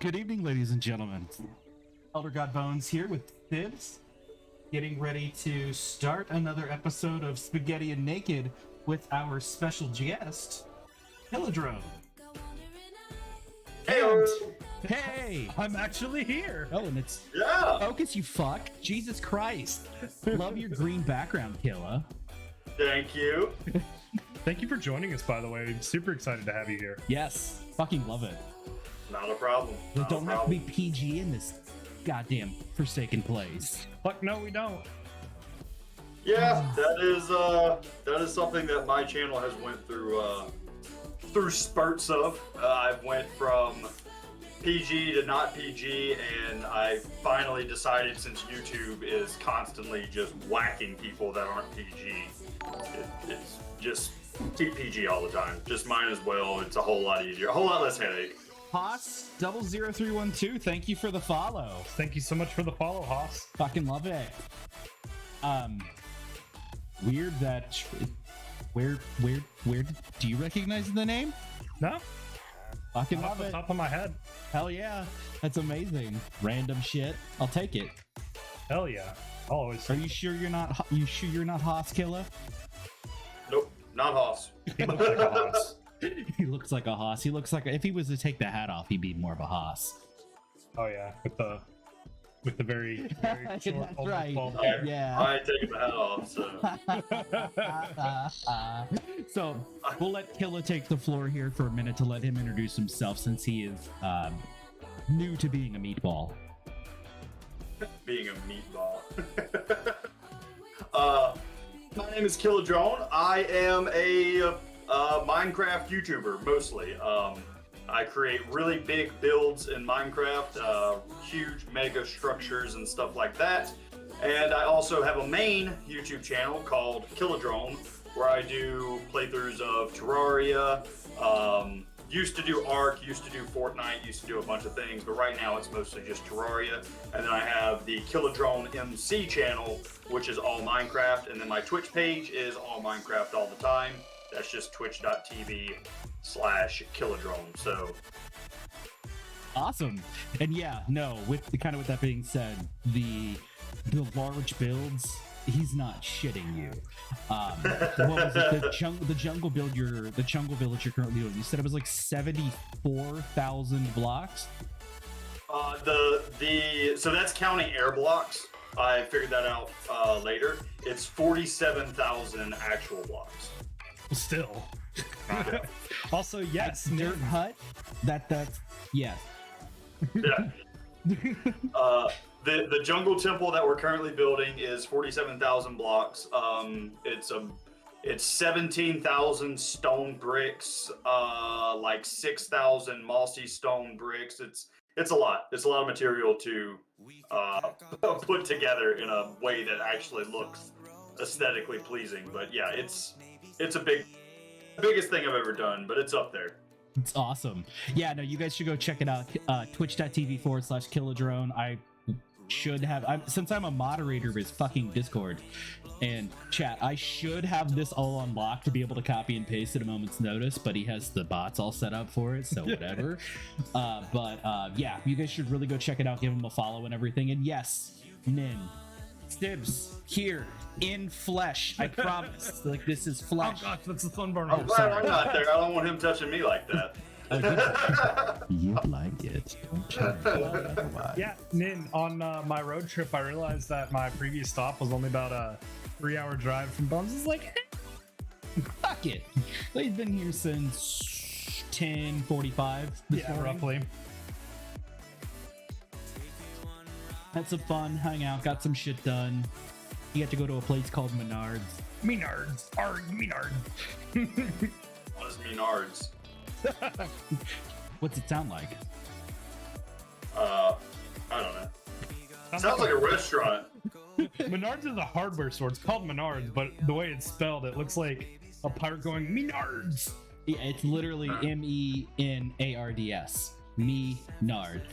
Good evening, ladies and gentlemen. ElderGodBones here with Sybs, getting ready to start another episode of Spaghetti and Naked with our special guest, KillaDrone. And Hey, I'm actually here. Oh, and it's focus, you fuck. Jesus Christ. Love your green background, Killa. Thank you. Thank you for joining us, by the way. Super excited to have you here. Yes, fucking love it. Not a problem. We don't have to be PG in this goddamn forsaken place. Fuck no, we don't. Yeah, that is something that my channel has went through spurts of. I've went from PG to not PG, and I finally decided, since YouTube is constantly just whacking people that aren't PG, it's just keep PG all the time. Just mine as well. It's a whole lot easier, a whole lot less headache. Haas 00312, thank you for the follow. Thank you so much for the follow, Haas. Fucking love it. Weird that where do you recognize the name? No? Fucking Off love the it. top of my head. Hell yeah. That's amazing. Random shit. I'll take it. Hell yeah. I'll always Are you sure you're not Haas Killa? Nope, not Hoss. He looks like a Haas. He looks like a Haas. He looks like if he was to take the hat off, he'd be more of a Haas. Oh yeah, with the very short, That's almost right. bald hair. Yeah. I ain't taking the hat off, so. So we'll let Killa take the floor here for a minute to let him introduce himself, since he is new to being a meatball. Being a meatball. My name is KillaDrone. I am a Minecraft YouTuber, mostly. I create really big builds in Minecraft, huge mega structures and stuff like that. And I also have a main YouTube channel called KillaDrone, where I do playthroughs of Terraria, used to do Ark, used to do Fortnite, used to do a bunch of things, but right now it's mostly just Terraria. And then I have the KillaDrone MC channel, which is all Minecraft, and then my Twitch page is all Minecraft all the time. That's just twitch.tv/KillaDrone. So Awesome. And yeah, no, with that being said, the large builds, he's not shitting you. What was it? The jungle build the jungle village you're currently doing. You said it was like 74,000 blocks. So that's counting air blocks. I figured that out later. It's 47,000 actual blocks. Still. Also, yes, Dirt hut. That's yeah. Yeah. The jungle temple that we're currently building is 47,000 blocks. It's 17,000 stone bricks, like 6,000 mossy stone bricks. It's a lot. It's a lot of material to put together in a way that actually looks aesthetically pleasing. But yeah, it's a biggest thing I've ever done, but it's up there. It's awesome. Yeah, no, you guys should go check it out. Twitch.tv/KillaDrone. I should have, since I'm a moderator of his fucking Discord and chat, I should have this all unlocked to be able to copy and paste at a moment's notice, but he has the bots all set up for it, so whatever. Yeah, you guys should really go check it out, give him a follow and everything. And yes, Nin, Sybs here in flesh, I promise. Like, this is flesh. Oh gosh, that's the sunburn. I'm glad I'm not there. I don't want him touching me like that. You'd like it. Yeah, Nin, on my road trip, I realized that my previous stop was only about a 3-hour drive from Bones. It's like, fuck it. They've been here since 10:45 this morning. roughly. Had some fun, hung out, got some shit done. You had to go to a place called Menards. Menards. Menards. What is Menards? What's it sound like? I don't know. Sounds like a restaurant. Menards is a hardware store. It's called Menards, but the way it's spelled, it looks like a pirate going Menards. Yeah, it's literally MENARDS. Menards.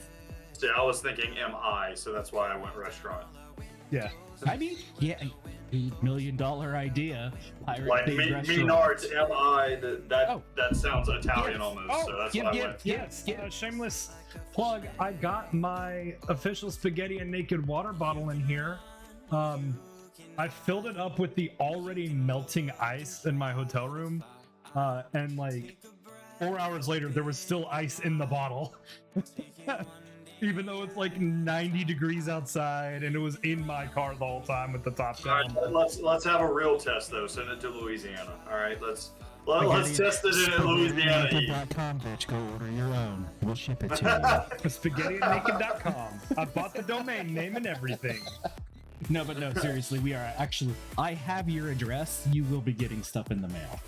See, I was thinking MI, so that's why I went restaurant. Yeah. I mean, yeah, $8 million idea. Pirate Like themed restaurant. Menards, M-I, Oh. that sounds Italian Yes. almost, Oh, so that's give- what I give- went. Yes, Yeah. shameless plug. I got my official spaghetti and naked water bottle in here. I filled it up with the already melting ice in my hotel room, and like 4 hours later, there was still ice in the bottle, even though it's like 90 degrees outside, and it was in my car the whole time with the top All down. right, let's have a real test though. Send it to Louisiana. All right, let's test it in Louisiana. Spaghettynaked.com, bitch. Go order your own. We'll ship it to you. SpaghettiandNaked.com. I bought the domain name and everything. No, but no, seriously, we are actually. I have your address. You will be getting stuff in the mail.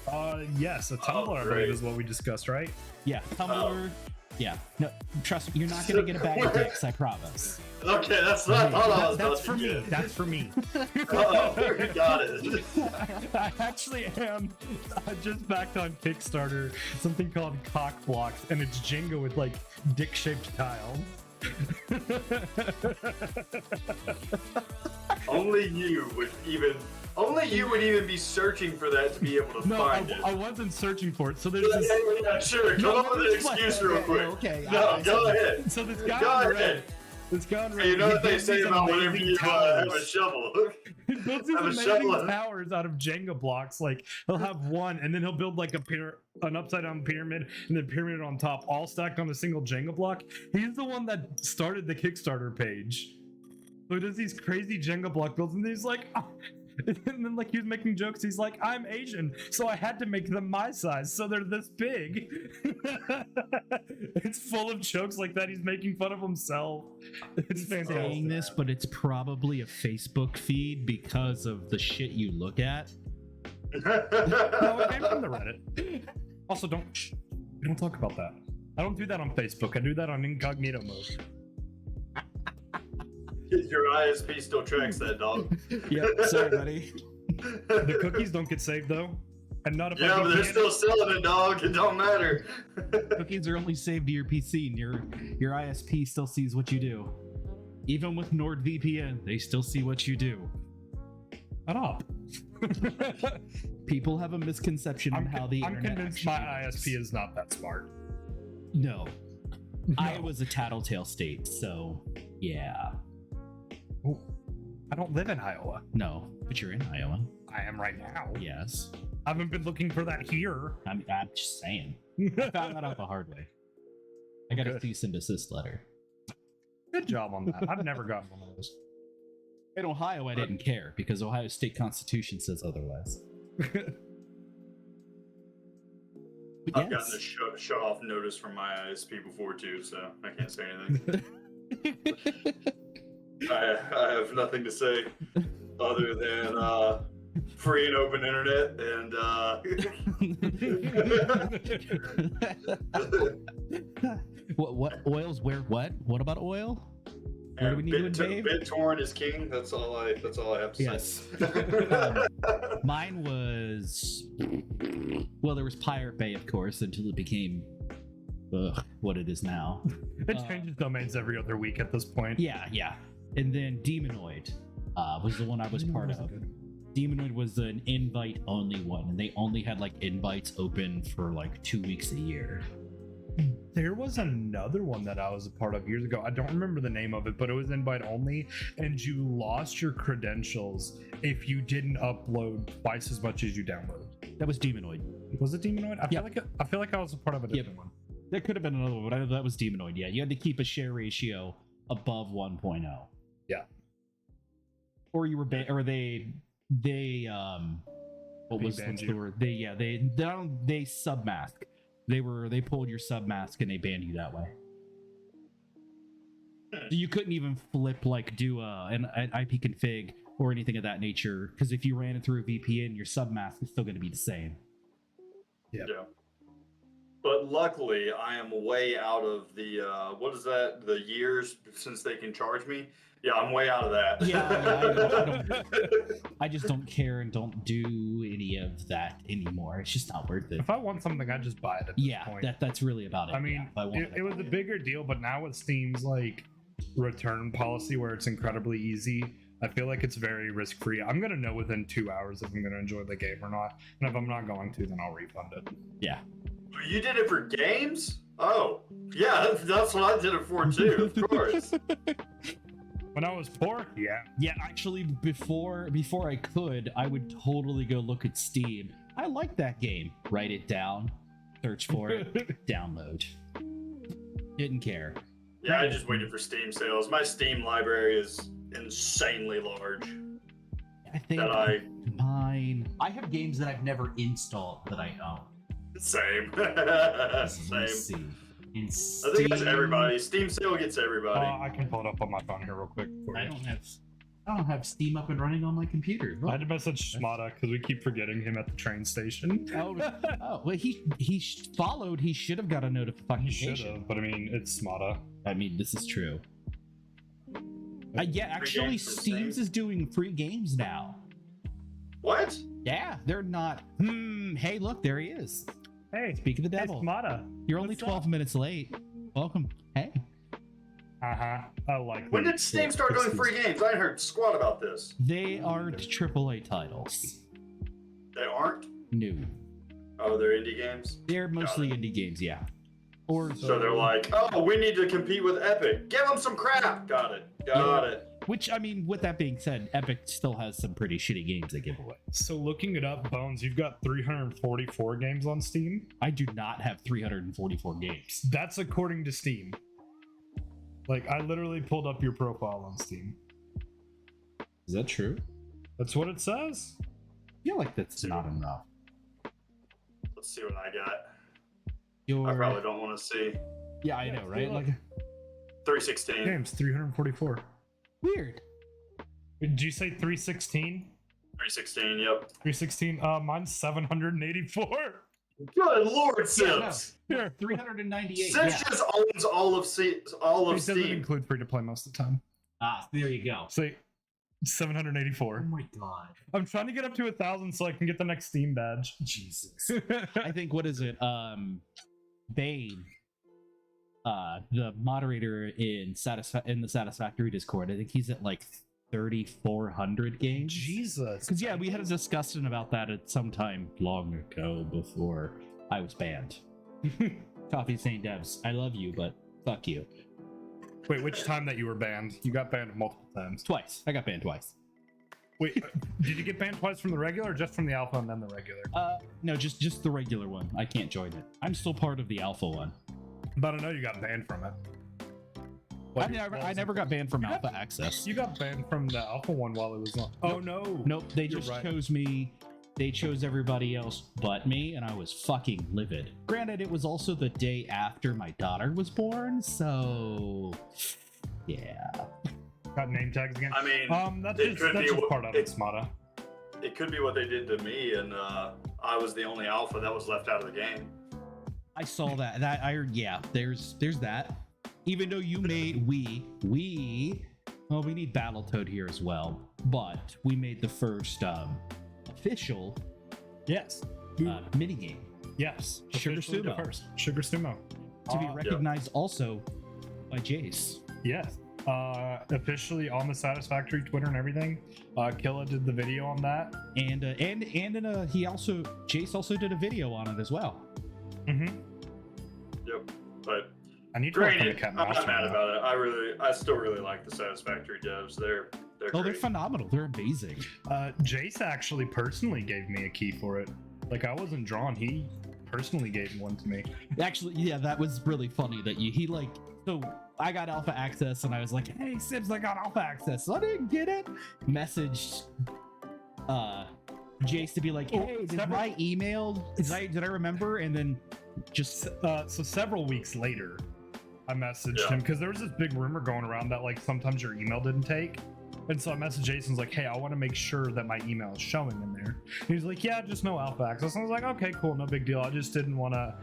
Yes, a Tumblr, I great. believe, is what we discussed, right? Yeah, Tumblr. Yeah, no, trust me, you're not gonna get a bag of dicks. I promise. Okay, that's not. That's for me. That's for me. Oh, you got it. I actually am. I just backed on Kickstarter something called Cock Blocks, and it's Jenga with like dick-shaped tiles. Only you would even be searching for that to be able to No, find it. I wasn't searching for it. So there's Yeah, this. yeah, sure. Come up with an excuse real quick. Okay. No, go ahead. So this guy Go on ahead. Reddit. This guy on Reddit. You know he what they builds say these about whenever amazing you have a towers. shovel. He builds these have a amazing shovel. towers out of Jenga blocks. Like he'll have one, and then he'll build like an upside down pyramid, and then pyramid on top, all stacked on a single Jenga block. He's the one that started the Kickstarter page. So he does these crazy Jenga block builds, and he's like, "Ah." And then like he was making jokes. He's like, I'm Asian, so I had to make them my size, so they're this big. It's full of jokes like that. He's making fun of himself. It's fantastic. Saying this, but it's probably a Facebook feed because of the shit you look at. No, it came from the Reddit. Also, we don't talk about that. I don't do that on Facebook. I do that on incognito mode. Your ISP still tracks that, dog. Yep. Sorry, buddy. The cookies don't get saved though, and not if I Yeah, but they're VPN. still selling it, dog. It don't matter. Cookies are only saved to your PC, and your ISP still sees what you do. Even with NordVPN, they still see what you do. Shut up. People have a misconception on how the I'm internet convinced my actually works. ISP is not that smart. No. Iowa's a tattletale state, so yeah. Ooh, I don't live in Iowa. No, but you're in Iowa. I am right now. Yes. I haven't been looking for that here. I'm just saying. I found that out the hard way. I got a Good. cease and desist letter. Good job on that. I've never gotten one of those. In Ohio, I didn't care because Ohio State Constitution says otherwise. But I've yes. gotten a shut off notice from my ISP before too, so I can't say anything. I have nothing to say other than free and open internet and what oils where what? What about oil? Where do we need to invade? BitTorrent is king. That's all I have to Yes. say. Mine was well, there was Pirate Bay, of course, until it became what it is now. It changes domains every other week at this point. Yeah. And then Demonoid was the one I was part of. Demonoid was an invite only one, and they only had like invites open for like 2 weeks a year. There was another one that I was a part of years ago. I don't remember the name of it, but it was invite only, and you lost your credentials if you didn't upload twice as much as you downloaded. That was Demonoid. Was it Demonoid? I feel like I was a part of a different Yep. one. There could have been another one, but I know that was Demonoid. Yeah, you had to keep a share ratio above 1.0. Yeah. Or you were or they what was banned the you. word? They submask. They pulled your submask and they banned you that way. So you couldn't even flip do an IP config or anything of that nature, because if you ran it through a VPN, your submask is still going to be the same. Yeah. But luckily, I am way out of the what is that? The years since they can charge me. Yeah, I'm way out of that. I just don't care and don't do any of that anymore. It's just not worth it. If I want something, I just buy it at this point. That's really about it. I mean, if I want it was a bigger deal, but now with Steam's return policy where it's incredibly easy I feel like it's very risk-free. I'm gonna know within 2 hours if I'm gonna enjoy the game or not, and if I'm not going to, then I'll refund it. Yeah. You did it for games? Oh, yeah, that's what I did it for too. Of course. When I was poor, yeah. Yeah, actually, before I could, I would totally go look at Steam. I like that game. Write it down, search for it, download. Didn't care. Yeah, I just waited for Steam sales. My Steam library is insanely large. I think that mine. I have games that I've never installed that I own. Same. Let's Same. see. In I think that's everybody. Steam sale gets everybody. I can pull it up on my phone here real quick. For I you. don't have Steam up and running on my computer. I had to message Smada because we keep forgetting him at the train station. Oh, well, he followed. He should have got a notification. He should have, but I mean, it's Smada. I mean, this is true. Yeah, actually, games for Steam's Steam? is doing free games now. What? Yeah, they're not. Hey, look, there he is. Hey, Speak of the devil. Hey, Smada. You're only What's 12 minutes late. Welcome. Hey. I like. When did Steam start doing free games? I ain't heard squat about this. They aren't AAA titles. They aren't? No. Oh, they're indie games? They're mostly indie games, yeah. Or So they're like, oh, we need to compete with Epic. Give them some crap. Got it. Got it. which, I mean, with that being said, Epic still has some pretty shitty games they give away. So looking it up, Bones, you've got 344 games on Steam. I do not have 344 games. That's according to Steam. Like, I literally pulled up your profile on Steam. Is that true? That's what it says. I feel like that's not enough. Let's see what I got. Your... I probably don't want to see. Yeah, I know, right? Like 316. Games, 344. weird. Did you say 316? 316, yep. 316. Mine's 784. Good Lord, Sybs. Here. 398. Sybs Yeah. just owns all of It doesn't Steam. include free to play most of the time. Ah, there you go. Say 784. Oh my god. I'm trying to get up to 1,000 so I can get the next Steam badge. Jesus. I think, what is it? Bane, the moderator in the Satisfactory Discord, I think he's at like 3,400 games. Jesus. Because yeah, we had a discussion about that at some time long ago before I was banned. Coffee St. Devs, I love you, but fuck you. Wait, which time that you were banned? You got banned multiple times. Twice. I got banned twice. Wait, did you get banned twice from the regular or just from the alpha and then the regular? No, just the regular one. I can't join it. I'm still part of the alpha one. But I know you got banned from it. I never got banned from alpha access. You got banned from the alpha one while it was on. Oh no. Nope, they You're just right. chose me. They chose everybody else but me, and I was fucking livid. Granted, it was also the day after my daughter was born, so yeah. Got name tags again. I mean, that's it could be just what- part of it, Smada. it could be what they did to me, and I was the only alpha that was left out of the game. I saw that. There's that. Even though you made we need Battletoad here as well, but we made the first official Yes. minigame Yes. Sugar Officially the Sumo. first. Sugar Sumo. to be recognized also by Jace. Yes. Officially on the Satisfactory Twitter and everything. Killa did the video on that. And Jace also did a video on it as well. Mm-hmm. Yep. But I need to work on the granted, cat I'm mouse not mad now. about it. I still really like the Satisfactory devs. They're Oh, they're great. phenomenal. They're amazing. Jace actually personally gave me a key for it. Like, I wasn't drawn. He personally gave one to me. Actually, yeah, that was really funny that so I got alpha access and I was like, hey Sybs, I got alpha access. So I didn't get it. Messaged Jace to be like, hey, did my email did I remember? And then just So several weeks later, I messaged Yeah. him because there was this big rumor going around that like sometimes your email didn't take. And so I messaged Jason's like, hey, I want to make sure that my email is showing in there. And he's like, yeah, just no alpha access. And I was like, okay, cool, no big deal. I just didn't want to,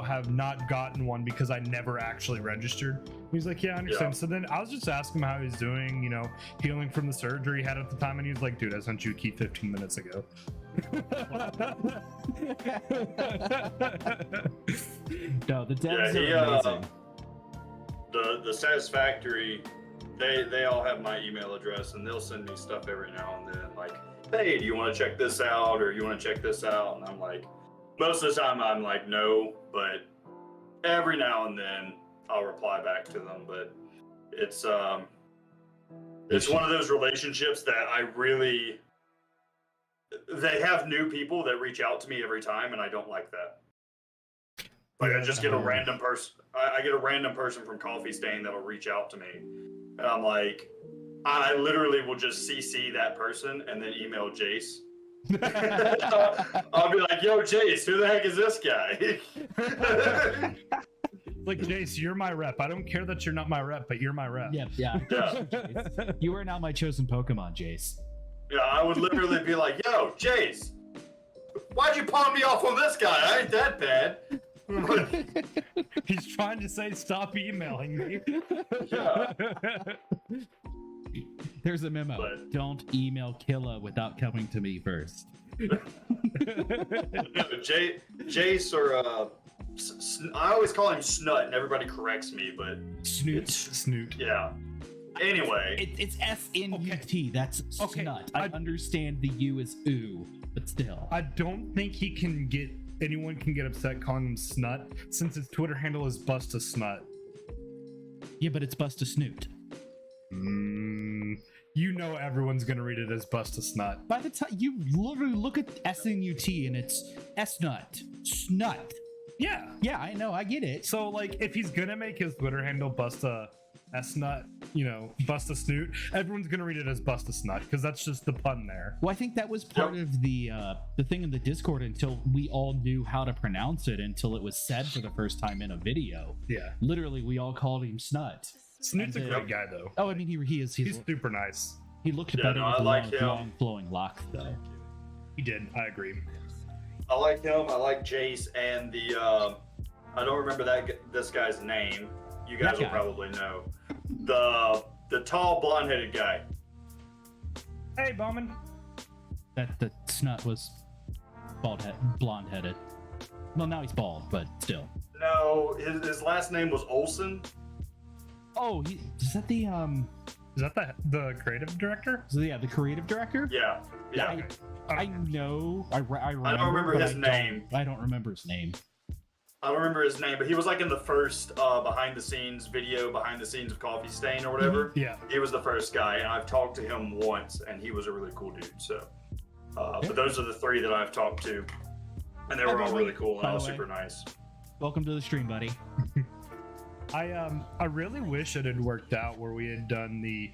have not gotten one because I never actually registered. He's like, yeah, I understand. Yeah. So then I was just asking him how he's doing, healing from the surgery he had at the time. And he was like, dude, I sent you a key 15 minutes ago. no, the devs Yeah, are amazing. the Satisfactory They all have my email address, and they'll send me stuff every now and then, like, hey, do you want to check this out, or you want to check this out? And I'm like, most of the time I'm like, no, but every now and then I'll reply back to them. But it's one of those relationships that they have new people that reach out to me every time, and I don't like that. Like, I just get a random person. I get a random person from Coffee Stain that'll reach out to me, and I'm like, I literally will just CC that person and then email Jace. I'll be like, yo, Jace, who the heck is this guy? Like, Jace, you're my rep. I don't care that you're not my rep, but you're my rep. Yeah. You are now my chosen Pokemon, Jace. Yeah, I would literally be like, yo, Jace, why'd you pawn me off on this guy? I ain't that bad. He's trying to say stop emailing me. Yeah. There's a memo. But- Don't email Killa without coming to me first. Jace or I always call him Snut, and everybody corrects me, but Snoot. Snoot. yeah. Anyway, It's S-N-U-T. That's Okay. snut. I understand the U is ooh, but still. I don't think anyone can get upset calling him Snut, since his Twitter handle is Busta Snut. Yeah, but it's Busta Snoot. You know everyone's gonna read it as Busta Snut. By the time you literally look at S-N-U-T and it's S-Nut. Snut. Yeah. Yeah, I know. I get it. So, like, if he's gonna make his Twitter handle Busta S-Nut, Busta Snoot, everyone's gonna read it as Busta Snut, because that's just the pun there. Well, I think that was part of the thing in the Discord until we all knew how to pronounce it, until it was said for the first time in a video. Yeah. Literally, we all called him Snut. Snoot's a And, great guy, though. Oh, I mean, he's Super nice. he looked Yeah, better no, with I like him. long flowing locks, though. He did. I agree. I like him. I like Jace, and the I don't remember this guy's name. You guys That will guy. probably know. The tall blonde-headed guy. Hey, Bowman. That the Snut was blonde headed. Well, now he's bald, but still. No, his last name was Olsen. Oh, is that the Is that the creative director? So yeah, the creative director. Yeah. I know. I remember. I don't remember but his name. I don't remember his name. I don't remember his name, but he was like in the first behind the scenes of Coffee Stain or whatever. Yeah. He was the first guy, and I've talked to him once, and he was a really cool dude. So, but those are the three that I've talked to, and they were all really cool and all super nice. Welcome to the stream, buddy. I really wish it had worked out where we had done the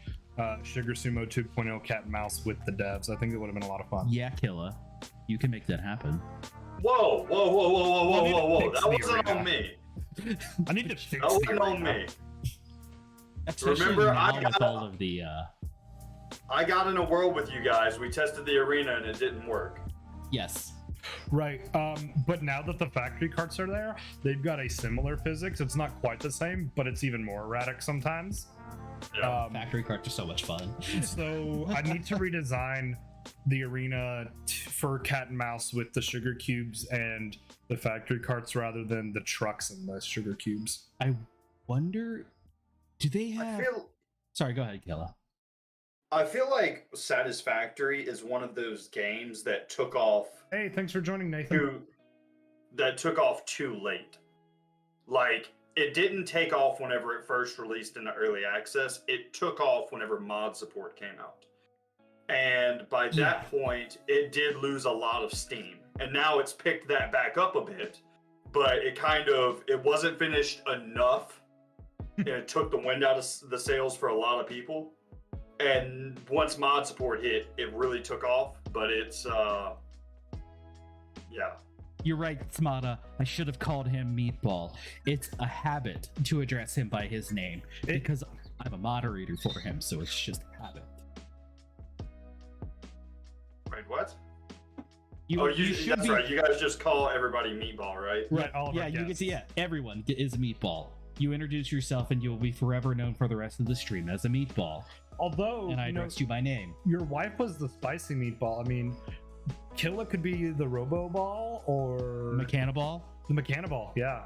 Sugar Sumo 2.0 cat and mouse with the devs. I think it would have been a lot of fun. Yeah, Killa, you can make that happen. Whoa! That wasn't on me. I need to fix That wasn't on me. Especially Remember, now I with got- all of the. I got in a world with you guys. We tested the arena and it didn't work. Yes. Right. But now that the factory carts are there, they've got a similar physics. It's not quite the same, but it's even more erratic sometimes. Yeah. Factory carts are so much fun. So I need to redesign the arena for cat and mouse with the sugar cubes and the factory carts rather than the trucks and the sugar cubes. I wonder, do they have? Sorry, go ahead, Killa. I feel like Satisfactory is one of those games that took off Hey, thanks for joining, Nathan. too late. Like, it didn't take off whenever it first released in the early access. It took off whenever mod support came out. And by that point, it did lose a lot of steam. And now it's picked that back up a bit, but it wasn't finished enough. And it took the wind out of the sails for a lot of people. And once mod support hit, it really took off, but it's, yeah. You're right, Smada. I should have called him Meatball. It's a habit to address him by his name because I'm a moderator for him, so it's just a habit. Wait, what? Should That's be- right. You guys just call everybody Meatball, right? Right, all of Yeah, our you get guests. to, everyone is Meatball. You introduce yourself and you'll be forever known for the rest of the stream as a Meatball. Although, And I addressed you by name. your wife was the spicy meatball. I mean, Killa could be the Robo Ball or Mechanaball. the Mechanaball. Yeah.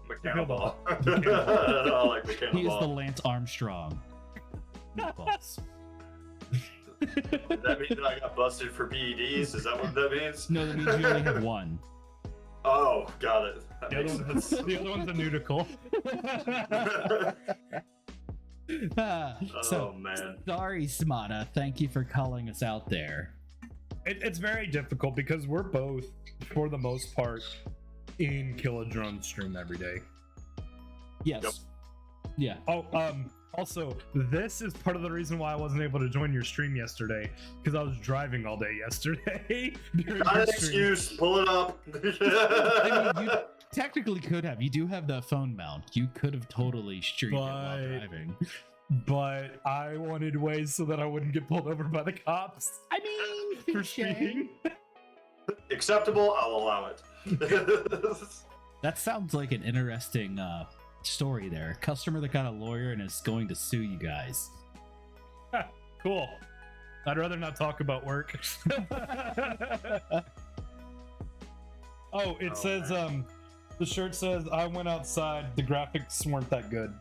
Mechanaball. Mechanaball. I like He is the Mechanaball. Lance Armstrong. meatballs. Does that mean that I got busted for PEDs? Is that what that means? No, that means you only have one. Oh, got it. That The makes other, one's, sense. the other one's a nudicle. So, Oh man. sorry, Smana. Thank you for calling us out there. It's very difficult because we're both, for the most part, in KillaDrone stream every day. Yes. Yep. Yeah. Oh, also, this is part of the reason why I wasn't able to join your stream yesterday, because I was driving all day yesterday. during Not your an stream. excuse. Pull it up. I mean, you technically could have. You do have the phone mount. You could have totally streamed it while But- driving. But I wanted ways so that I wouldn't get pulled over by the cops I mean, for touche. speeding. Acceptable. I'll allow it. That sounds like an interesting story there. A customer that got a lawyer and is going to sue you guys. Cool. I'd rather not talk about work. Oh, it says, the shirt says, I went outside, the graphics weren't that good.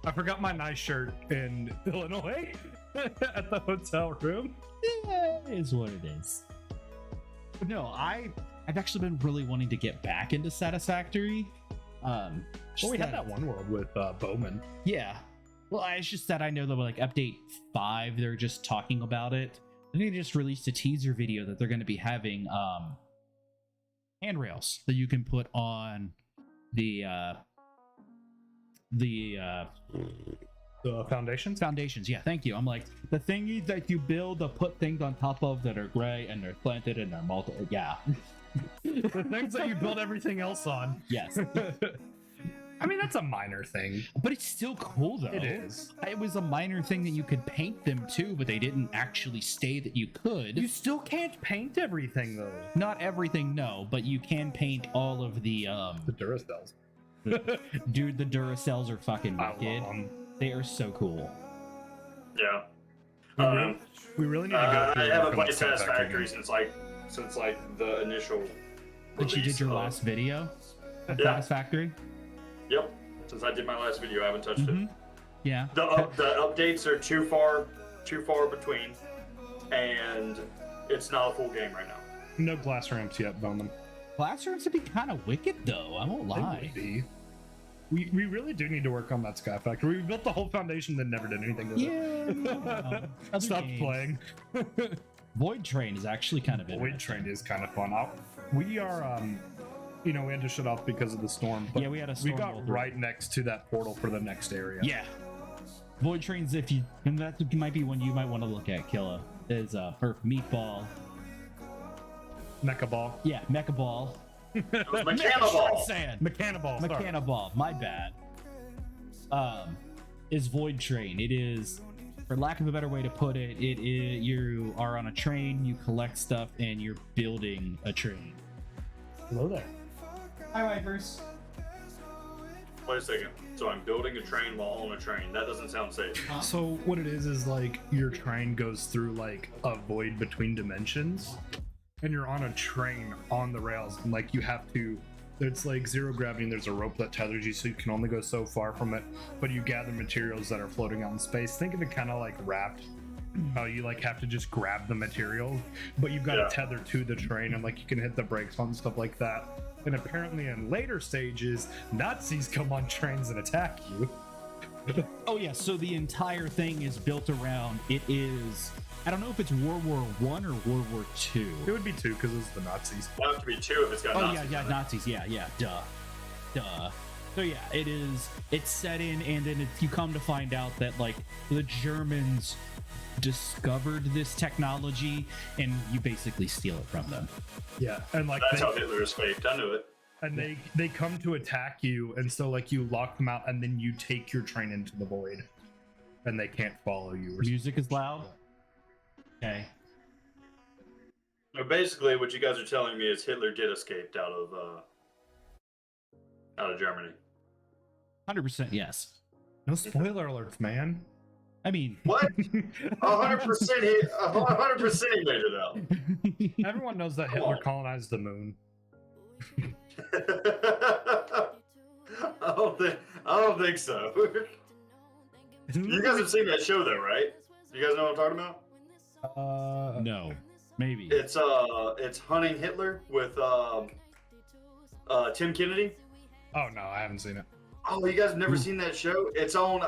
I forgot my nice shirt in Illinois at the hotel room. Yeah, it is what it is. But no, I've actually been really wanting to get back into Satisfactory. Well, we had that one world with Bowman. Yeah. Well, it's just that I know that like update 5, they're just talking about it. I think they just released a teaser video that they're going to be having handrails that you can put on the Foundations? foundations. Yeah, thank you. I'm like, the thingies that you build to put things on top of that are gray and they're slanted and they're multi. Yeah. The things that you build everything else on. Yes. I mean, that's a minor thing. But it's still cool though. It is. It was a minor thing that you could paint them too, but they didn't actually state that you could. You still can't paint everything, though. Not everything, no, but you can paint all of the The Duracells. dude, the Duracells are fucking I love wicked. them. They are so cool. Yeah. We really need to go through I and haven't work on played the Satisfactory Satisfactory since the initial. But you did release your of- last video at Yeah. Satisfactory? Yep. Since I did my last video, I haven't touched Mhm. it. Yeah. The updates are too far between, and it's not a full game right now. No glass ramps yet, Bowman. Classrooms would be kind of wicked though, I won't They lie. would be. We really do need to work on that Sky Factory. We built the whole foundation, then never did anything with Yeah. it. Stopped playing. Void Train is actually kind of Void interesting. Train is kind of fun. We are, we had to shut off because of the storm. But Yeah, we had a we storm got roll through. right next to that portal for the next area. Yeah. Void Trains, and that might be one you might want to look at, Killa, is or Meatball. Mecha Ball. Yeah, Mecha Ball. It was Mechanaball. Saying. Mechanaball. sorry. Mechanaball, my bad. Is Void Train. It is, for lack of a better way to put it, you are on a train, you collect stuff, and you're building a train. Hello there. Hi, Wipers. Wait a second. So I'm building a train while on a train. That doesn't sound safe. So what it is like your train goes through like a void between dimensions, and you're on a train on the rails, and like you have to. It's like zero gravity, and there's a rope that tethers you, so you can only go so far from it. But you gather materials that are floating out in space. Think of it kind of like Raft. How you like have to just grab the material, but you've got Yeah. to tether to the train, and like you can hit the brakes on stuff like that. And apparently, in later stages, Nazis come on trains and attack you. Oh yeah, so the entire thing is built around. It is. I don't know if it's World War One or World War Two. It would be two because it's the Nazis. It'll have to be 2 if it's got Oh Nazis yeah, in it. Nazis. Yeah, duh. So yeah, it is. It's set in, and then you come to find out that like the Germans discovered this technology, and you basically steal it from them. Yeah, and like That's how Hitler escaped. I knew it. and they come to attack you, and so like you lock them out, and then you take your train into the void, and they can't follow you. Or Music is loud. Okay. So basically, what you guys are telling me is Hitler did escape out of Germany. 100% yes. no spoiler alerts, man. I mean, What? 100% he 100% he made it out. Everyone knows that Come Hitler on. colonized the moon. I don't think so. You guys have seen that show though, right? You guys know what I'm talking about? No, maybe. It's Hunting Hitler with Tim Kennedy. Oh no, I haven't seen it. Oh, you guys have never seen that show? It's on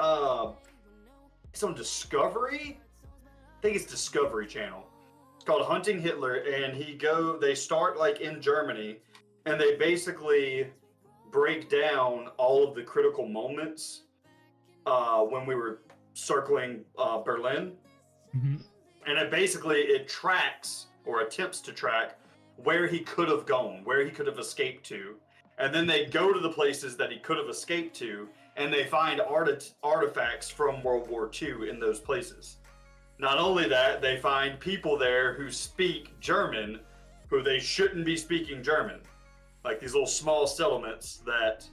Discovery. I think it's Discovery Channel. It's called Hunting Hitler, and they start like in Germany, and they basically break down all of the critical moments when we were circling Berlin. Mm-hmm. And it tracks or attempts to track where he could have gone, where he could have escaped to. And then they go to the places that he could have escaped to, and they find artifacts from World War II in those places. Not only that, they find people there who speak German, who they shouldn't be speaking German. Like these little small settlements that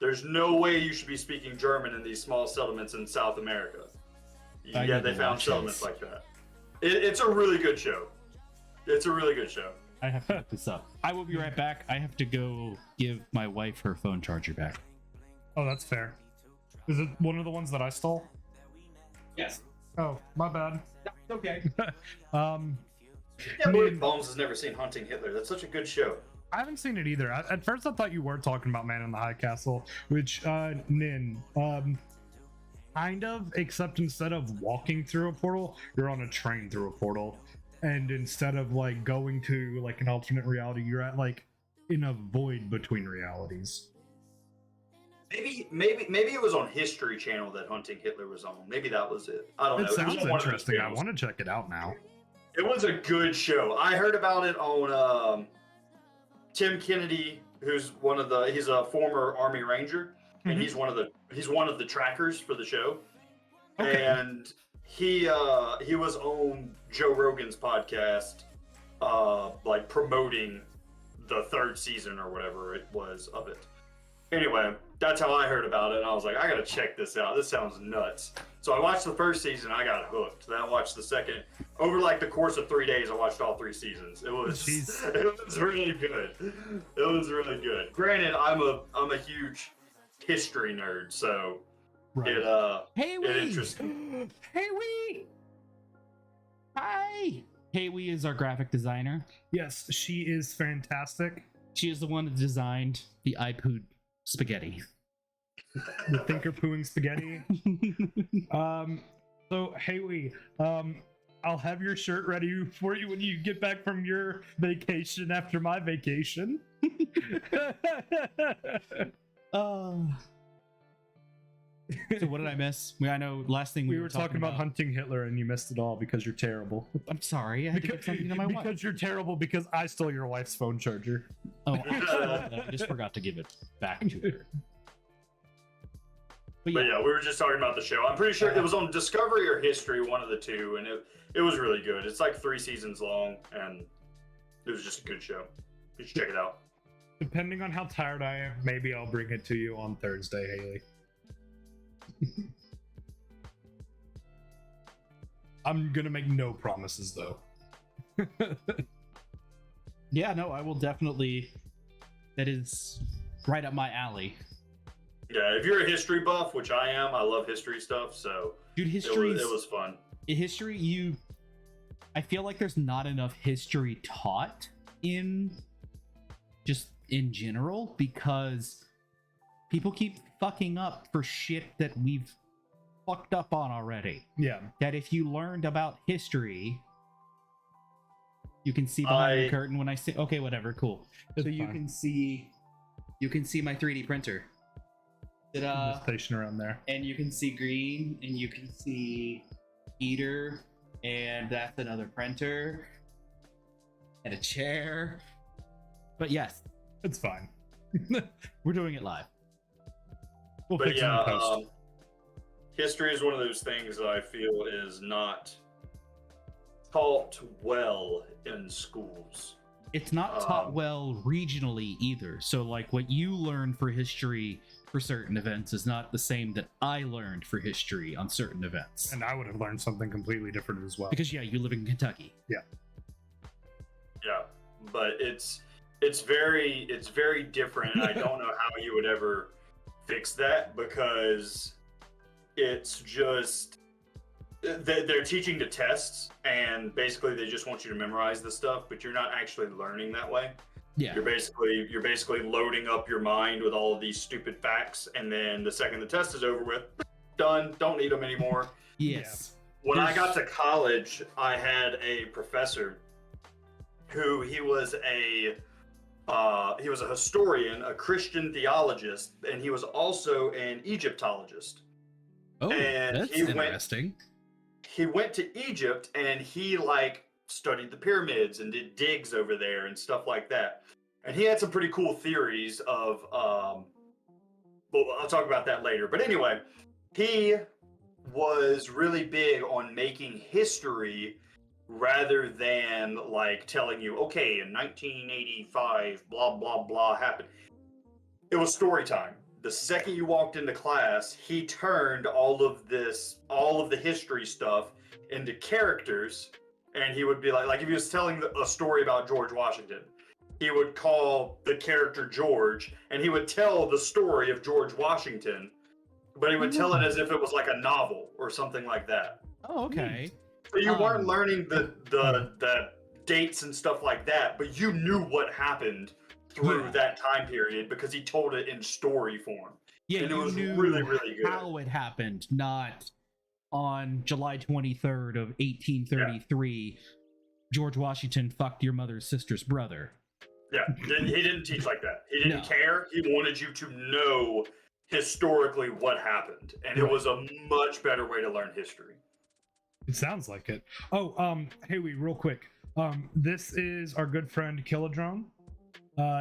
there's no way you should be speaking German in these small settlements in South America. Yeah, they found settlements like that. It's a really good show. It's a really good show. I have to look this up. I will be right back. I have to go give my wife her phone charger back. Oh, that's fair. Is it one of the ones that I stole? Yes. Oh, my bad. Okay. Yeah, Bones has never seen Hunting Hitler. That's such a good show. I haven't seen it either. At first, I thought you were talking about Man in the High Castle, which, Nin, kind of, except instead of walking through a portal, you're on a train through a portal. And instead of, like, going to, like, an alternate reality, you're at, like, in a void between realities. Maybe it was on History Channel that Hunting Hitler was on. Maybe that was it. I don't know. It sounds was interesting. I want to check it out now. It was a good show. I heard about it on Tim Kennedy, who's he's a former Army Ranger, and he's one of the trackers for the show. Okay. And he was on Joe Rogan's podcast, like promoting the 3rd season or whatever it was of it. Anyway, that's how I heard about it, and I was like, I gotta check this out. This sounds nuts. So I watched the 1st season, I got hooked. Then I watched the 2nd. Over like the course of 3 days, I watched all 3 seasons. It was really good. It was really good. Granted, I'm a huge history nerd, so right. it interests me. Hey Wee! Hi! Hey Wee is our graphic designer. Yes, she is fantastic. She is the one that designed the I Pooed spaghetti. The thinker pooing spaghetti. So Haley, I'll have your shirt ready for you when you get back from your vacation after my vacation. So what did I miss? I know last thing we were talking about Hunting Hitler, and you missed it all because you're terrible. I'm sorry. I had to give something to my wife. Because you're terrible because I stole your wife's phone charger. Oh, I just forgot to give it back to her. But yeah, we were just talking about the show. I'm pretty sure it was on Discovery or History, one of the two, and it was really good. It's like 3 seasons long, and it was just a good show. You should check it out. Depending on how tired I am, maybe I'll bring it to you on Thursday, Haley. I'm gonna make no promises though. Yeah, no, I will definitely. That is right up my alley. Yeah, if you're a history buff, which I am, I love history stuff. So, dude, history it was fun. History, I feel like there's not enough history taught in general because people keep fucking up for shit that we've fucked up on already. Yeah. That if you learned about history, you can see behind the curtain when I say, okay, whatever, cool. So you can see my 3D printer. The station around there. And you can see green, and you can see heater, and that's another printer, and a chair. But yes, it's fine. We're doing it live. We'll fix it in post. History is one of those things that I feel is not taught well in schools. It's not taught well regionally either. So like what you learn for history for certain events is not the same that I learned for history on certain events. And I would have learned something completely different as well. Because yeah, you live in Kentucky. Yeah. Yeah, but it's very different, and I don't know how you would ever fix that because it's just they're teaching to tests, and basically they just want you to memorize the stuff, but you're not actually learning that way. Yeah. You're basically loading up your mind with all of these stupid facts, and then the second the test is over with, done. Don't need them anymore. Yes. When I got to college, I had a professor who he was a historian, a Christian theologist, and he was also an Egyptologist. Oh, and that's interesting. He went to Egypt and he like studied the pyramids and did digs over there and stuff like that. And he had some pretty cool theories of well, I'll talk about that later. But anyway, he was really big on making history rather than like telling you, okay, in 1985, blah, blah, blah happened. It was story time. The second you walked into class, he turned all of the history stuff into characters, and he would be like if he was telling a story about George Washington, he would call the character George, and he would tell the story of George Washington, but he would tell it as if it was like a novel or something like that. Oh, okay. So you weren't learning the dates and stuff like that, but you knew what happened through that time period because he told it in story form. Yeah, and it was knew really, really good. how it happened, not on July 23rd of 1833, George Washington fucked your mother's sister's brother. Yeah, he didn't teach like that. He didn't care. He wanted you to know historically what happened, and it was a much better way to learn history. It sounds like it. Oh, hey, real quick. This is our good friend KillaDrone.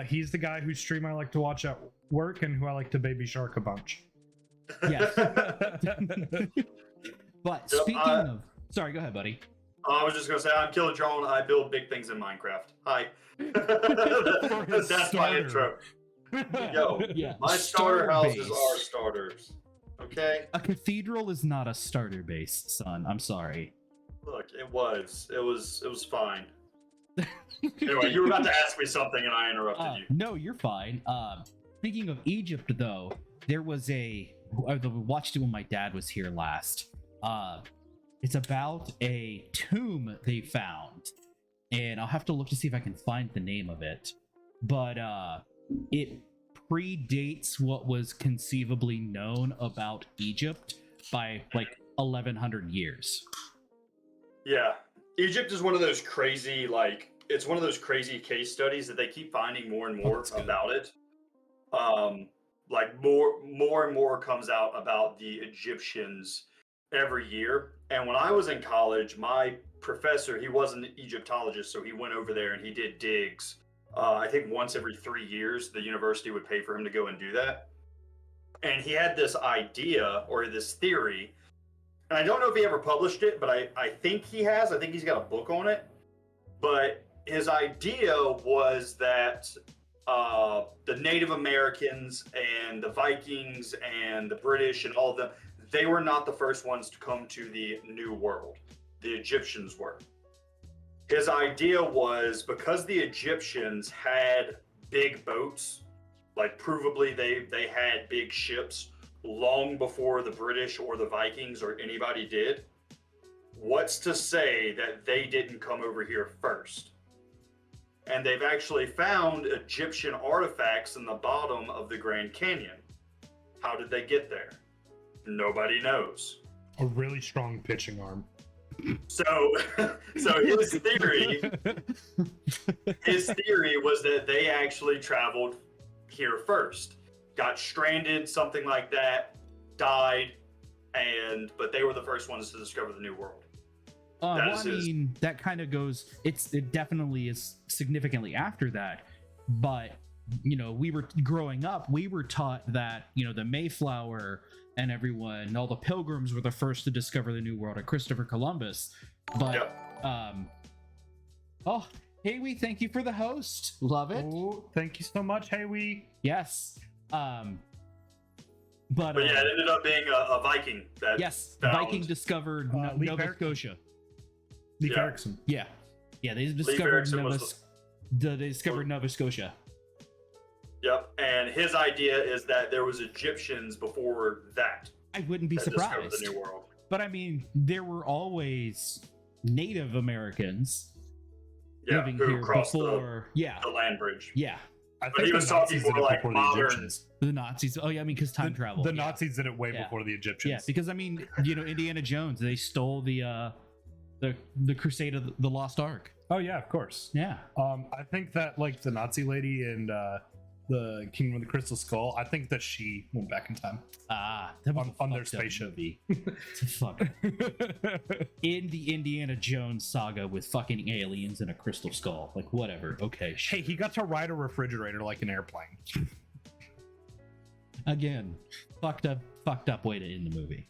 He's the guy whose stream I like to watch at work and who I like to baby shark a bunch. Yeah. But speaking of, sorry, go ahead, buddy. I was just gonna say I'm KillaDrone. I build big things in Minecraft. Hi. That's my intro. Yo, my starter houses are starters. Okay. A cathedral is not a starter base, son. I'm sorry. Look, it was fine. Anyway, you were about to ask me something and I interrupted you. No, you're fine. Speaking of Egypt, though, there was I watched it when my dad was here last. It's about a tomb they found, and I'll have to look to see if I can find the name of it. But it predates what was conceivably known about Egypt by like 1100 years. Yeah, Egypt is one of those crazy, it's one of those crazy case studies that they keep finding more and more about it. More and more comes out about the Egyptians every year. And when I was in college, my professor, he was an Egyptologist, so he went over there and he did digs. I think once every 3 years, the university would pay for him to go and do that. And he had this idea or this theory, and I don't know if he ever published it, but I think he has. I think he's got a book on it. But his idea was that the Native Americans and the Vikings and the British and all of them, they were not the first ones to come to the New World. The Egyptians were. His idea was because the Egyptians had big boats, like provably they had big ships long before the British or the Vikings or anybody did. What's to say that they didn't come over here first? And they've actually found Egyptian artifacts in the bottom of the Grand Canyon. How did they get there? Nobody knows. A really strong pitching arm. So his theory was that they actually traveled here first, got stranded, something like that, died, but they were the first ones to discover the New World. That kind of goes. It definitely is significantly after that, but we were growing up. We were taught that the Mayflower and everyone, all the Pilgrims were the first to discover the New World, or Christopher Columbus. But Haywee, thank you for the host. Love it. Oh, thank you so much, Haywee. Yes. But yeah, it ended up being a Viking. Viking discovered Nova Scotia. Leif Erikson. Yeah, they discovered Nova Scotia. Yep, And his idea is that there was Egyptians before that. I wouldn't be that discovered surprised. the New World. But I mean, there were always Native Americans Yeah, living who here crossed before. the land bridge. Yeah. I But he the was talking Nazis did for, it like, before modern- the Egyptians. The Nazis. Oh yeah, I mean, because time travel. The yeah. Nazis did it way Yeah. before the Egyptians. Yeah, because I mean, you know, Indiana Jones, they stole the Crusade of the Lost Ark. Oh yeah, of course. Yeah. I think that like the Nazi lady and the Kingdom of the Crystal Skull, I think that she went back in time That was on a their fucked up spaceship. movie. It's a fuck. In the Indiana Jones saga with fucking aliens and a crystal skull. Like, whatever. Okay. Hey, he got to ride a refrigerator like an airplane. Again, fucked up way to end the movie.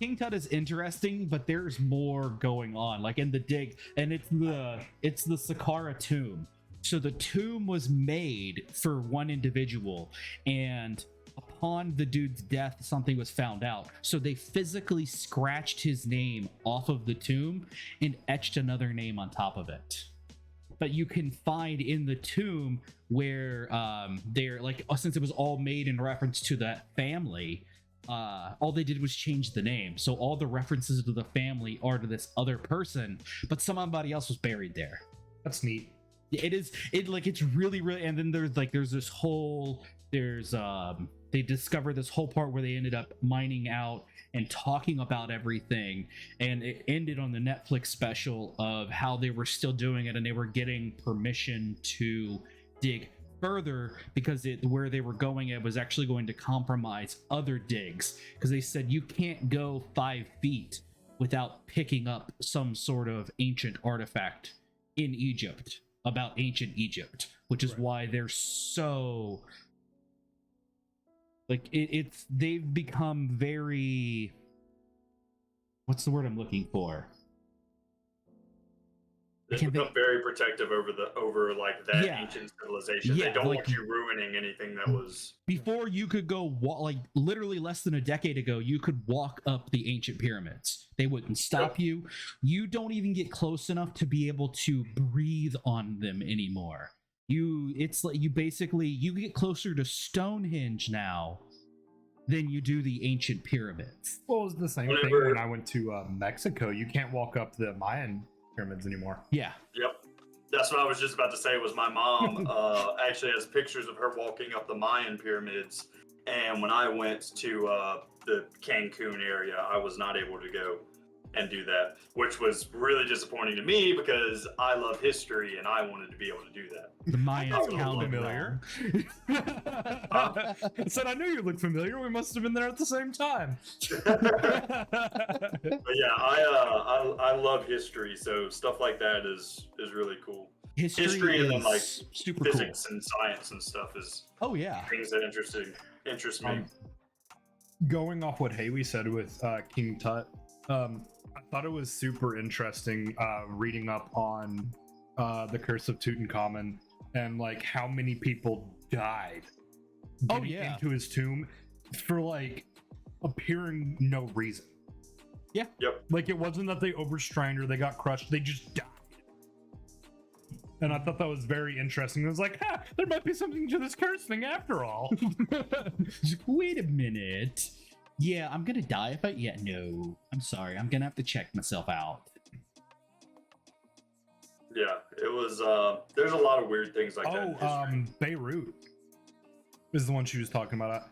King Tut is interesting, but there's more going on. Like in the dig, and it's the Saqqara tomb. So the tomb was made for one individual, and upon the dude's death, something was found out. So they physically scratched his name off of the tomb and etched another name on top of it. But you can find in the tomb where they're like, since it was all made in reference to that family, all they did was change the name. So all the references to the family are to this other person, but somebody else was buried there. That's neat. It's really, and then there's this whole, they discover this whole part where they ended up mining out and talking about everything, and it ended on the Netflix special of how they were still doing it and they were getting permission to dig further because where they were going, it was actually going to compromise other digs, because they said you can't go 5 feet without picking up some sort of ancient artifact in Egypt about ancient Egypt, which is why they're so like they've become very, what's the word I'm looking for? They become very protective over like that ancient civilization. Yeah, they don't like, want you ruining anything that was. Before you could go like literally less than a decade ago, you could walk up the ancient pyramids. They wouldn't stop you. You don't even get close enough to be able to breathe on them anymore. It's like you get closer to Stonehenge now than you do the ancient pyramids. Well, it was the same thing when I went to Mexico. You can't walk up the Mayan pyramids anymore. Yeah. Yep. That's what I was just about to say. Was my mom actually has pictures of her walking up the Mayan pyramids, and when I went to the Cancun area, I was not able to go and do that, which was really disappointing to me because I love history and I wanted to be able to do that. The Mayans Sound counted familiar. wrong. I said I knew you looked familiar. We must have been there at the same time. But yeah, I love history, so stuff like that is really cool. History and then like super physics cool. and science and stuff is things that interest me. Going off what Haley said with King Tut, I thought it was super interesting reading up on the Curse of Tutankhamun and like how many people died into his tomb for like appearing no reason. Yeah. Yep. Like it wasn't that they overstrained or they got crushed, they just died. And I thought that was very interesting. It was like, there might be something to this curse thing after all. Wait a minute. Yeah, I'm gonna die if no. I'm sorry, I'm gonna have to check myself out. Yeah, it was there's a lot of weird things like that in history. Beirut is the one she was talking about.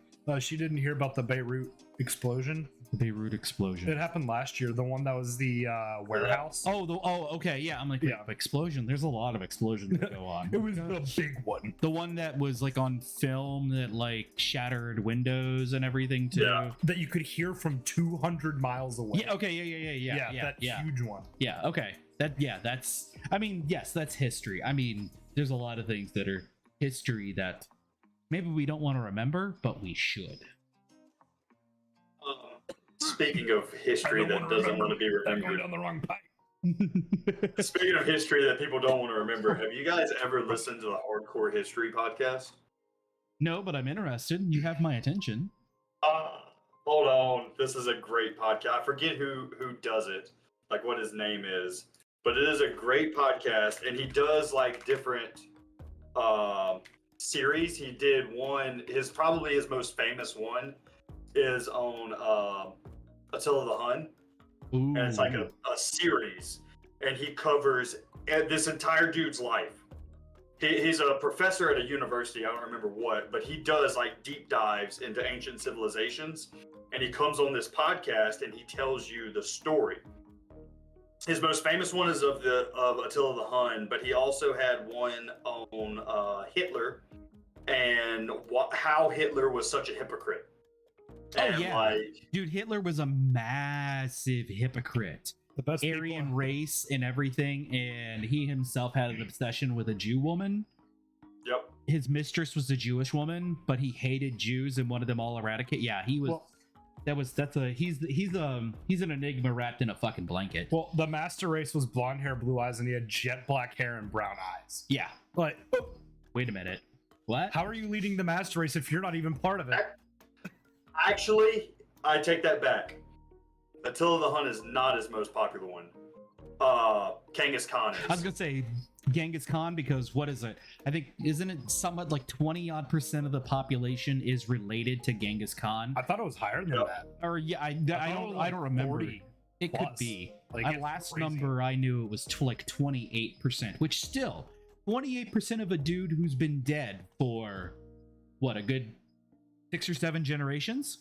She didn't hear about the Beirut explosion. The Beirut explosion. It happened last year. The one that was the warehouse. Okay, yeah. I'm like, explosion. There's a lot of explosions that go on. It was the big one. The one that was like on film that like shattered windows and everything too. Yeah. That you could hear from 200 miles away. Yeah. Okay. Yeah. That huge one. Yeah. Okay. That's. I mean, yes, that's history. I mean, there's a lot of things that are history that maybe we don't want to remember, but we should. Speaking of history that doesn't want to be I'm going remembered. down the wrong pipe. Speaking of history that people don't want to remember, have you guys ever listened to the Hardcore History podcast? No, but I'm interested. You have my attention. Hold on. This is a great podcast. I forget who does it, like what his name is, but it is a great podcast, and he does like different series. He did one. Probably his most famous one is on Attila the Hun, Ooh. and it's like a series, and he covers this entire dude's life. He's a professor at a university, I don't remember what, but he does like deep dives into ancient civilizations, and he comes on this podcast and he tells you the story. His most famous one is of Attila the Hun, but he also had one on Hitler and how Hitler was such a hypocrite. Oh yeah, dude, Hitler was a massive hypocrite. The best Aryan race and everything, and he himself had an obsession with a Jew woman. Yep. His mistress was a Jewish woman, but he hated Jews and wanted them all eradicated. Yeah, he was. Well, he's an enigma wrapped in a fucking blanket. Well, the master race was blonde hair, blue eyes, and he had jet black hair and brown eyes. Yeah. Like, wait a minute. What? How are you leading the master race if you're not even part of it? Actually, I take that back. Attila the Hun is not his most popular one. Genghis Khan is. I was gonna say Genghis Khan because what is it? I think isn't it somewhat like 20% of the population is related to Genghis Khan? I thought it was higher than that. Or yeah, I don't remember. It plus. Could be. Like, My last number I knew it was like 28%, which still 28% of a dude who's been dead for what, a good 6 or 7 generations.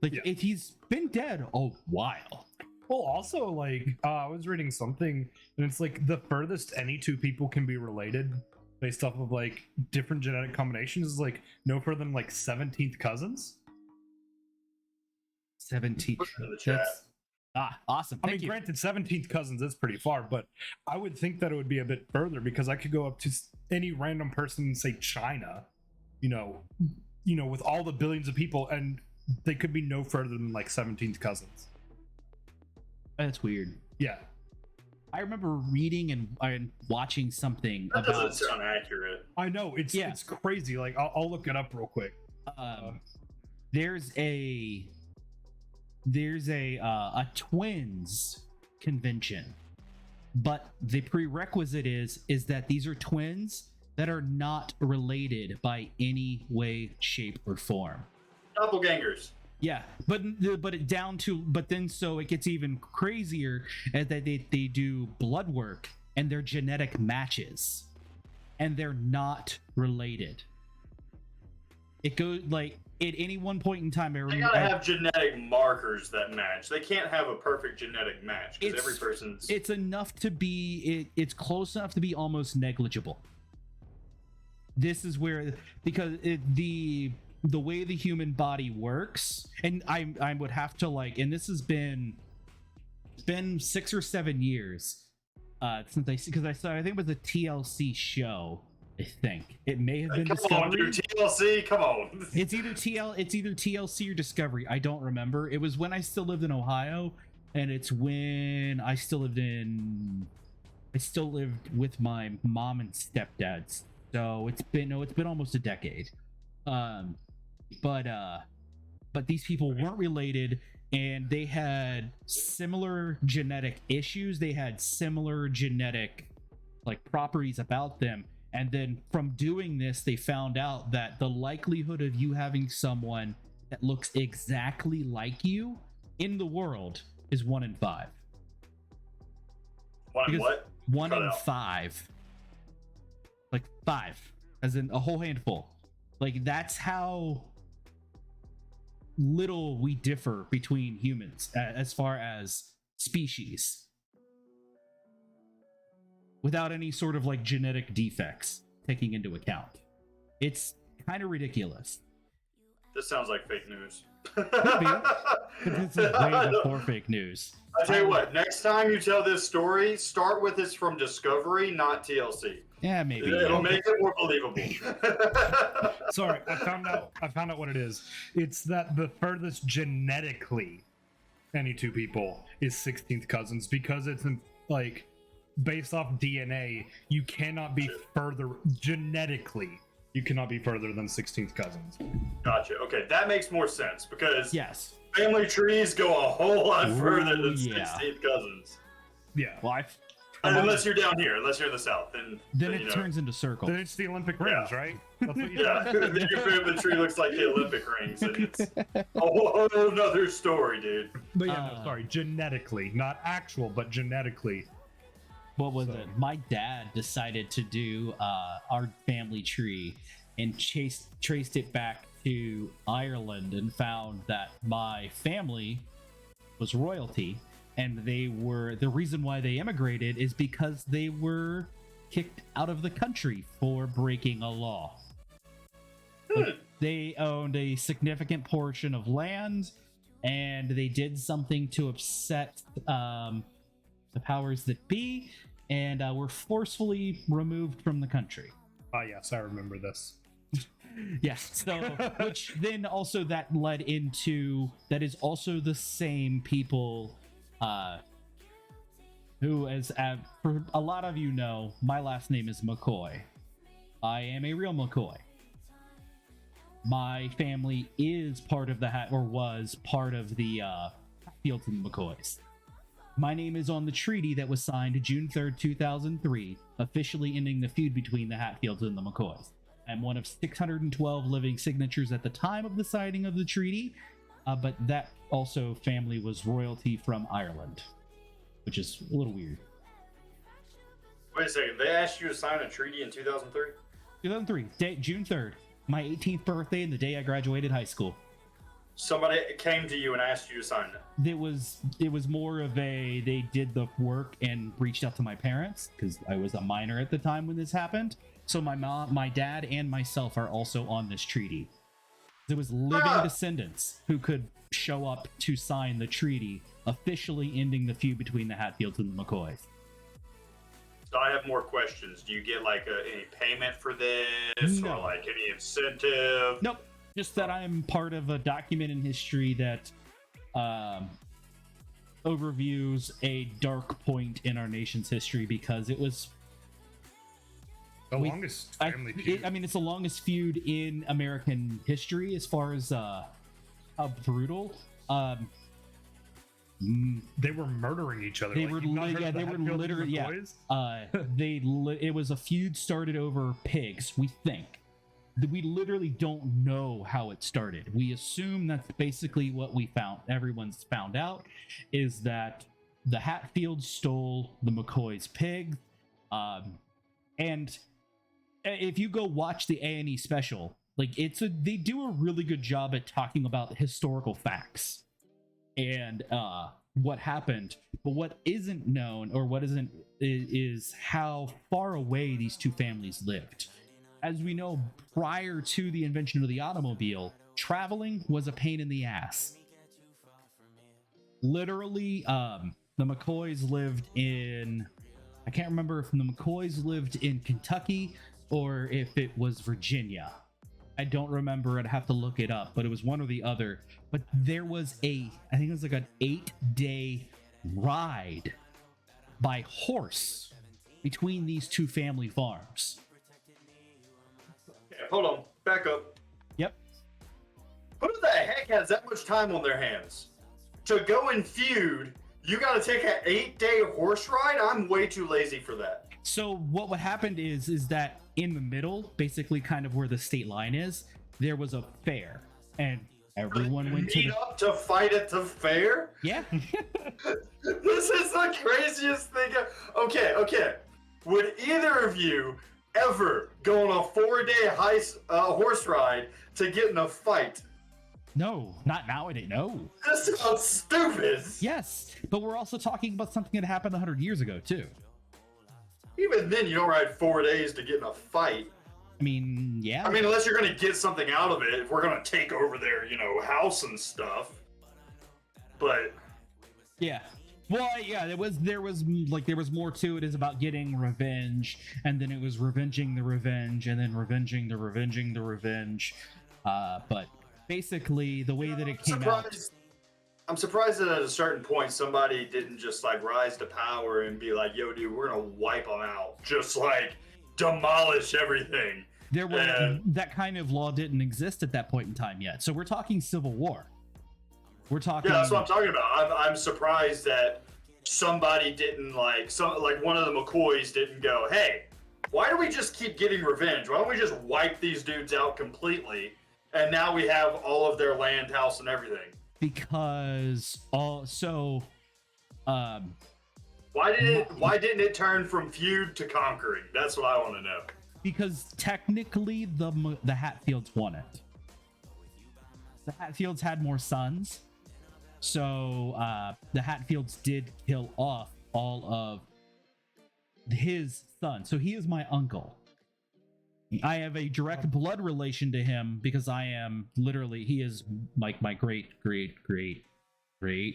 Like, if he's been dead a while. Well, also, like, I was reading something, and it's like the furthest any two people can be related based off of, like, different genetic combinations is, like, no further than, like, 17th cousins. 17th. In the chat. Awesome. I mean, granted, 17th cousins is pretty far, but I would think that it would be a bit further because I could go up to any random person and say China, you know, with all the billions of people, and they could be no further than like 17th cousins. That's weird. Yeah. I remember reading and watching something that about. Doesn't sound accurate. I know it's crazy. Like I'll look it up real quick. There's a twins convention, but the prerequisite is that these are twins that are not related by any way, shape, or form. Doppelgangers. Yeah, but then so it gets even crazier as that they do blood work and they're genetic matches, and they're not related. It goes like at any one point in time. They gotta have genetic markers that match. They can't have a perfect genetic match because every person's. It's enough to be. It's close enough to be almost negligible. This is where because the way the human body works, and I would have to like, and this has been 6 or 7 years since I think it was a TLC show. I think it may have been Discovery. On, dude, TLC, come on. It's either TLC or Discovery. I don't remember. It was when I still lived in Ohio, and it's when I still lived with my mom and stepdad. So it's been almost a decade. But these people weren't related, and they had similar genetic issues. They had similar genetic like properties about them. And then from doing this, they found out that the likelihood of you having someone that looks exactly like you in the world is 1 in 5. What? 1 in 5. Like 5, as in a whole handful. Like that's how little we differ between humans as far as species, without any sort of like genetic defects taking into account. It's kind of ridiculous. This sounds like fake news. Could be. This is way before fake news. I tell you what, next time you tell this story, start with this from Discovery, not TLC. Yeah, maybe. It'll make it more believable. Sorry, I found out what it is. It's that the furthest genetically any two people is 16th cousins, because it's like based off DNA, you cannot be further genetically. You cannot be further than 16th cousins. Gotcha. Okay, that makes more sense because family trees go a whole lot further than 16th cousins. Yeah. Well, Unless you're down here, unless you're in the south, then it turns into circles. Then it's the Olympic rings, right? That's what you Yeah, then your family tree looks like the Olympic rings, and it's a whole another story, dude. But yeah, no, sorry, genetically, not actual, but genetically. What was it? My dad decided to do our family tree and traced it back to Ireland and found that my family was royalty, and they were the reason why they immigrated is because they were kicked out of the country for breaking a law. Like, they owned a significant portion of land, and they did something to upset the powers that be, and were forcefully removed from the country. Ah, yes, I remember this. Yes, so which then also that led into that is also the same people who, as for a lot of you know, my last name is McCoy. I am a real McCoy. My family is part of the was part of the Hatfields and McCoys. My name is on the treaty that was signed June 3rd, 2003, officially ending the feud between the Hatfields and the McCoys. I'm one of 612 living signatures at the time of the signing of the treaty, but that also family was royalty from Ireland, which is a little weird. Wait a second, they asked you to sign a treaty in 2003? 2003, June 3rd, my 18th birthday and the day I graduated high school. Somebody came to you and asked you to sign it. It was more of a, they did the work and reached out to my parents, because I was a minor at the time when this happened. So my mom, my dad, and myself are also on this treaty. There was living descendants who could show up to sign the treaty, officially ending the feud between the Hatfields and the McCoys. So I have more questions. Do you get like any payment for this, No. or like any incentive? Nope. Just that I'm part of a document in history that overviews a dark point in our nation's history, because it was The longest family feud. it's the longest feud in American history as far as how brutal. They were murdering each other. They Like, were you've not heard of the they were Hatfields and literally McCoys? it was a feud started over pigs. We think we literally don't know how it started. We assume that's basically what we found. Everyone's found out is that the Hatfields stole the McCoys' pig, and if you go watch the A&E special, like they do a really good job at talking about historical facts and what happened. But what isn't known, or what isn't, is how far away these two families lived. As we know, prior to the invention of the automobile, traveling was a pain in the ass. Literally, the McCoys lived in, I can't remember if the McCoys lived in Kentucky or if it was Virginia. I don't remember. I'd have to look it up, but it was one or the other. But there was I think it was like an 8-day ride by horse between these two family farms. Okay, hold on, back up. Yep. Who the heck has that much time on their hands to go and feud? You got to take an 8-day horse ride? I'm way too lazy for that. So what happened is that in the middle, basically kind of where the state line is, there was a fair, and everyone went to Meet up to fight at the fair? Yeah. This is the craziest thing. Okay. Would either of you ever go on a 4-day horse ride to get in a fight? No, not nowadays. No. This sounds stupid. Yes, but we're also talking about something that happened 100 years ago too. Even then, you don't ride 4 days to get in a fight. I mean, yeah. I mean, unless you're going to get something out of it, if we're going to take over their, house and stuff. But yeah. Well, yeah, there was more to it. Is about getting revenge, and then it was revenging the revenge, and then revenging the revenge. But basically, the way that it came out. I'm surprised that at a certain point somebody didn't just rise to power and be like, "Yo, dude, we're gonna wipe them out," just demolish everything. There was that kind of law didn't exist at that point in time yet. So we're talking Civil War. We're talking. Yeah, that's what I'm talking about. I'm surprised that somebody didn't like one of the McCoys didn't go, hey, why do we just keep getting revenge? Why don't we just wipe these dudes out completely? And now we have all of their land, house, and everything. Because why didn't it turn from feud to conquering? That's what I want to know. Because technically the Hatfields won it. The Hatfields had more sons, so the Hatfields did kill off all of his sons. So he is my uncle. I have a direct blood relation to him because I am literally, he is like my great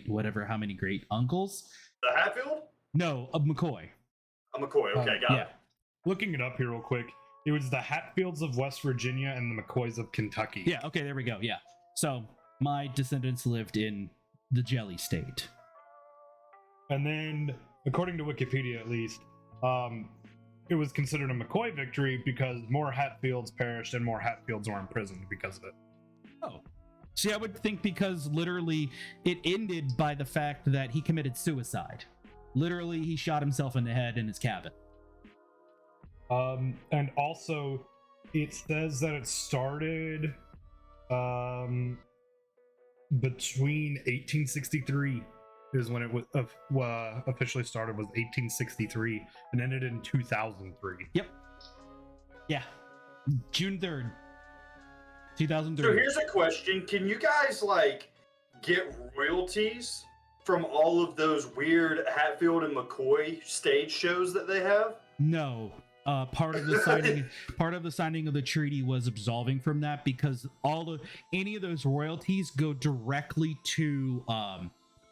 whatever, how many great uncles? The Hatfield? No, a McCoy. A McCoy, okay, got it. Looking it up here real quick, it was the Hatfields of West Virginia and the McCoys of Kentucky. Yeah, okay, there we go, yeah. So my descendants lived in the Jelly State. And then, according to Wikipedia at least, it was considered a McCoy victory because more Hatfields perished and more Hatfields were imprisoned because of it. Oh. See, I would think because literally it ended by the fact that he committed suicide. Literally, he shot himself in the head in his cabin. And also, it says that it started between 1863 is when it was officially started, was 1863 and ended in 2003. Yep. Yeah. June 3rd, 2003. So here's a question. Can you guys, like, get royalties from all of those weird Hatfield and McCoy stage shows that they have? No. Part of the signing of the treaty was absolving from that because any of those royalties go directly to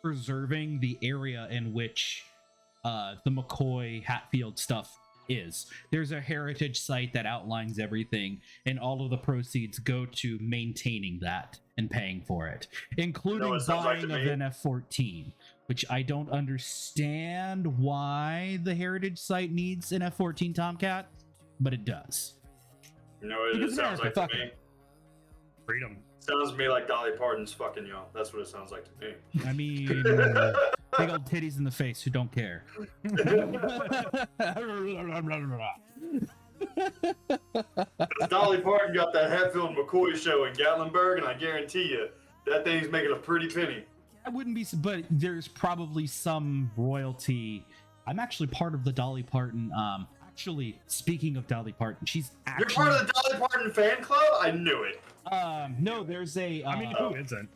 preserving the area in which the McCoy Hatfield stuff is. There's a heritage site that outlines everything, and all of the proceeds go to maintaining that and paying for it, including buying of NF-14, which I don't understand why the heritage site needs an F-14 Tomcat, but it does. You know what it sounds like to me? Freedom. Sounds to me like Dolly Parton's fucking y'all. That's what it sounds like to me. I mean, big old titties in the face who don't care. Dolly Parton got that Hatfield and McCoy show in Gatlinburg, and I guarantee you that thing's making a pretty penny. I wouldn't be, but there's probably some royalty. I'm actually part of the Dolly Parton. Actually, speaking of Dolly Parton, she's actually. You're part of the Dolly Parton fan club? I knew it. No, there's a. I mean, who isn't?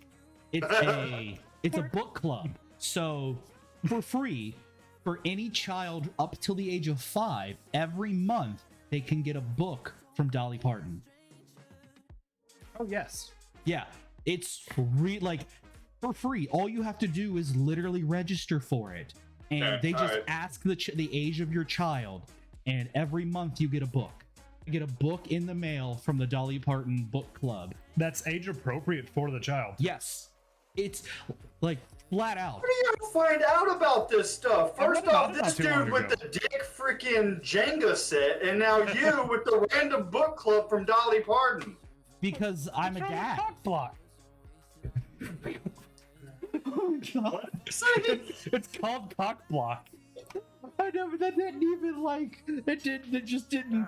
It's a book club. So, for free, for any child up till the age of 5, every month they can get a book from Dolly Parton. Oh yes. Yeah, it's for free. All you have to do is literally register for it, and they just ask the age of your child, and every month you get a book. You get a book in the mail from the Dolly Parton book club. That's age appropriate for the child. Yes, it's like flat out. Where do you find out about this stuff? First off, this dude with ago. the dick freaking Jenga set, and now you with the random book club from Dolly Parton. Because I'm a dad. Cock block. Oh god. It's called cock block. I know, but that didn't even it just didn't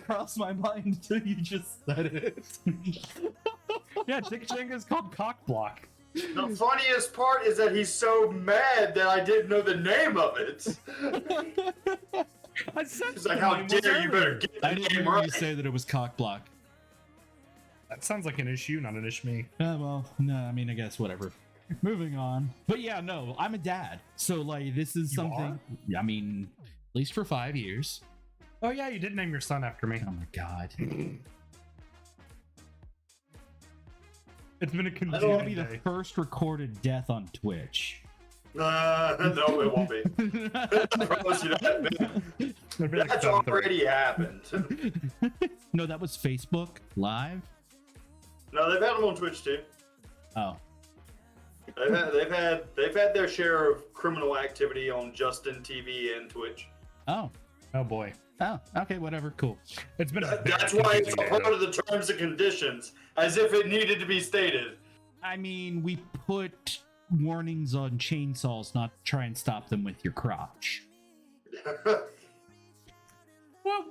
cross my mind until you just said it. Yeah, Dick Jenga is called cock block. The funniest part is that he's so mad that I didn't know the name of it. I said He's like, how dare you better get the I didn't name hear right. you say that it was cock block. That sounds like an issue, not an ishme. Well, no, I mean, I guess whatever. Moving on. But yeah, no, I'm a dad. So like this is something I mean, at least for 5 years. Oh yeah, you did name your son after me. Oh my god. It's been a It's gonna continuing be the day. first recorded death on Twitch. No, it won't be. I promise you that. It'd be like That's 7:30. already happened. No, that was Facebook Live. No, they've had them on Twitch too. Oh. They've had their share of criminal activity on Justin TV and Twitch. Oh. Oh boy. Oh, okay, whatever, cool. It's been a That's very why it's a confusing part day, of the terms and conditions, as if it needed to be stated. I mean, we put warnings on chainsaws not to try and stop them with your crotch. Well,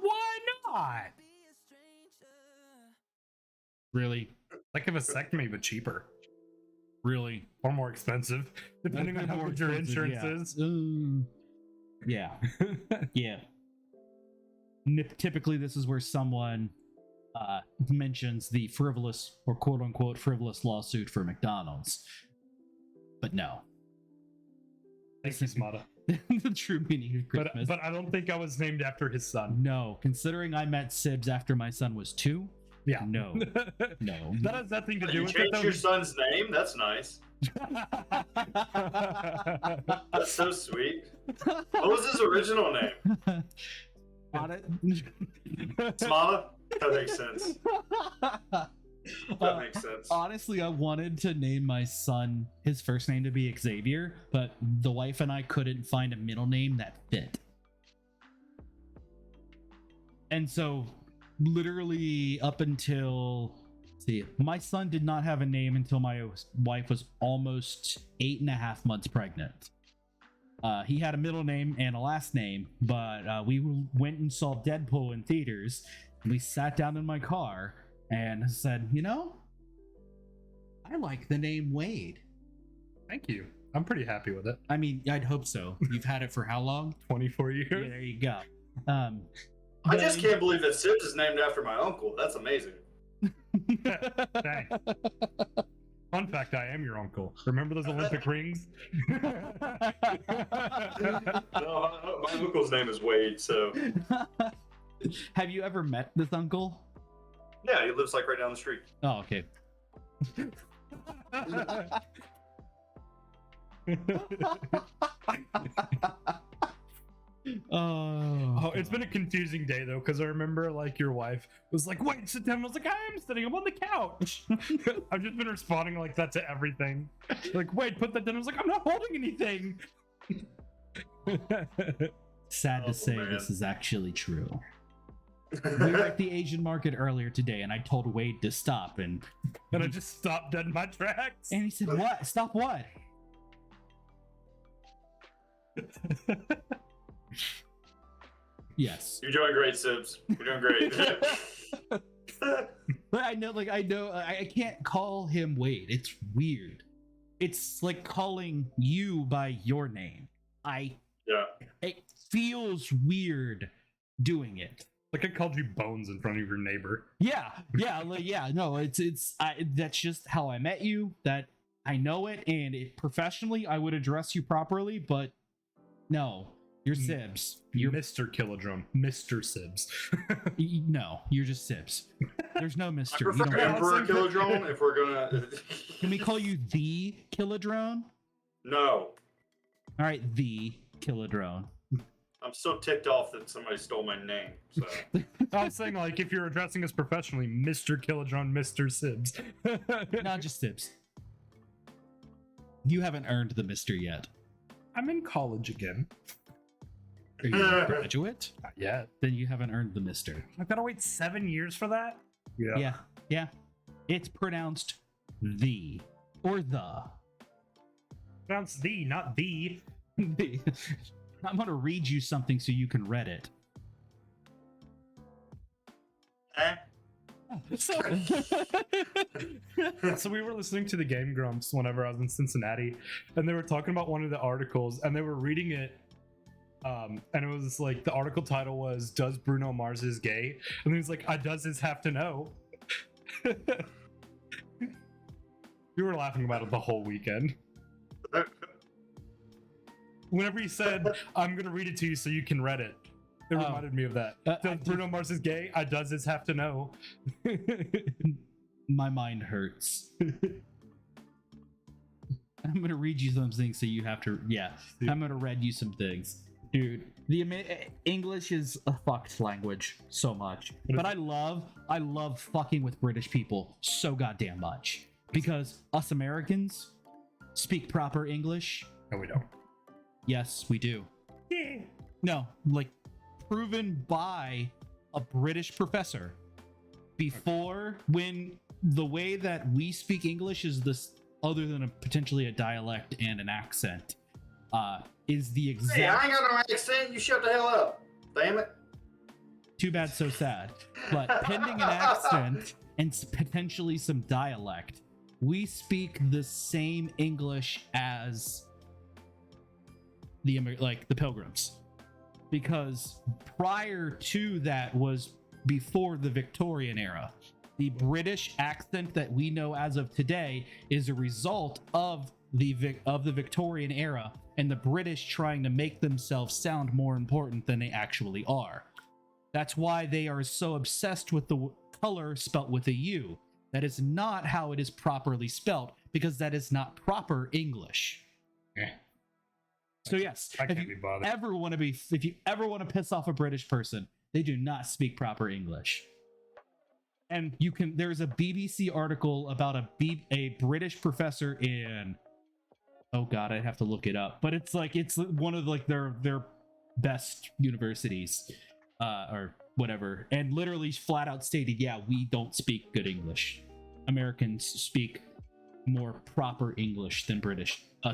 why not? Really? Like a vasectomy, but cheaper Really? or more expensive, depending on how good your insurance is. Yeah. Yeah. Typically, this is where someone mentions the frivolous or quote unquote frivolous lawsuit for McDonald's. But no. Thank you, Smata. The true meaning of Christmas. But I don't think I was named after his son. No, considering I met Sybs after my son was 2. Yeah. No. No. That has nothing to do You with it. changed your son's name? That's nice. That's so sweet. What was his original name? Smala? That makes sense. That makes sense. Honestly, I wanted to name my son his first name to be Xavier, but the wife and I couldn't find a middle name that fit. And so, literally up until, let's see, my son did not have a name until my wife was almost 8.5 months pregnant. He had a middle name and a last name, but we went and saw Deadpool in theaters. We sat down in my car and said, you know, I like the name Wade. Thank you. I'm pretty happy with it. I mean, I'd hope so. You've had it for how long? 24 years. Yeah, there you go. I just can't believe that Sybs is named after my uncle. That's amazing. Dang. Fun fact, I am your uncle. Remember those Olympic rings? No, my uncle's name is Wade, so Have you ever met this uncle? yeah, he lives like right down the street. Oh, okay. Oh, it's been a confusing day though, because I remember like your wife was like, "Wait, sit down." I was like, "I am sitting. I'm on the couch." I've just been responding like that to everything. Like, "Wait, put that down." I was like, "I'm not holding anything." Sad to say, man. this is actually true. We were at the Asian market earlier today, and I told Wade to stop, and I just stopped dead in my tracks. he said, "What? Stop what?" Yes. You're doing great, Sybs. You're doing great. But I know I can't call him Wade. It's weird. It's like calling you by your name. Yeah. It feels weird doing it. Like I called you Bones in front of your neighbor. Yeah, no, that's just how I met you. That I know it, and professionally I would address you properly, but no, you're Sybs. You're Mr. KillaDrone, Mr. Sybs. no, you're just Sybs. There's no I Mister. prefer Emperor KillaDrone if we're gonna. Can we call you the KillaDrone? No. All right, the KillaDrone. I'm so ticked off that somebody stole my name. So I was saying, like, if you're addressing us professionally, Mr. KillaDrone, Mr. Sybs. Not just Sybs. You haven't earned the Mister yet. I'm in college again. Are you a graduate? Not yet. Then you haven't earned the Mister. I've got to wait 7 years for that? Yeah. It's pronounced the or the. Pronounce the, not the. The. I'm gonna read you something so you can read it. So we were listening to the Game Grumps whenever I was in Cincinnati, and they were talking about one of the articles, and they were reading it, and it was like the article title was "Does Bruno Mars is gay?" And he was like, "I does his have to know." We were laughing about it the whole weekend. Whenever he said, "I'm gonna read it to you so you can read it," it reminded me of that. Does Bruno Mars is gay? I does his have to know. My mind hurts. I'm gonna read you some things so you have to. Yeah, I'm gonna read you some things, dude. The English is a fucked language so much, but I love fucking with British people so goddamn much because us Americans speak proper English. No, we don't. Yes, we do. Yeah. No, like proven by a British professor before, when the way that we speak English is this other than potentially a dialect and an accent, is the exact. Hey, I ain't got no accent. You shut the hell up. Damn it. Too bad, so sad. But pending an accent and potentially some dialect, we speak the same English as the Pilgrims, because prior to that was before the Victorian era. The British accent that we know as of today is a result of the Victorian era and the British trying to make themselves sound more important than they actually are. That's why they are so obsessed with the color spelt with a U. That is not how it is properly spelt, because that is not proper English. So yes, if you ever want to piss off a British person, they do not speak proper English. And there's a BBC article about a British professor in, oh god, I'd have to look it up, but it's one of their best universities, or whatever, and literally flat out stated, yeah, we don't speak good English. Americans speak more proper English than British do. I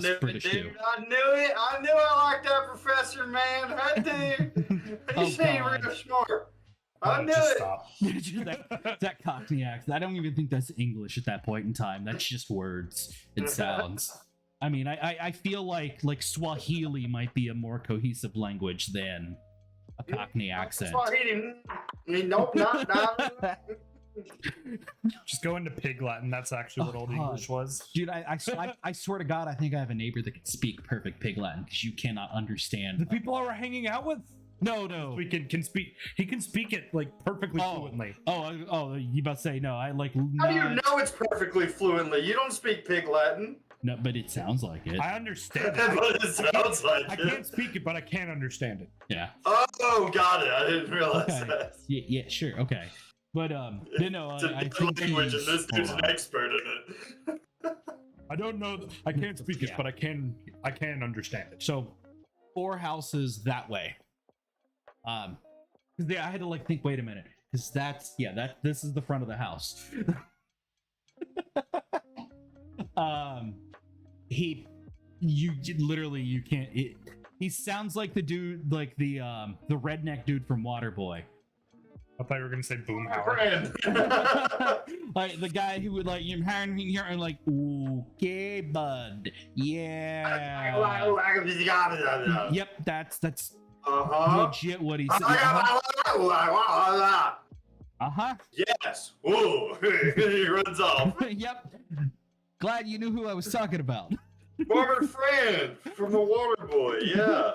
knew it. I knew I liked that professor, man. I did. He seemed real smart. I knew it. Stop. that Cockney accent. I don't even think that's English at that point in time. That's just words and sounds. I mean, I feel like Swahili might be a more cohesive language than a Cockney accent. Swahili. Nope, not. Just go into Pig Latin. That's actually what Old English was. Dude, I swear to God, I think I have a neighbor that can speak perfect Pig Latin, because you cannot understand. The people I were hanging out with? No. We can speak. He can speak it like perfectly fluently. Oh, you about to say no? I like. How do you know it's perfectly fluently? You don't speak Pig Latin. No, but it sounds like it. I understand That's what it sounds like. I can't speak it, but I can understand it. Yeah. Oh, got it. I didn't realize Okay. that. Yeah, sure, okay. But It's a different language, and this dude's an expert in it. I don't know. I can't speak it, but I can understand it. So 4 houses that way. I had to think, wait a minute, because this is the front of the house. You can't. He sounds like the dude, like the redneck dude from Waterboy. I thought you were gonna say Boomhauer. Like the guy who would you're hiring me here and okay, bud, yeah. Yep, that's legit what he said. Yes. Ooh, he runs off. Yep. Glad you knew who I was talking about. Former friend from the Waterboy. Yeah.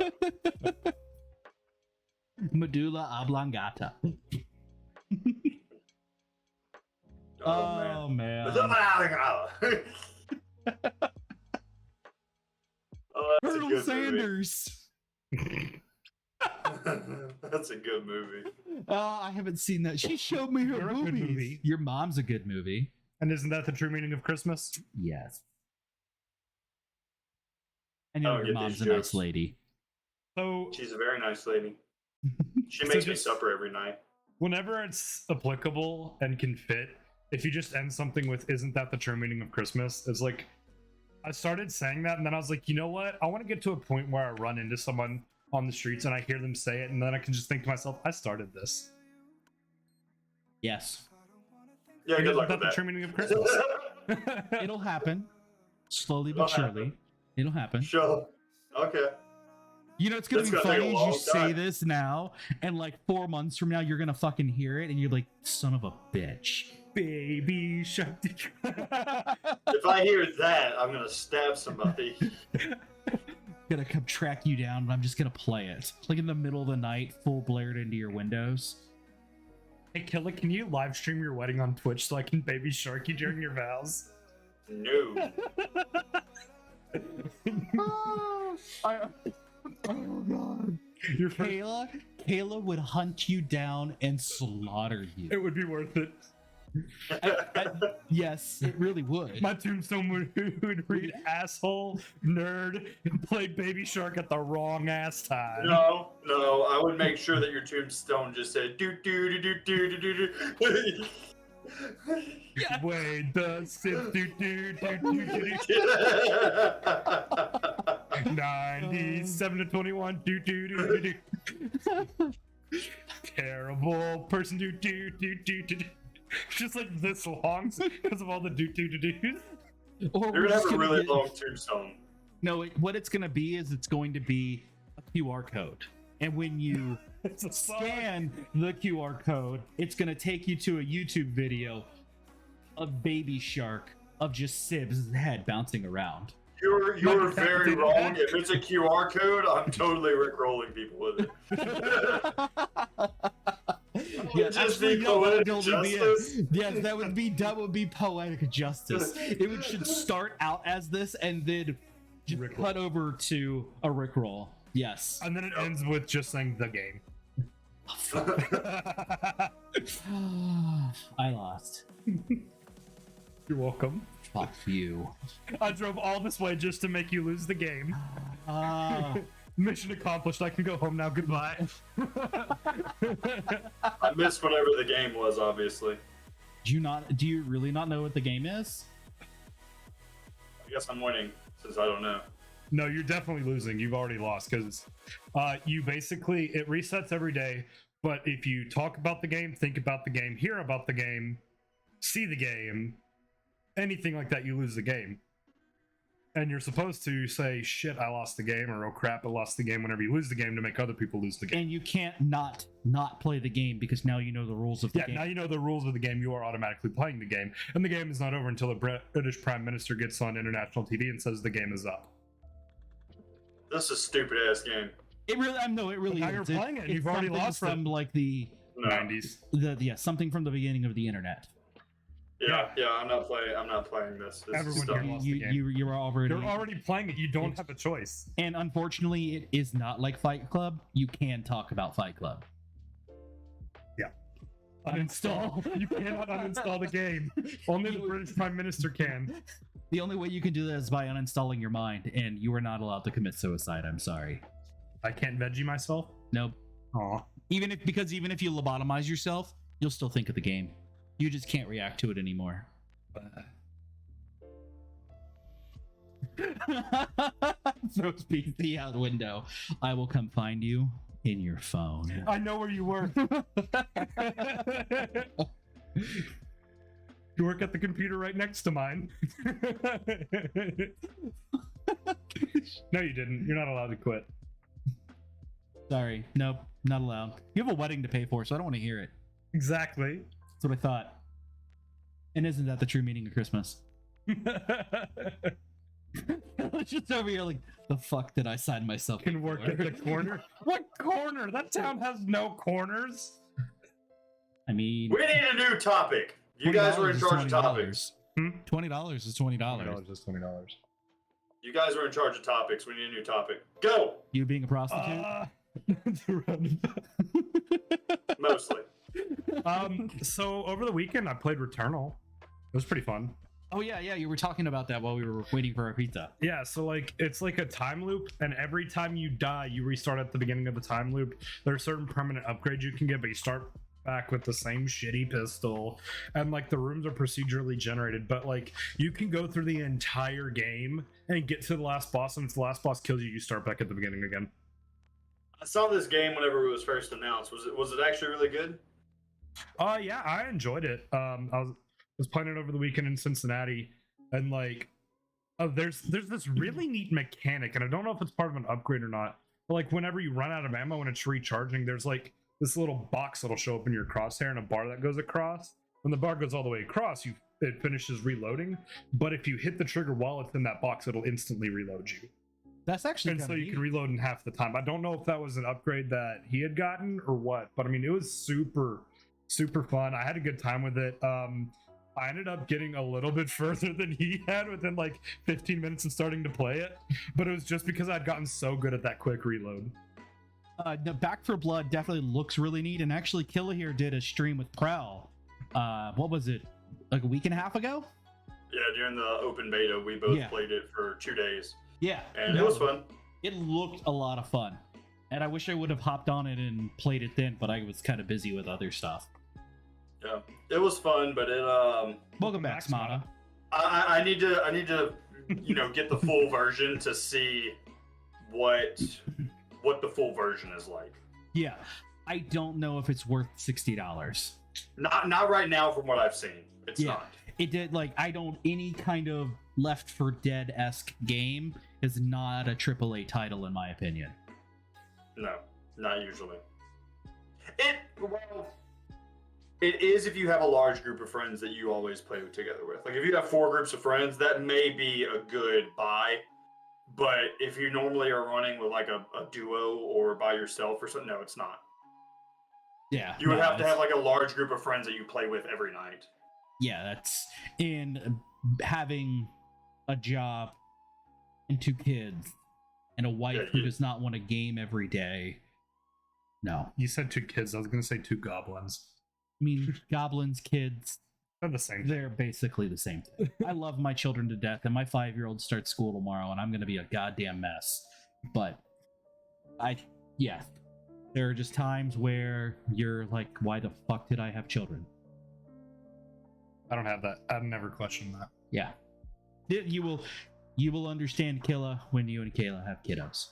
Medulla oblongata. Oh man. Colonel Sanders. That's a good movie. I haven't seen that. She showed me her movies. Your mom's a good movie. And isn't that the true meaning of Christmas? Yes. I know your mom's a nice lady. So she's a very nice lady. She makes me supper every night. Whenever it's applicable and can fit, if you just end something with "Isn't that the true meaning of Christmas?" It's like I started saying that, and then I was like, you know what? I want to get to a point where I run into someone on the streets and I hear them say it, and then I can just think to myself, I started this. Yes. Yeah, good luck with the that. true meaning of Christmas. It'll happen. Slowly but surely. It'll happen. Sure. Okay. You know, it's gonna be funny as you say time. this now, and 4 months from now, you're gonna fucking hear it, and you're like, son of a bitch. Baby shark. If I hear that, I'm gonna stab somebody. Gonna come track you down, and I'm just gonna play it. In the middle of the night, full blared into your windows. Hey, Killa, can you live stream your wedding on Twitch so I can baby shark you during your vows? No. Oh god. Kayla would hunt you down and slaughter you. It would be worth it. Yes, it really would. My tombstone would read asshole, nerd, and play Baby Shark at the wrong ass time. No, I would make sure that your tombstone just said do do do do do do do. Yeah. Wait, the Sybs do 97 to 21 do. Terrible person do. Just like this long because of all the do. Or You're we're gonna have just a gonna really get- long tombstone. No, what it's gonna be is it's going to be a QR code, and when you It's a scan the QR code, it's gonna take you to a YouTube video of Baby Shark of just Sybs' head bouncing around. You're Not very decapitated wrong. head. If it's a QR code, I'm totally rickrolling people with it. Yeah, Just actually, be no, that would poetic only be justice. yes, that would be poetic justice. Should start out as this and then just Rickroll. cut over to a Rickroll. Yes. And then it ends with just saying the game. I lost. You're welcome. Fuck you. I drove all this way just to make you lose the game. Mission accomplished. I can go home now. Goodbye. I missed whatever the game was, obviously. Do you really not know what the game is? I guess I'm winning since I don't know. No, you're definitely losing. You've already lost because you basically, it resets every day. But if you talk about the game, think about the game, hear about the game, see the game, anything like that, you lose the game. And you're supposed to say, shit, I lost the game, or oh crap, I lost the game whenever you lose the game to make other people lose the game. And you can't not play the game because now you know the rules of the Yeah, game. now you know the rules of the game, you are automatically playing the game. And the game is not over until the British Prime Minister gets on international TV and says the game is up. This is a stupid ass game. It really, it really Now is. you're playing it, It's you've already something lost from it. like the 90s. something from the beginning of the internet. Yeah, I'm not playing this. This Everyone is here dumb. lost the game. You are already. You're already playing it, you don't have a choice. And unfortunately, it is not like Fight Club. You can talk about Fight Club. Uninstall. You cannot uninstall the game. Only the British Prime Minister can. The only way you can do that is by uninstalling your mind, and you are not allowed to commit suicide. I'm sorry. I can't veggie myself? Nope. Aw. Even if you lobotomize yourself, you'll still think of the game. You just can't react to it anymore. Throws PC out the window. I will come find you in your phone. I know where you work. You work at the computer right next to mine. No, you didn't. You're not allowed to quit. Sorry. Nope. Not allowed. You have a wedding to pay for, so I don't want to hear it. Exactly. That's what I thought. And isn't that the true meaning of Christmas? It's just over here like, the fuck did I sign myself up Can work for? at the corner. What corner? That town has no corners. I mean, We need a new topic. You guys were in $20 is charge of topics. $20 is $20. Just $20. You guys were in charge of topics. We need a new topic. Go! You being a prostitute? Mostly. So over the weekend I played Returnal. It was pretty fun. Oh yeah, you were talking about that while we were waiting for our pizza. Yeah, so like it's like a time loop, and every time you die, you restart at the beginning of the time loop. There are certain permanent upgrades you can get, but you start back with the same shitty pistol, and like the rooms are procedurally generated, but like you can go through the entire game and get to the last boss, and if the last boss kills you, you start back at the beginning again. I saw this game whenever it was first announced. Was it actually really good? Yeah, I enjoyed it. I was playing it over the weekend in Cincinnati, and like there's this really neat mechanic, and I don't know if it's part of an upgrade or not, but like whenever you run out of ammo and it's recharging, there's like this little box that'll show up in your crosshair and a bar that goes across. When the bar goes all the way across, it finishes reloading, but if you hit the trigger while it's in that box, it'll instantly reload you. That's actually And kinda so you neat. can reload in half the time. I don't know if that was an upgrade that he had gotten or what, but I mean, it was super fun. I had a good time with it. I ended up getting a little bit further than he had within like 15 minutes of starting to play it, but it was just because I'd gotten so good at that quick reload. No, Back for Blood definitely looks really neat, and actually Killa here did a stream with Prowl. What was it, like a week and a half ago? Yeah, during the open beta, we both Yeah. played it for 2 days, Yeah, and it was fun. It looked a lot of fun, and I wish I would have hopped on it and played it then, but I was kind of busy with other stuff. Yeah, it was fun, but Welcome back, Smata. I need to get the full version to see what the full version is like. Yeah, I don't know if it's worth $60. Not right now from what I've seen. It's not. It did any kind of Left 4 Dead-esque game is not a AAA title in my opinion. No, not usually. It is if you have a large group of friends that you always play together with. Like if you have 4 groups of friends, that may be a good buy. But if you normally are running with like a duo or by yourself or something, no, it's not. Yeah. You would have to have like a large group of friends that you play with every night. Yeah, that's in having a job and 2 kids and a wife who does not want to game every day. No. You said 2 kids. I was going to say 2 goblins. I mean, goblins, kids. They're the same. They're basically the same thing. I love my children to death, and my 5-year-old starts school tomorrow, and I'm going to be a goddamn mess. But there are just times where you're like, why the fuck did I have children? I don't have that. I've never questioned that. Yeah. You will understand Killa when you and Kayla have kiddos.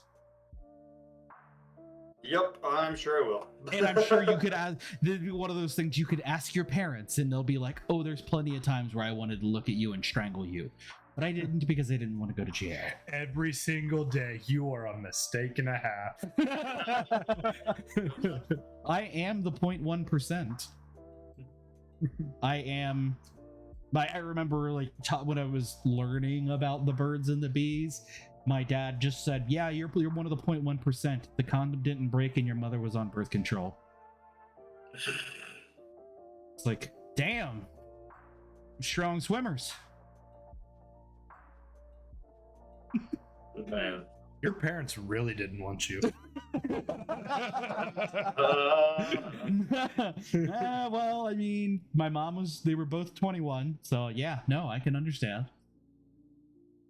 Yep, I'm sure I will. And I'm sure you could ask, there'd be one of those things you could ask your parents, and they'll be like, oh, there's plenty of times where I wanted to look at you and strangle you. But I didn't because I didn't want to go to jail. Every single day, you are a mistake and a half. I am the 0.1%. I am. I remember when I was learning about the birds and the bees, my dad just said, yeah, you're one of the 0.1%. The condom didn't break and your mother was on birth control. It's like, damn. Strong swimmers. Man. Your parents really didn't want you. Well, I mean, my mom they were both 21, so yeah, no, I can understand.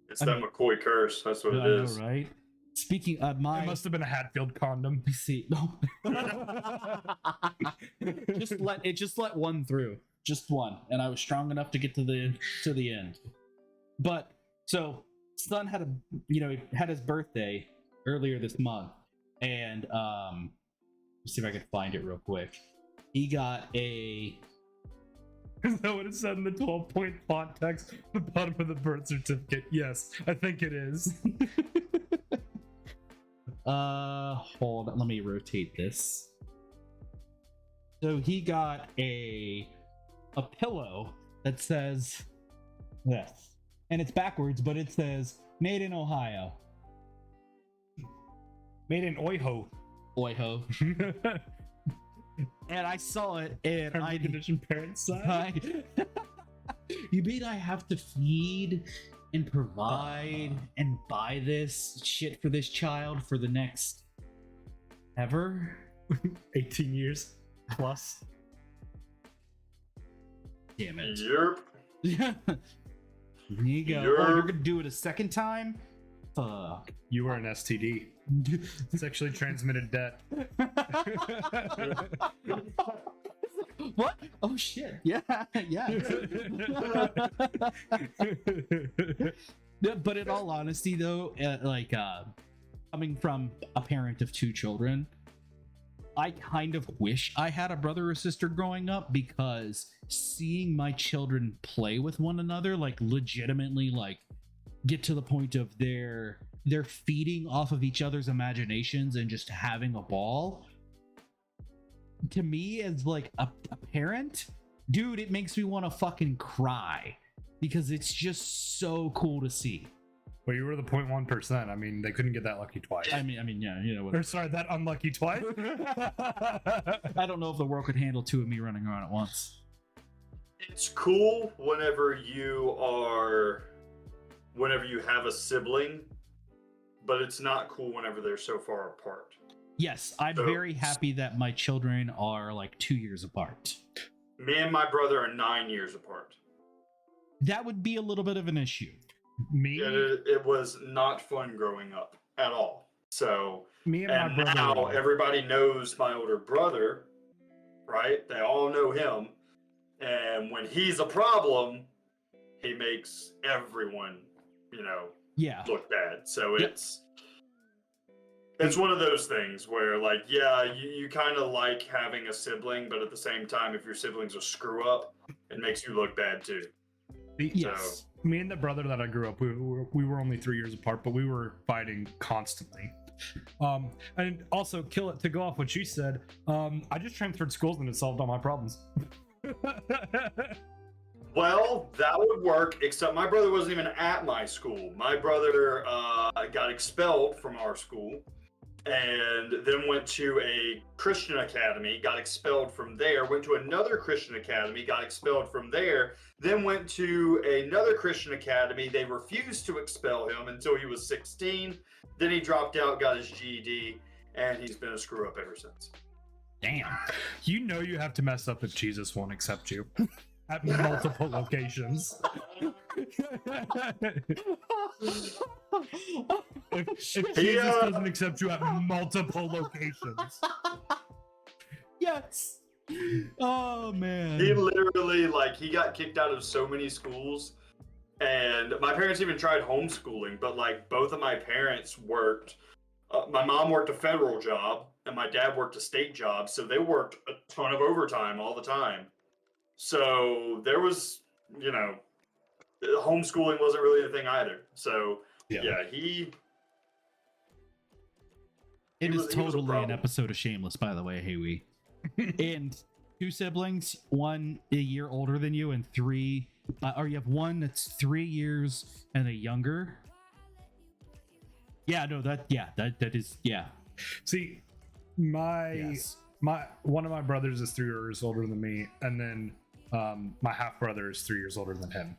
It's that McCoy curse. That's what it is. Know, right? Speaking of it must have been a Hatfield condom. See, no. just let one through, just one, and I was strong enough to get to the end. But so son had had his birthday earlier this month, and let's see if I can find it real quick. He got a. Is that what it said in the 12-point font text? The bottom of the birth certificate. Yes, I think it is. Hold on, let me rotate this. So he got a pillow that says this, and it's backwards, but it says "Made in Ohio." Made in Oiho. Oiho. And I saw it, and I condition parents side. You mean I have to feed and provide and buy this shit for this child for the next ever 18 years plus? Damn it. Yep. There you go. Oh, you're gonna do it a second time? Fuck. You were an STD. Sexually transmitted debt. What? Oh shit. Yeah. But in all honesty though, coming from a parent of 2 children, I kind of wish I had a brother or sister growing up, because seeing my children play with one another, legitimately get to the point of they're feeding off of each other's imaginations and just having a ball, to me as a parent, dude, it makes me want to fucking cry, because it's just so cool to see. Well, you were the 0.1%. I mean, they couldn't get that lucky twice. I mean, yeah, you know what? Or sorry, that unlucky twice. I don't know if the world could handle 2 of me running around at once. It's cool whenever you have a sibling, but it's not cool whenever they're so far apart. Yes, I'm very happy that my children are 2 years apart. Me and my brother are 9 years apart. That would be a little bit of an issue. Me? It was not fun growing up at all. So, me and my brother. Now everybody knows my older brother, right? They all know him. And when he's a problem, he makes everyone, Yeah. look bad. So Yep. it's one of those things where, like, yeah, you kind of like having a sibling, but at the same time, if your sibling's a screw up, it makes you look bad too. Yes. Me and the brother that I grew up, we were only 3 years apart, but we were fighting constantly. And also, to go off what she said, I just transferred schools and it solved all my problems. Well, that would work, except my brother wasn't even at my school. My brother got expelled from our school and then went to a Christian academy, got expelled from there, went to another Christian academy, got expelled from there, then went to another Christian academy. They refused to expel him until he was 16. Then he dropped out, got his GED, and he's been a screw up ever since. Damn. You know you have to mess up if Jesus won't accept you at multiple locations. if Jesus doesn't accept you at multiple locations. Yes. Oh man. He literally, he got kicked out of so many schools, and my parents even tried homeschooling, but both of my parents worked. My mom worked a federal job, and my dad worked a state job, so they worked a ton of overtime all the time. So there was, homeschooling wasn't really a thing either. So yeah, It is totally an episode of Shameless, by the way, Huey. And 2 siblings, 1 a year older than you, and 3, or you have 1 that's 3 years and a younger. Yeah, no, that is, yeah. See, one of my brothers is 3 years older than me, and then my half brother is 3 years older than him.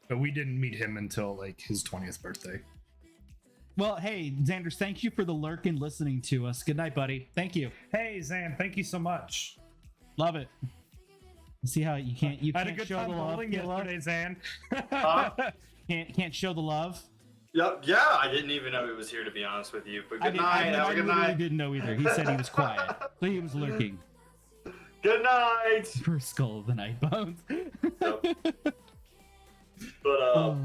But we didn't meet him until his 20th birthday. Well, hey, Xanders, thank you for the lurk and listening to us. Good night, buddy. Thank you. Hey, Zan, thank you so much. Love it. See how you can't I had a good show time the love yesterday, Zan. can't show the love. Yep. Yeah, I didn't even know he was here, to be honest with you. But good night. Have a good night. I didn't know either. He said he was quiet, so he was lurking. Good night. For Skull of the Night Bones. Yep. But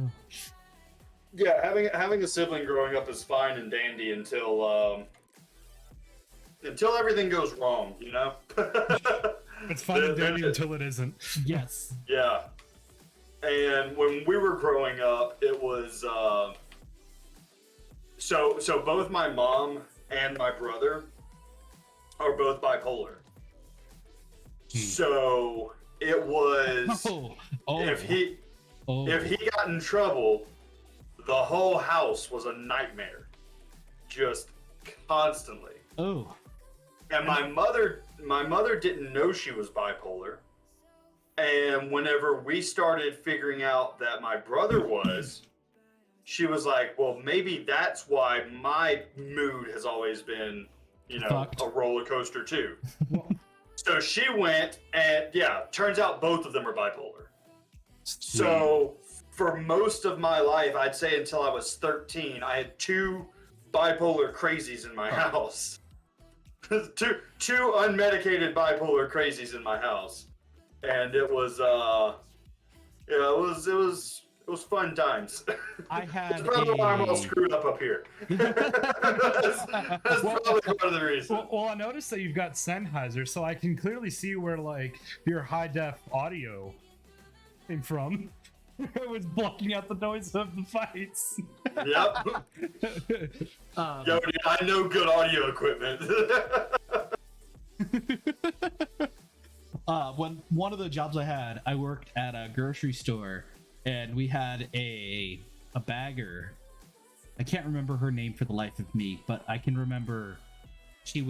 yeah, having a sibling growing up is fine and dandy until everything goes wrong, It's fine and dandy until it isn't. Yes. Yeah. And when we were growing up, it was so both my mom and my brother are both bipolar. So it was if he got in trouble, the whole house was a nightmare, just constantly. Oh. And my mother didn't know she was bipolar. And whenever we started figuring out that my brother was, she was like, well, maybe that's why my mood has always been, Fucked. a roller coaster too. So she went and turns out both of them are bipolar. So for most of my life, I'd say until I was 13, I had 2 bipolar crazies in my house. two unmedicated bipolar crazies in my house. And it was it was fun times. I had That's probably why I'm all screwed up here. That's probably part of the reason. Well, I noticed that you've got Sennheiser, so I can clearly see where your high def audio came from. It was blocking out the noise of the fights. Yep. Yo, dude, I know good audio equipment. When one of the jobs I had, I worked at a grocery store, and we had a bagger. I can't remember her name for the life of me, but I can remember she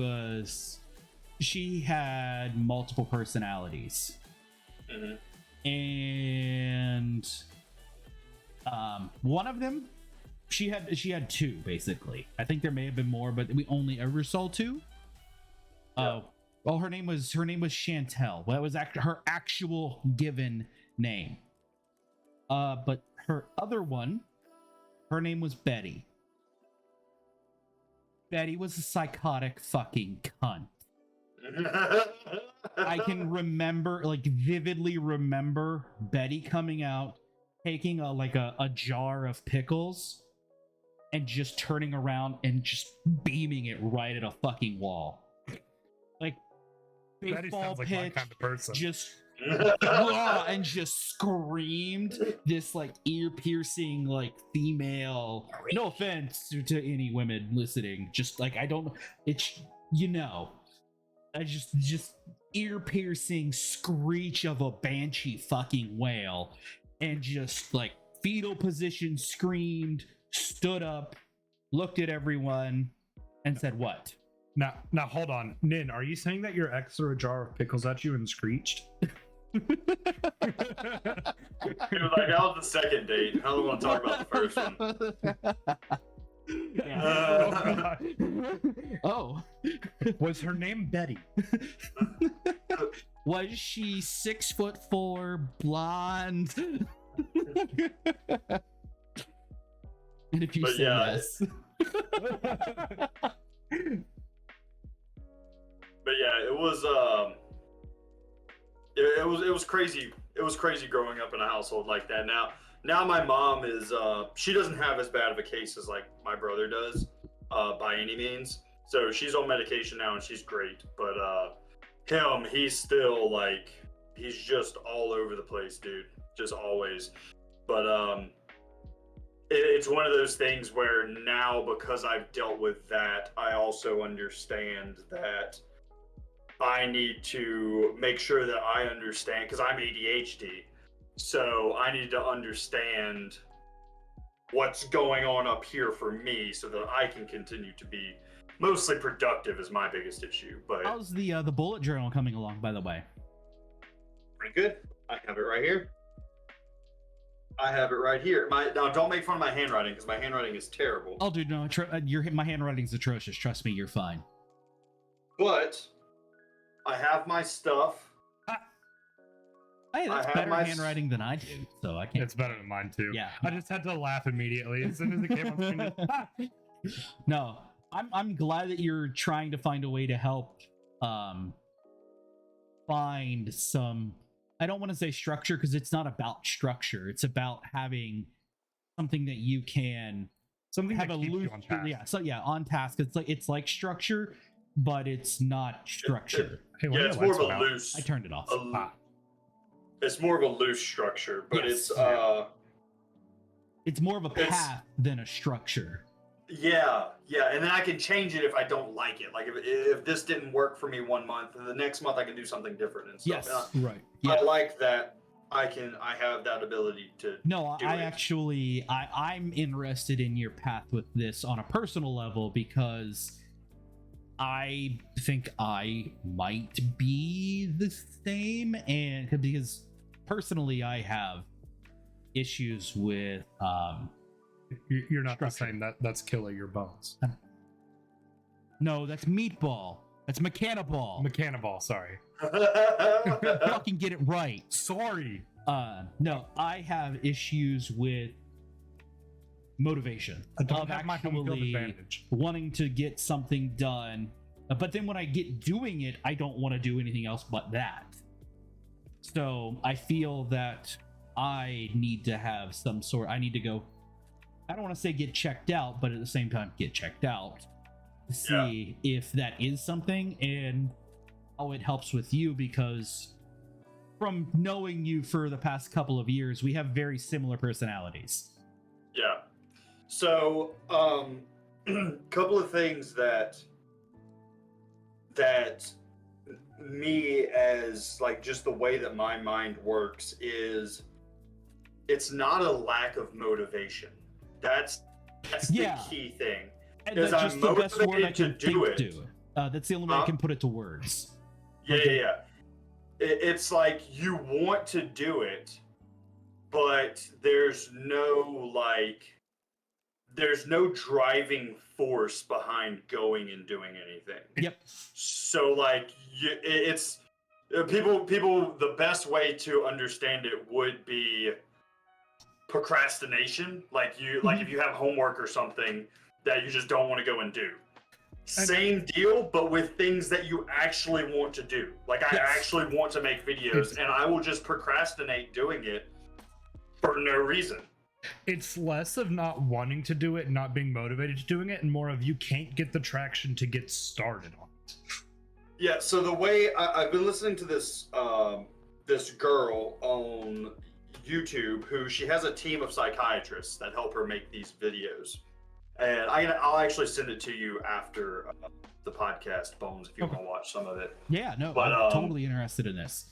had multiple personalities. Mm-hmm. And one of them, she had 2 basically. I think there may have been more, but we only ever saw 2. Well, her name was Chantel. Well, that was her actual given name. But her other one, her name was Betty. Betty was a psychotic fucking cunt. I can remember, like vividly remember Betty coming out, taking a jar of pickles and just turning around and just beaming it right at a fucking wall. Like Betty baseball sounds like my pitch, kind of person. just and just screamed this like ear-piercing like female, no offense to any women listening, just like I don't, it's, you know, I just ear-piercing screech of a banshee fucking whale, and just like fetal position, screamed, stood up, looked at everyone, and said, "What?" Now, hold on, Nin. Are you saying that your ex threw a jar of pickles at you and screeched? He was like, that was the second date. I don't want to talk about the first one. Oh, was her name Betty? was she 6'4", blonde? And if you But say yeah, yes. But yeah, it was crazy. It was crazy growing up in a household like that. Now my mom is she doesn't have as bad of a case as like my brother does, by any means. So she's on medication now and she's great. But he's still like, he's just all over the place, dude. Just always. But it's one of those things where now, because I've dealt with that, I also understand that I need to make sure that I understand, because I'm ADHD, so I need to understand what's going on up here for me so that I can continue to be mostly productive is my biggest issue. But How's the bullet journal coming along, by the way? pretty good. I have it right here. Now, don't make fun of my handwriting, because my handwriting is terrible. Oh, dude, no, my handwriting's atrocious. Trust me, you're fine. But I have my stuff. Hey, that's I have better my handwriting than I do, so I can't. It's better than mine too. Yeah. I just had to laugh immediately as soon as it came on screen. No, I'm glad that you're trying to find a way to help find some, I don't want to say structure, because it's not about structure. It's about having something that you can Something have that a keeps loose, you on task. yeah. So yeah, on task. It's like structure, but it's not structure. Hey, what Yeah, are it's your more of lights a about? loose. I turned it off. It's more of a loose structure, but Yes. it's It's more of a path than a structure. yeah, and then I can change it if I don't like it. Like if this didn't work for me one month, and the next month I can do something different and stuff. Yes, And right. I Yeah. like that. I have that ability to. No, do I it. actually, I'm interested in your path with this on a personal level, because I think I might be the same, and because personally I have issues with You're not the structure. same. That's KillaDrone. No, that's meatball. That's mechanaball. Mechanaball, sorry. Fucking get it right. Sorry. No, I have issues with motivation. I don't of have my home field actually advantage. wanting to get something done, but then when I get doing it, I don't want to do anything else but that. So I feel that I need to have some sort, I need to go, I don't want to say get checked out, but at the same time get checked out to see if that is something and how it helps with you, because from knowing you for the past couple of years, we have very similar personalities. Yeah. So, couple of things that me, as like just the way that my mind works, is it's not a lack of motivation. That's the key thing. And Is that's I'm just the best word I motivated to can do think it. to. That's the only way I can put it to words. Yeah. It's like you want to do it, but there's no driving force behind going and doing anything. Yep. So like it's people. The best way to understand it would be procrastination. Like if you have homework or something that you just don't want to go and do. Same deal, but with things that you actually want to do. Like, I actually want to make videos, and I will just procrastinate doing it for no reason. It's less of not wanting to do it, not being motivated to doing it, and more of you can't get the traction to get started on it. Yeah, so the way I've been listening to this this girl on YouTube who she has a team of psychiatrists that help her make these videos. And I'll actually send it to you after the podcast, Bones, if you want to watch some of it. Yeah, no, but, I'm totally interested in this.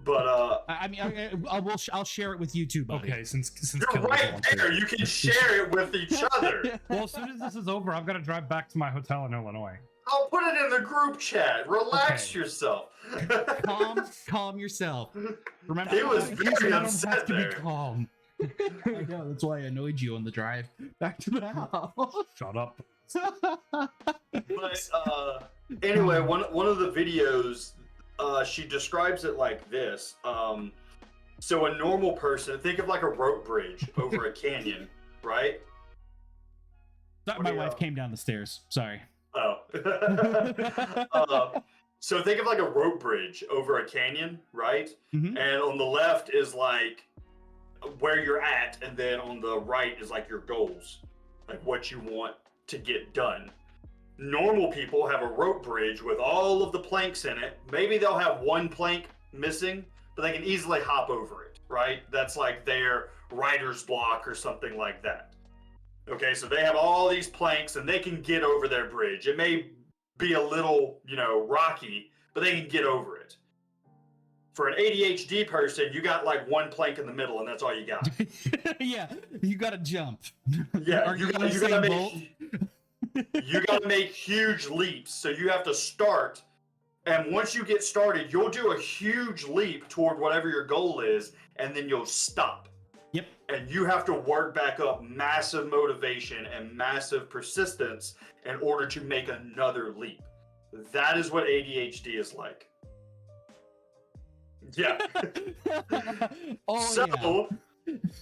But I mean, I'll share it with YouTube. Buddy. Okay, since you're right there, you can share it with each other. Well, as soon as this is over, I'm gonna drive back to my hotel in Illinois. I'll put it in the group chat. Relax yourself. calm yourself. Remember, It was very upset to be there. calm. I know, that's why I annoyed you on the drive back to the house. Shut up. But anyway, one of the videos, she describes it like this. So a normal person, think of like a rope bridge over a canyon, right? My wife came down the stairs. Sorry. Oh. So think of like a rope bridge over a canyon, right? Mm-hmm. And on the left is like where you're at, and then on the right is like your goals, like what you want to get done. Normal people have a rope bridge with all of the planks in it. Maybe they'll have one plank missing, but they can easily hop over it, right? That's like their writer's block or something like that. Okay, so they have all these planks and they can get over their bridge. It may be a little, rocky, but they can get over it. For an ADHD person, you got like one plank in the middle and that's all you got. Yeah, you gotta jump. Yeah, you gotta make huge leaps. So you have to start, and once you get started, you'll do a huge leap toward whatever your goal is, and then you'll stop. Yep. And you have to work back up massive motivation and massive persistence in order to make another leap. That is what ADHD is like. Yeah.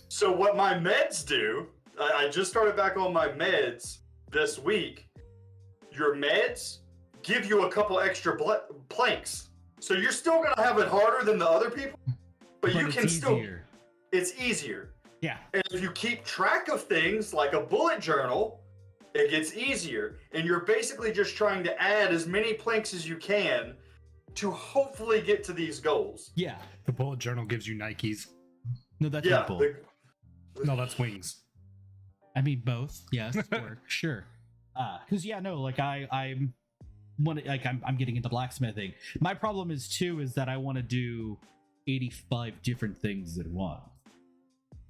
So what my meds do, I just started back on my meds this week. Your meds give you a couple extra planks. So you're still going to have it harder than the other people, but you can still, it's easier. Yeah. And if you keep track of things like a bullet journal, it gets easier. And you're basically just trying to add as many planks as you can to hopefully get to these goals. Yeah. The bullet journal gives you Nikes. No, that's not bull. No, that's wings. I mean both. Yes, or sure. Because like I'm getting into blacksmithing. My problem is that I want to do 85 different things at once.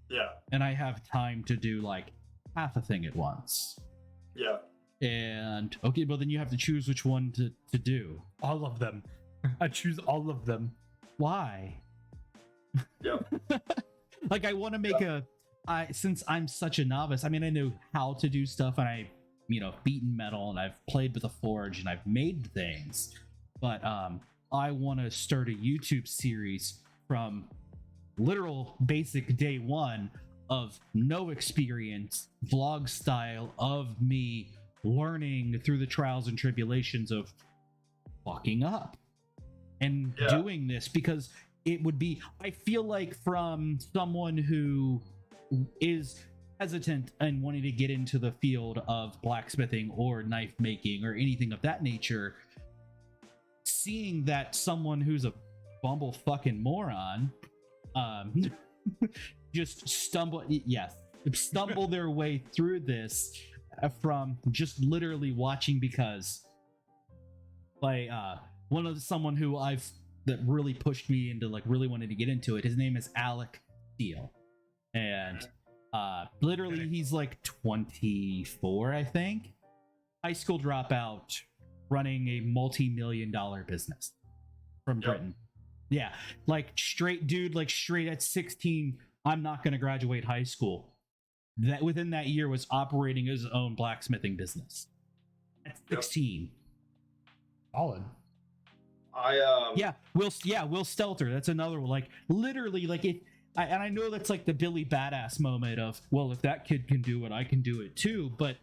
Yeah. And I have time to do like half a thing at once. Yeah. And okay, but then you have to choose which one to do. All of them. I choose all of them. Why? Yep. Like I want to make since I'm such a novice, I mean I know how to do stuff and I've beaten metal and I've played with a forge and I've made things. But I want to start a YouTube series from literal basic day one of no experience, vlog style of me learning through the trials and tribulations of fucking up and doing this, because it would be, I feel like from someone who is hesitant and wanting to get into the field of blacksmithing or knife making or anything of that nature, seeing that someone who's a bumble fucking moron just stumble their way through this from just literally watching, because like someone who that really pushed me into like really wanting to get into it, his name is Alec Steele, and literally he's like 24, I think, high school dropout, running a multi-million-dollar business from Britain. Yeah, like straight dude, like straight at 16, I'm not going to graduate high school. That within that year was operating his own blacksmithing business at 16. Solid. Will Stelter, that's another one. Like literally, like and I know that's like the Billy Badass moment of, well, if that kid can do it, I can do it too. But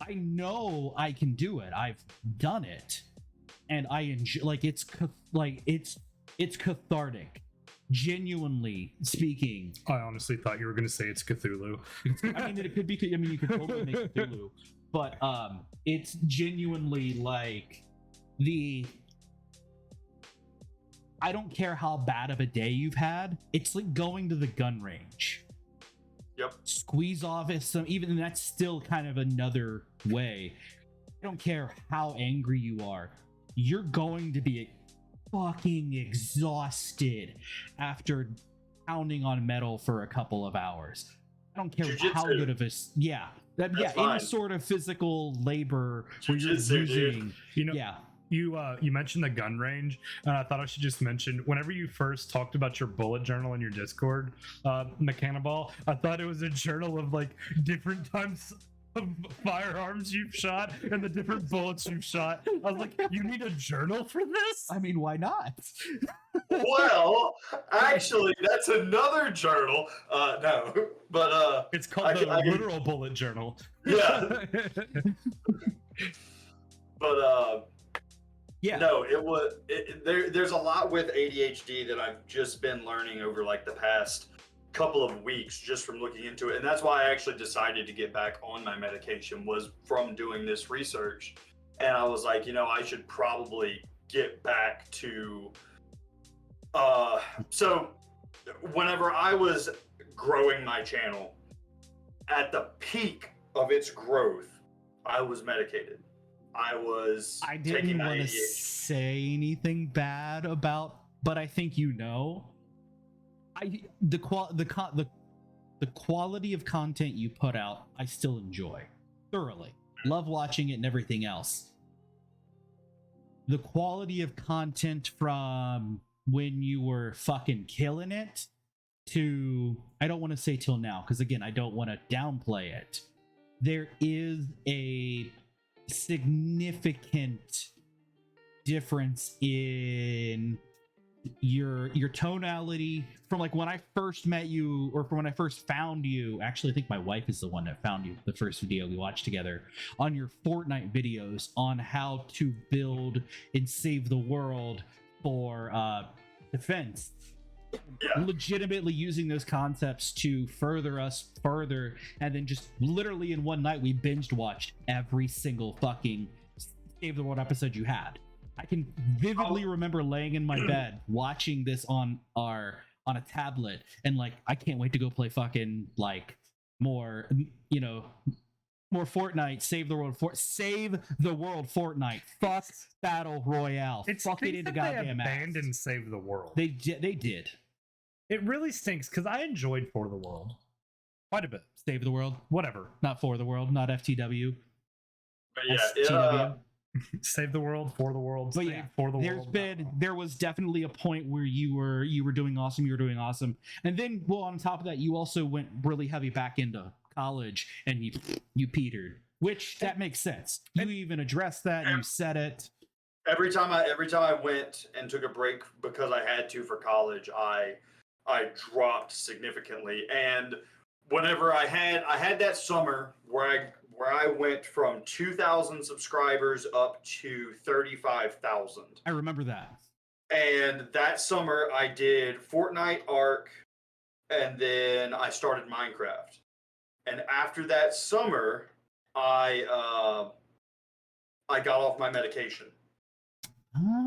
I know I can do it. I've done it, and I enjoy. Like it's cathartic. Genuinely speaking, I honestly thought you were going to say it's Cthulhu. I mean, it could be. I mean, you could totally make Cthulhu, but it's genuinely like the. I don't care how bad of a day you've had. It's like going to the gun range. Yep. Squeeze off it some. Even that's still kind of another way. I don't care how angry you are. You're going to be fucking exhausted after pounding on metal for a couple of hours. I don't care Jiu-jitsu. how good of a any sort of physical labor where you're Jiu-jitsu, using. You know, you mentioned the gun range, and I thought I should just mention, whenever you first talked about your bullet journal in your Discord, Mechanaball, I thought it was a journal of like different times of firearms you've shot and the different bullets you've shot. I was like, you need a journal for this? I mean, why not? Well, actually, that's another journal. No, but It's called the literal bullet journal. Yeah. But Yeah. no, there's a lot with ADHD that I've just been learning over like the past couple of weeks just from looking into it, and that's why I actually decided to get back on my medication, was from doing this research. And I was like, I should probably get back to so whenever I was growing my channel, at the peak of its growth, I was medicated. I didn't want to say anything bad about, but I think the quality of content you put out, I still enjoy thoroughly. Love watching it and everything else. The quality of content from when you were fucking killing it to, I don't want to say till now, because again, I don't want to downplay it. There is a significant difference in your tonality from like when I first met you, or from when I first found you. Actually, I think my wife is the one that found you, the first video we watched together, on your Fortnite videos on how to build and save the world for defense. Yeah. Legitimately using those concepts to further us further, and then just literally in one night we binged watched every single fucking Save the World episode you had. I can vividly remember laying in my bed watching this on a tablet, and like, I can't wait to go play fucking like more Fortnite. Save the world Fortnite. Fuck Battle Royale. It's fuck it into goddamn ass. Abandoned Save the World. They did. It really stinks, because I enjoyed For the World quite a bit. Save the World, Whatever. not For the World, not FTW. But yeah, STW. Save the World, For the World. But Save yeah, For the World. there was definitely a point where you were doing awesome. You were doing awesome, and then, well, on top of that, you also went really heavy back into college, and you petered, which that makes sense. You even addressed that, and you said it. every time I went and took a break because I had to for college, I dropped significantly. And whenever I had that summer where I went from 2,000 subscribers up to 35,000. I remember that. And that summer I did Fortnite, Ark, and then I started Minecraft. And after that summer, I got off my medication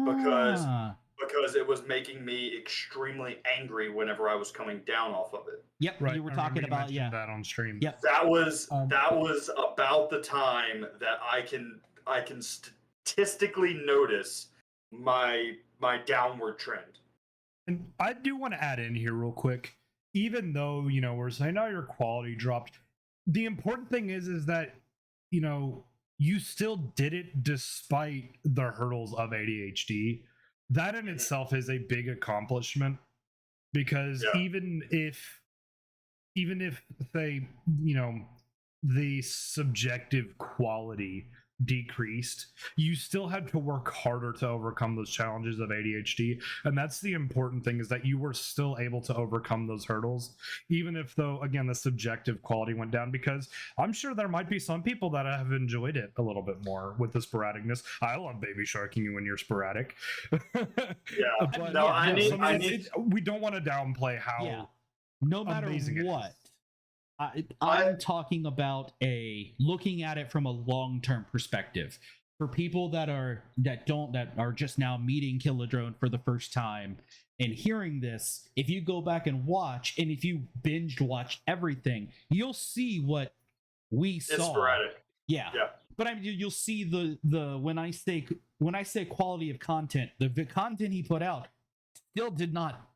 because it was making me extremely angry whenever I was coming down off of it. Yep, Right. you were I talking remember you about mentioned that on stream. Yep. That was about the time that I can statistically notice my downward trend. And I do want to add in here real quick, even though, we're saying, oh, your quality dropped. The important thing is that, you still did it despite the hurdles of ADHD. That in itself is a big accomplishment, because even if say, the subjective quality decreased. You still had to work harder to overcome those challenges of ADHD, and that's the important thing, is that you were still able to overcome those hurdles, even if, though, again, the subjective quality went down, because I'm sure there might be some people that have enjoyed it a little bit more with the sporadicness. I love baby sharking you when you're sporadic. Yeah. But No, yeah, I need we don't want to downplay how Yeah. No matter amazing it what, is. I'm talking about looking at it from a long-term perspective. For people that are just now meeting KillaDrone for the first time and hearing this, if you go back and watch, and if you binged watch everything, you'll see what we saw. It's sporadic. Yeah. Yeah. But I mean, you'll see the when I say quality of content, the content he put out still did not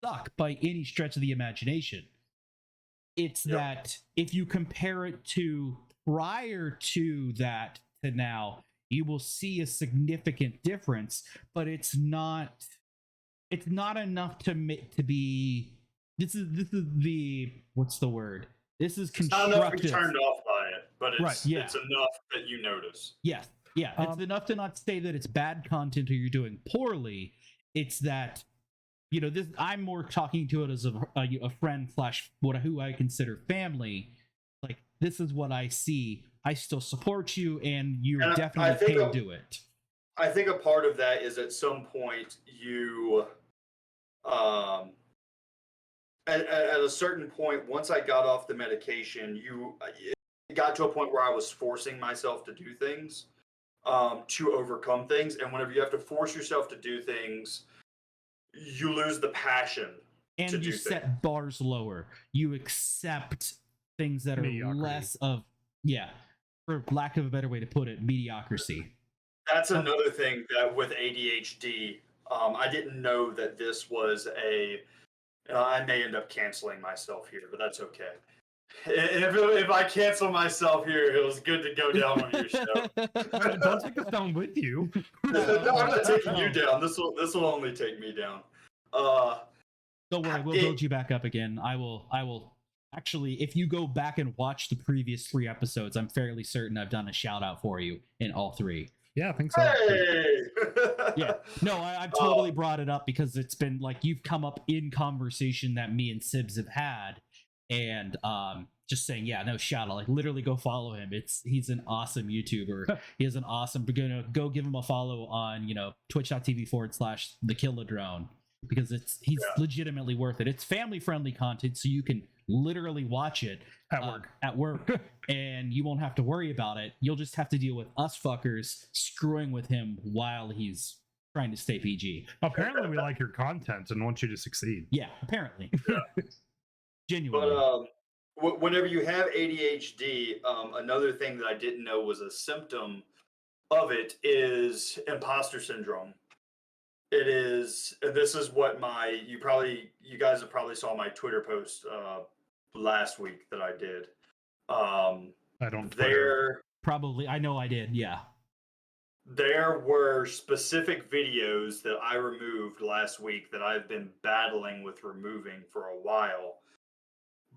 suck by any stretch of the imagination. It's that if you compare it to prior to that to now, you will see a significant difference, but it's not enough to be. This is the, what's the word? This is constructive. Not enough to be turned off by it, but it's Right, yeah. it's enough that you notice. Yes, yeah, it's enough to not say that it's bad content or you're doing poorly. It's that, you know, this, I'm more talking to it as a friend slash who I consider family. Like, this is what I see. I still support you, and you definitely can do it. I think a part of that is at some point you, at a certain point, once I got off the medication, it got to a point where I was forcing myself to do things, to overcome things. And whenever you have to force yourself to do things, you lose the passion. And to you do set things. bars lower. You accept things that are Mediocrity. less of, for lack of a better way to put it, mediocrity. That's another thing that with ADHD, I didn't know that this was I may end up canceling myself here, but that's okay. If I cancel myself here, it was good to go down on your show. Don't take us down with you. No, I'm not taking you down. This will only take me down. Don't worry, we'll build you back up again. I will actually, if you go back and watch the previous 3 episodes, I'm fairly certain I've done a shout out for you in all 3. Yeah, I think so. Hey! Yeah, no, I've totally brought it up because it's been like you've come up in conversation that me and Sybs have had, and just saying, yeah, no, shout out, like literally go follow him. He's an awesome YouTuber. He is an awesome. Go give him a follow on twitch.tv/the KillaDrone, because he's legitimately worth it. It's family friendly content, so you can literally watch it at work and you won't have to worry about it. You'll just have to deal with us fuckers screwing with him while he's trying to stay PG. Apparently we like your content and want you to succeed. Yeah, apparently. Genuinely. But whenever you have ADHD, another thing that I didn't know was a symptom of it is imposter syndrome. It is, and this is what you guys have probably saw my Twitter post last week that I did. I don't. Probably, I know I did. Yeah. There were specific videos that I removed last week that I've been battling with removing for a while,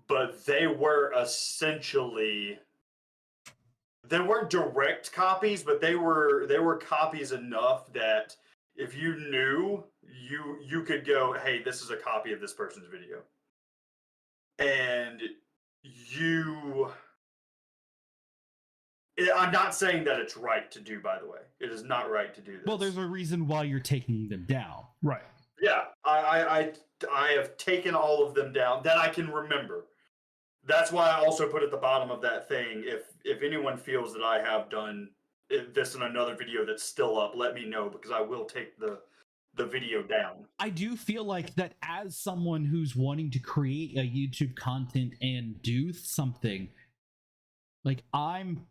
but they were essentially. They weren't direct copies, but they were copies enough that if you knew, you could go, hey, this is a copy of this person's video. And I'm not saying that it's right to do, by the way. It is not right to do this. Well, there's a reason why you're taking them down. Right. Yeah, I have taken all of them down that I can remember. That's why I also put at the bottom of that thing, if anyone feels that I have done this in another video that's still up, let me know, because I will take the video down. I do feel like that as someone who's wanting to create a YouTube content and do something, like I'm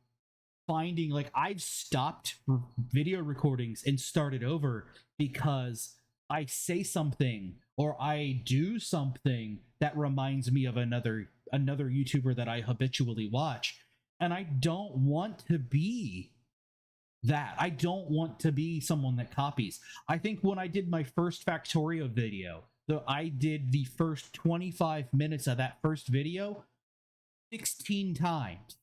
finding like I've stopped video recordings and started over because I say something or I do something that reminds me of another YouTuber that I habitually watch, and I don't want to be that. I don't want to be someone that copies. I think when I did my first Factorio video, I did the first 25 minutes of that first video 16 times.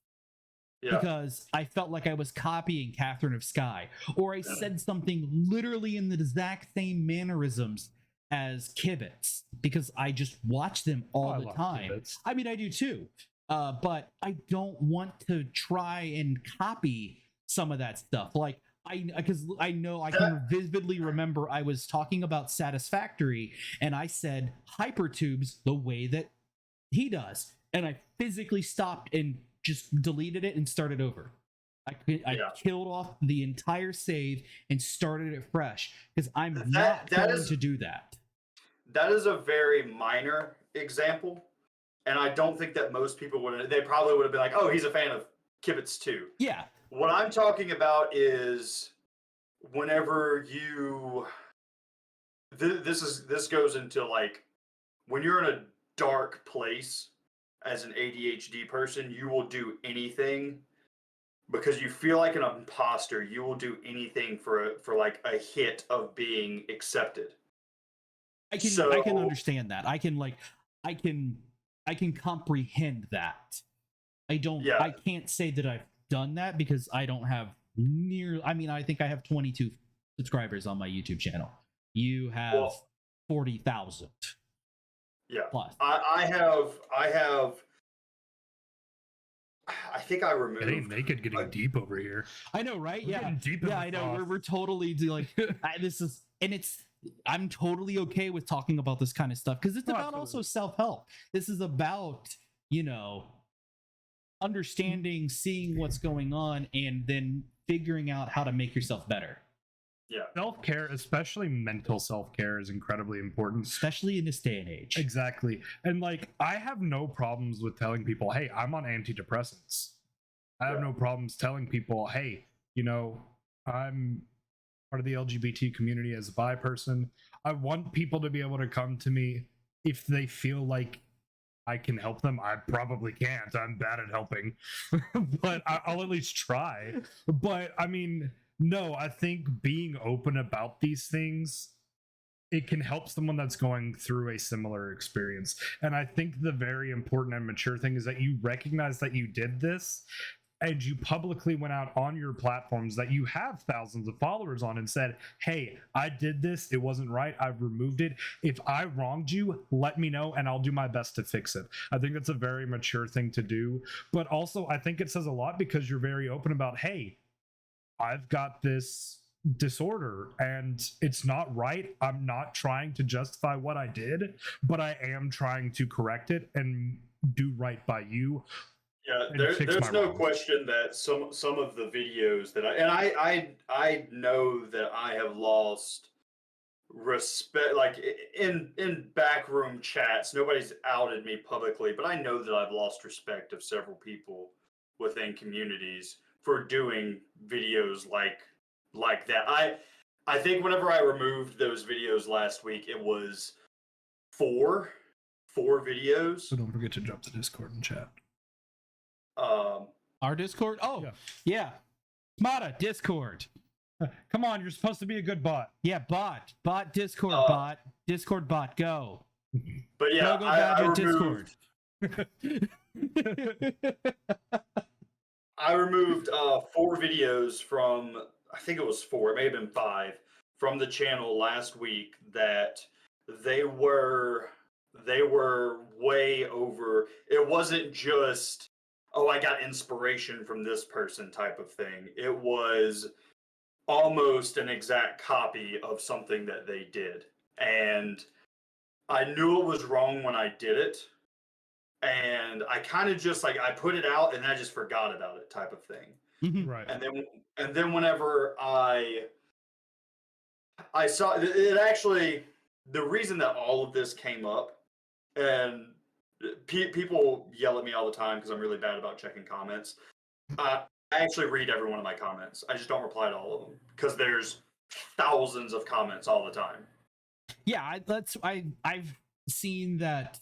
Yeah. because I felt like I was copying Catherine of Sky, or I said something literally in the exact same mannerisms as Kibitz because I just watch them all I the love time. Kibitz. I mean, I do too, but I don't want to try and copy some of that stuff. Like because I know I can vividly remember I was talking about Satisfactory and I said hypertubes the way that he does, and I physically stopped and just deleted it and started over. I killed off the entire save and started it fresh because I'm not going to do that. That is a very minor example, and I don't think that most people would. They probably would have been like, "Oh, he's a fan of Kibitz too." Yeah. What I'm talking about is whenever you. This goes into like when you're in a dark place as an ADHD person, you will do anything because you feel like an imposter. You will do anything for like a hit of being accepted. I can understand that. I can comprehend that. I can't say that I've done that because I don't have I think I have 22 subscribers on my YouTube channel. You have 40,000. Yeah. Plus. I think I removed. Getting naked, getting deep over here. I know, right? We're deep in I know. We're totally like I'm totally okay with talking about this kind of stuff because it's about also self-help. This is about, understanding, seeing what's going on, and then figuring out how to make yourself better. Yeah. Self-care, especially mental self-care, is incredibly important. Especially in this day and age. Exactly. And like, I have no problems with telling people, hey, I'm on antidepressants. I have no problems telling people, hey, I'm part of the LGBT community as a bi person. I want people to be able to come to me if they feel like I can help them. I probably can't. I'm bad at helping. But I'll at least try. But I mean, no, I think being open about these things, it can help someone that's going through a similar experience. And I think the very important and mature thing is that you recognize that you did this and you publicly went out on your platforms that you have thousands of followers on and said, hey, I did this. It wasn't right. I've removed it. If I wronged you, let me know and I'll do my best to fix it. I think that's a very mature thing to do. But also, I think it says a lot because you're very open about, hey, I've got this disorder and it's not right. I'm not trying to justify what I did, but I am trying to correct it and do right by you. Yeah, there's no question that some of the videos that I know that I have lost respect, like in backroom chats. Nobody's outed me publicly, but I know that I've lost respect of several people within communities for doing videos like that. I think whenever I removed those videos last week, it was four videos. So don't forget to drop the Discord and chat. Our Discord? Oh, yeah. Mata, Discord. Come on, you're supposed to be a good bot. Yeah, bot, Discord, bot, Discord, bot, go. But yeah, go Badger, Discord. I removed 4 videos from, I think it was 4, it may have been 5, from the channel last week that they were way over. It wasn't just, oh, I got inspiration from this person type of thing. It was almost an exact copy of something that they did. And I knew it was wrong when I did it. And I kind of just I put it out and I just forgot about it type of thing. Mm-hmm. Right. And then whenever I saw it, actually, the reason that all of this came up, and people yell at me all the time because I'm really bad about checking comments. I actually read every one of my comments. I just don't reply to all of them because there's thousands of comments all the time. Yeah, I've seen that.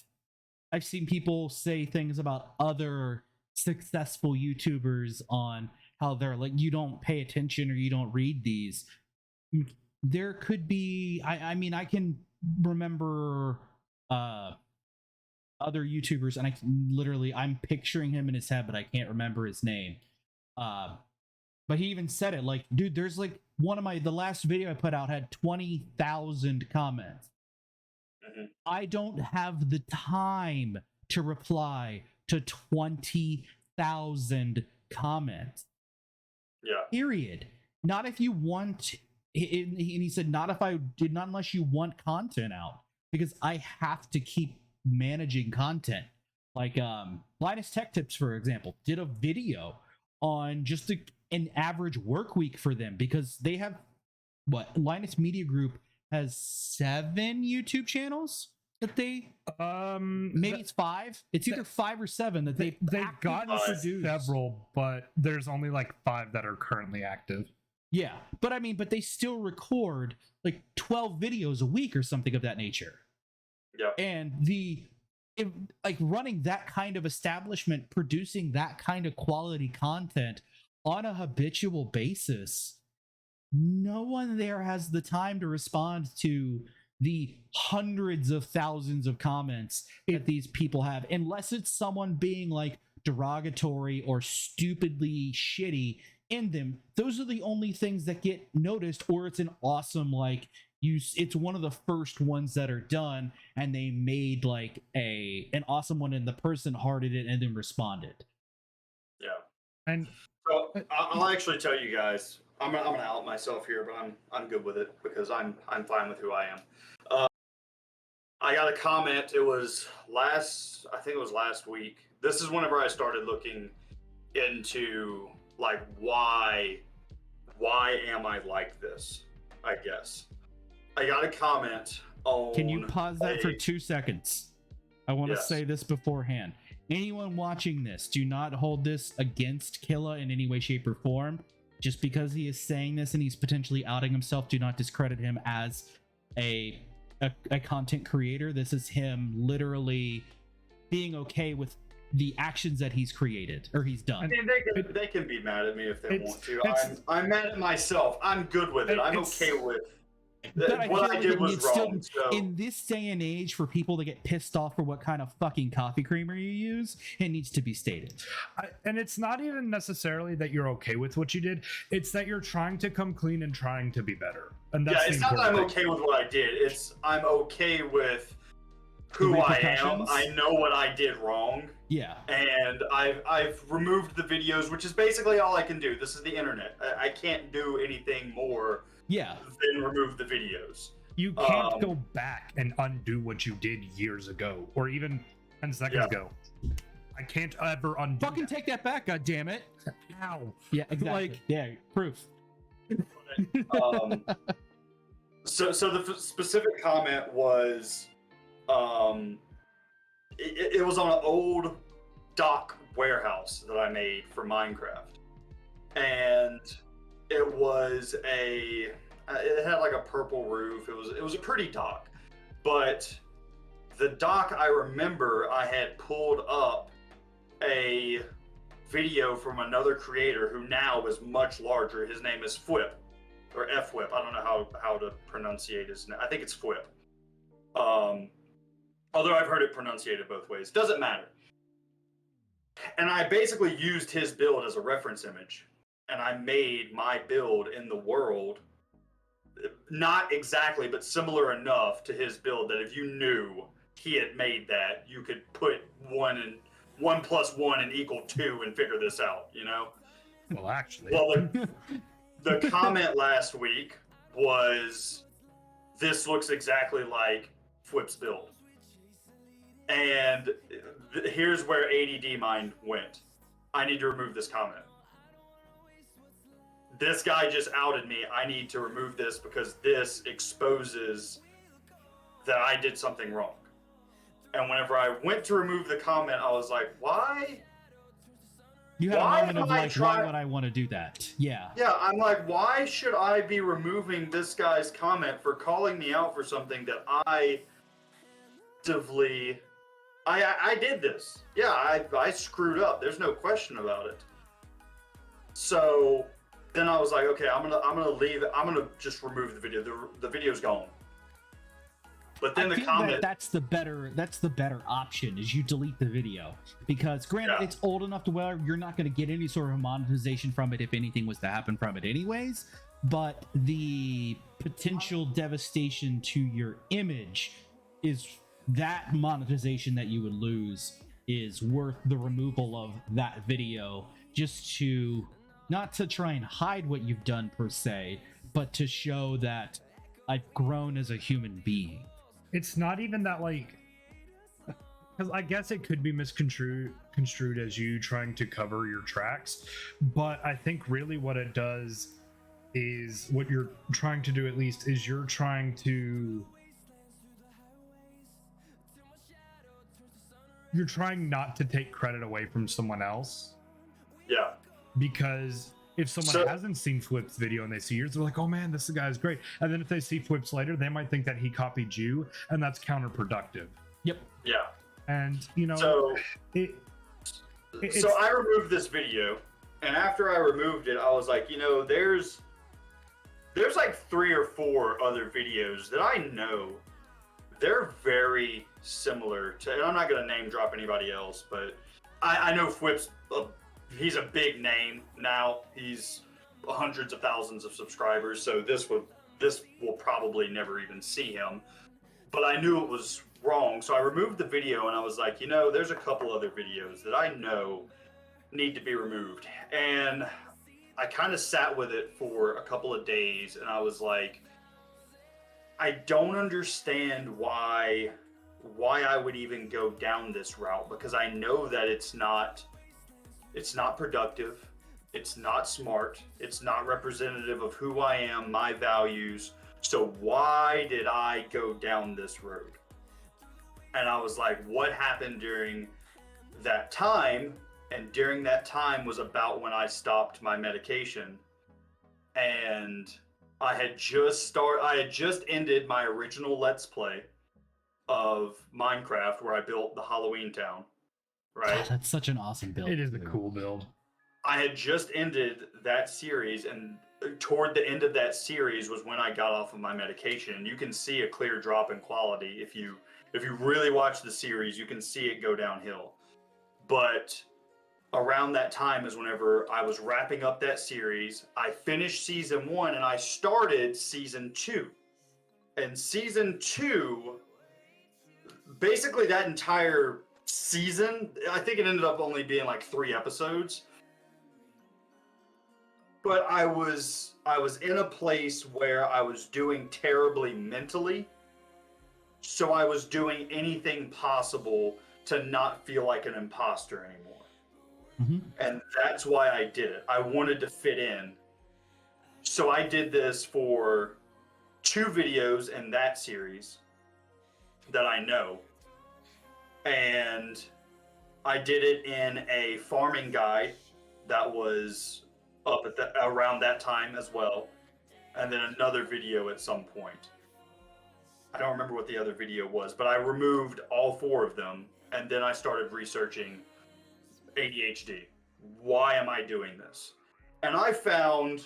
I've seen people say things about other successful YouTubers on how they're like, you don't pay attention or you don't read these. There could be, I mean, I can remember other YouTubers, and I'm picturing him in his head, but I can't remember his name. But he even said it like, dude, there's like the last video I put out had 20,000 comments. I don't have the time to reply to 20,000 comments. Yeah. Period. Not if you want. And he said, not unless you want content out, because I have to keep managing content. Like Linus Tech Tips, for example, did a video on just an average work week for them, because they have Linus Media Group has 7 YouTube channels that they maybe it's 5. It's either 5 or 7 that they've gotten several, but there's only like 5 that are currently active. Yeah, but I mean, but they still record like 12 videos a week or something of that nature. Yeah. And like running that kind of establishment, producing that kind of quality content on a habitual basis, no one there has the time to respond to the hundreds of thousands of comments that these people have, unless it's someone being like derogatory or stupidly shitty in them. Those are the only things that get noticed, or it's an awesome, like, it's one of the first ones that are done, and they made like an awesome one, and the person hearted it and then responded. Yeah. And so I'll actually tell you guys, I'm gonna out myself here, but I'm good with it, because I'm fine with who I am. I got a comment. It was I think it was last week. This is whenever I started looking into like why am I like this, I guess. I got a comment on. Can you pause that for 2 seconds? I want to say this beforehand. Anyone watching this, do not hold this against Killa in any way, shape, or form. Just because he is saying this and he's potentially outing himself, do not discredit him as a content creator. This is him literally being okay with the actions that he's created or he's done. I mean, they can be mad at me if they want to. I'm mad at myself. I'm good with it. I'm okay with what I did was wrong. So. In this day and age, for people to get pissed off for what kind of fucking coffee creamer you use, it needs to be stated. And it's not even necessarily that you're okay with what you did. It's that you're trying to come clean and trying to be better. And that's it's not that I'm okay with what I did. It's I'm okay with who I am. I know what I did wrong. Yeah. And I've removed the videos, which is basically all I can do. This is the internet. I can't do anything more than remove the videos. You can't go back and undo what you did years ago, or even 10 seconds ago. I can't ever undo Fucking take that back, goddammit. Ow. Yeah, exactly. Proof. So the specific comment was, it was on an old dock warehouse that I made for Minecraft, and it was it had like a purple roof. It was a pretty dock, but the dock, I remember I had pulled up a video from another creator who now is much larger. His name is Fwip, or F-Whip. I don't know how to pronunciate his name. I think it's Fwip. Although I've heard it pronunciated both ways. Doesn't matter. And I basically used his build as a reference image. And I made my build in the world, not exactly, but similar enough to his build that if you knew he had made that, you could put 1 + 1 = 2 and figure this out, you know? Well, actually. Well, the comment last week was, this looks exactly like Fwip's build. And here's where ADD mind went. I need to remove this comment. This guy just outed me. I need to remove this because this exposes that I did something wrong. And whenever I went to remove the comment, I was like, why? You had a moment of like, why would I want to do that? Yeah. Yeah, I'm like, why should I be removing this guy's comment for calling me out for something that I did this. Yeah, I screwed up. There's no question about it. So then I was like, okay, I'm gonna leave it. I'm gonna just remove the video. The video's gone. But then I the feel comment, that's the better option is you delete the video, because granted it's old enough to where you're not going to get any sort of monetization from it if anything was to happen from it anyways, but the potential devastation to your image is that monetization that you would lose is worth the removal of that video, just to not to try and hide what you've done per se, but to show that I've grown as a human being. It's not even that, like, because I guess it could be construed as you trying to cover your tracks, but I think really what it does is, what you're trying to do at least, is you're trying not to take credit away from someone else. yeah. Because if someone hasn't seen Flip's video and they see yours, they're like, oh man, this guy's great. And then if they see Flip's later, they might think that he copied you, and that's counterproductive. Yep. Yeah. And, you know, So, it's, so I removed this video, and after I removed it, I was like, you know, there's like 3 or 4 other videos that I know they're very similar to, and I'm not going to name drop anybody else, but I know Flip's he's a big name now. He's hundreds of thousands of subscribers, so this will probably never even see him. But I knew it was wrong, so I removed the video, and I was like, you know, there's a couple other videos that I know need to be removed. And I kind of sat with it for a couple of days, and I was like, I don't understand why I would even go down this route, because I know that it's not productive, it's not smart, it's not representative of who I am, my values. So why did I go down this road? And I was like, what happened during that time? And during that time was about when I stopped my medication. And I had just ended my original Let's Play of Minecraft, where I built the Halloween town. Right? Oh, that's such an awesome build. it is a cool build. I had just ended that series, and toward the end of that series was when I got off of my medication. You can see a clear drop in quality. If you really watch the series, you can see it go downhill. But around that time is whenever I was wrapping up that series. I finished season 1 and I started season 2. And season 2, basically that entire season, I think it ended up only being like 3 episodes. But I was in a place where I was doing terribly mentally. So I was doing anything possible to not feel like an imposter anymore. Mm-hmm. And that's why I did it. I wanted to fit in. So I did this for 2 videos in that series that I know. And I did it in a farming guide that was up at around that time as well. And then another video at some point. I don't remember what the other video was, but I removed all 4 of them. And then I started researching ADHD. Why am I doing this? And I found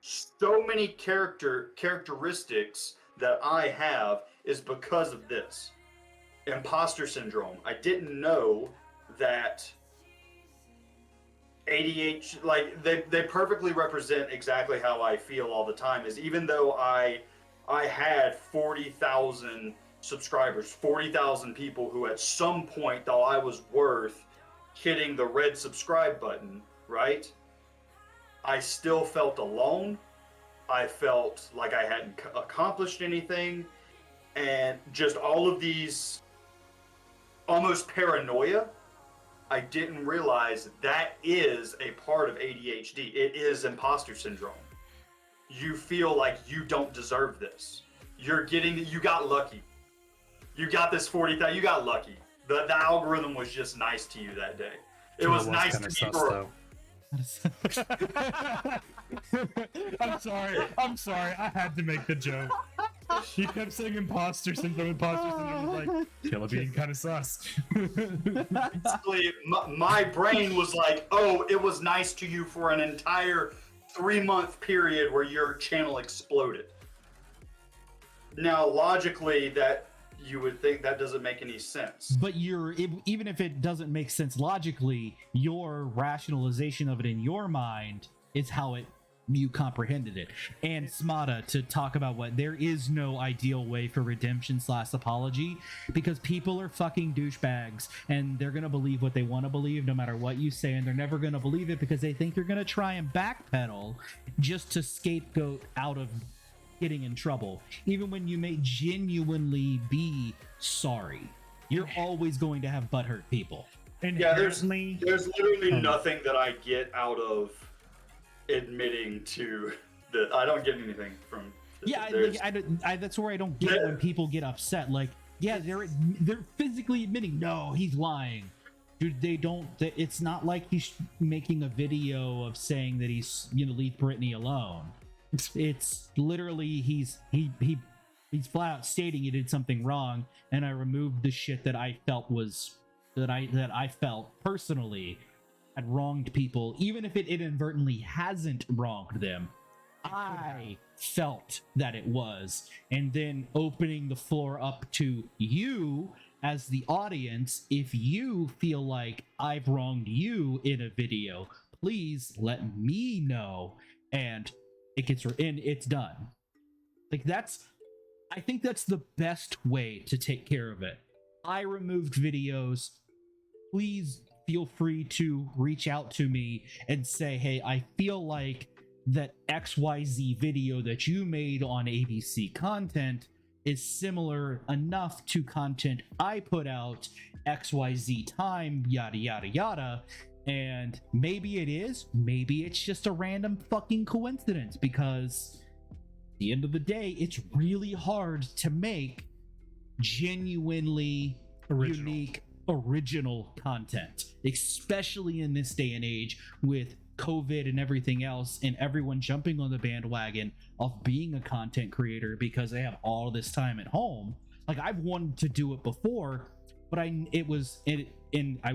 so many characteristics that I have is because of this. Imposter syndrome. I didn't know that ADHD, like they perfectly represent exactly how I feel all the time, is even though I had 40,000 subscribers, 40,000 people who at some point thought I was worth hitting the red subscribe button, right? I still felt alone. I felt like I hadn't accomplished anything. And just all of these almost paranoia, I didn't realize that is a part of ADHD. It is imposter syndrome. You feel like you don't deserve this. You got lucky. You got this 40,000, you got lucky. The algorithm was just nice to you that day. It was nice to me for I'm sorry. I had to make the joke. He kept saying imposter syndrome. I was like, Killa being kind of sus. Basically, my brain was like, oh, it was nice to you for an entire 3-month period where your channel exploded. Now, logically, you would think that doesn't make any sense. But even if it doesn't make sense logically, your rationalization of it in your mind is how you comprehended it. And Smada, to talk about what there is no ideal way for redemption / apology, because people are fucking douchebags and they're gonna believe what they want to believe no matter what you say, and they're never gonna believe it because they think you're gonna try and backpedal just to scapegoat out of getting in trouble. Even when you may genuinely be sorry, you're always going to have butthurt people. And yeah, there's literally nothing that I get out of admitting to that. I don't get anything from that's where I don't get it when people get upset. Like, yeah, they're physically admitting, no, he's lying. Dude, it's not like he's making a video of saying that he's leave Britney alone. It's literally he's flat out stating he did something wrong, and I removed the shit that I felt personally had wronged people, even if it inadvertently hasn't wronged them. I felt that it was, and then opening the floor up to you as the audience. If you feel like I've wronged you in a video, please let me know, and it's done. Like, I think that's the best way to take care of it. I removed videos. Please feel free to reach out to me and say, hey, I feel like that XYZ video that you made on ABC content is similar enough to content I put out XYZ time, yada yada yada. And maybe it is, maybe it's just a random fucking coincidence, because at the end of the day, it's really hard to make genuinely unique, original content, especially in this day and age with COVID and everything else, and everyone jumping on the bandwagon of being a content creator because they have all this time at home. Like, I've wanted to do it before, but I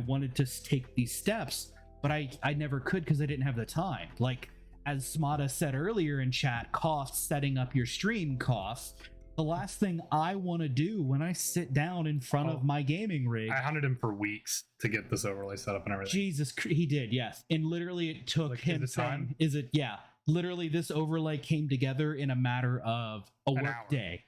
wanted to take these steps, but I never could because I didn't have the time. Like, as Smada said earlier in chat, costs, setting up your stream costs. The last thing I want to do when I sit down in front of my gaming rig. I hunted him for weeks to get this overlay set up and everything. Jesus, he did, yes. And literally it took him time. Literally this overlay came together in a matter of a work day.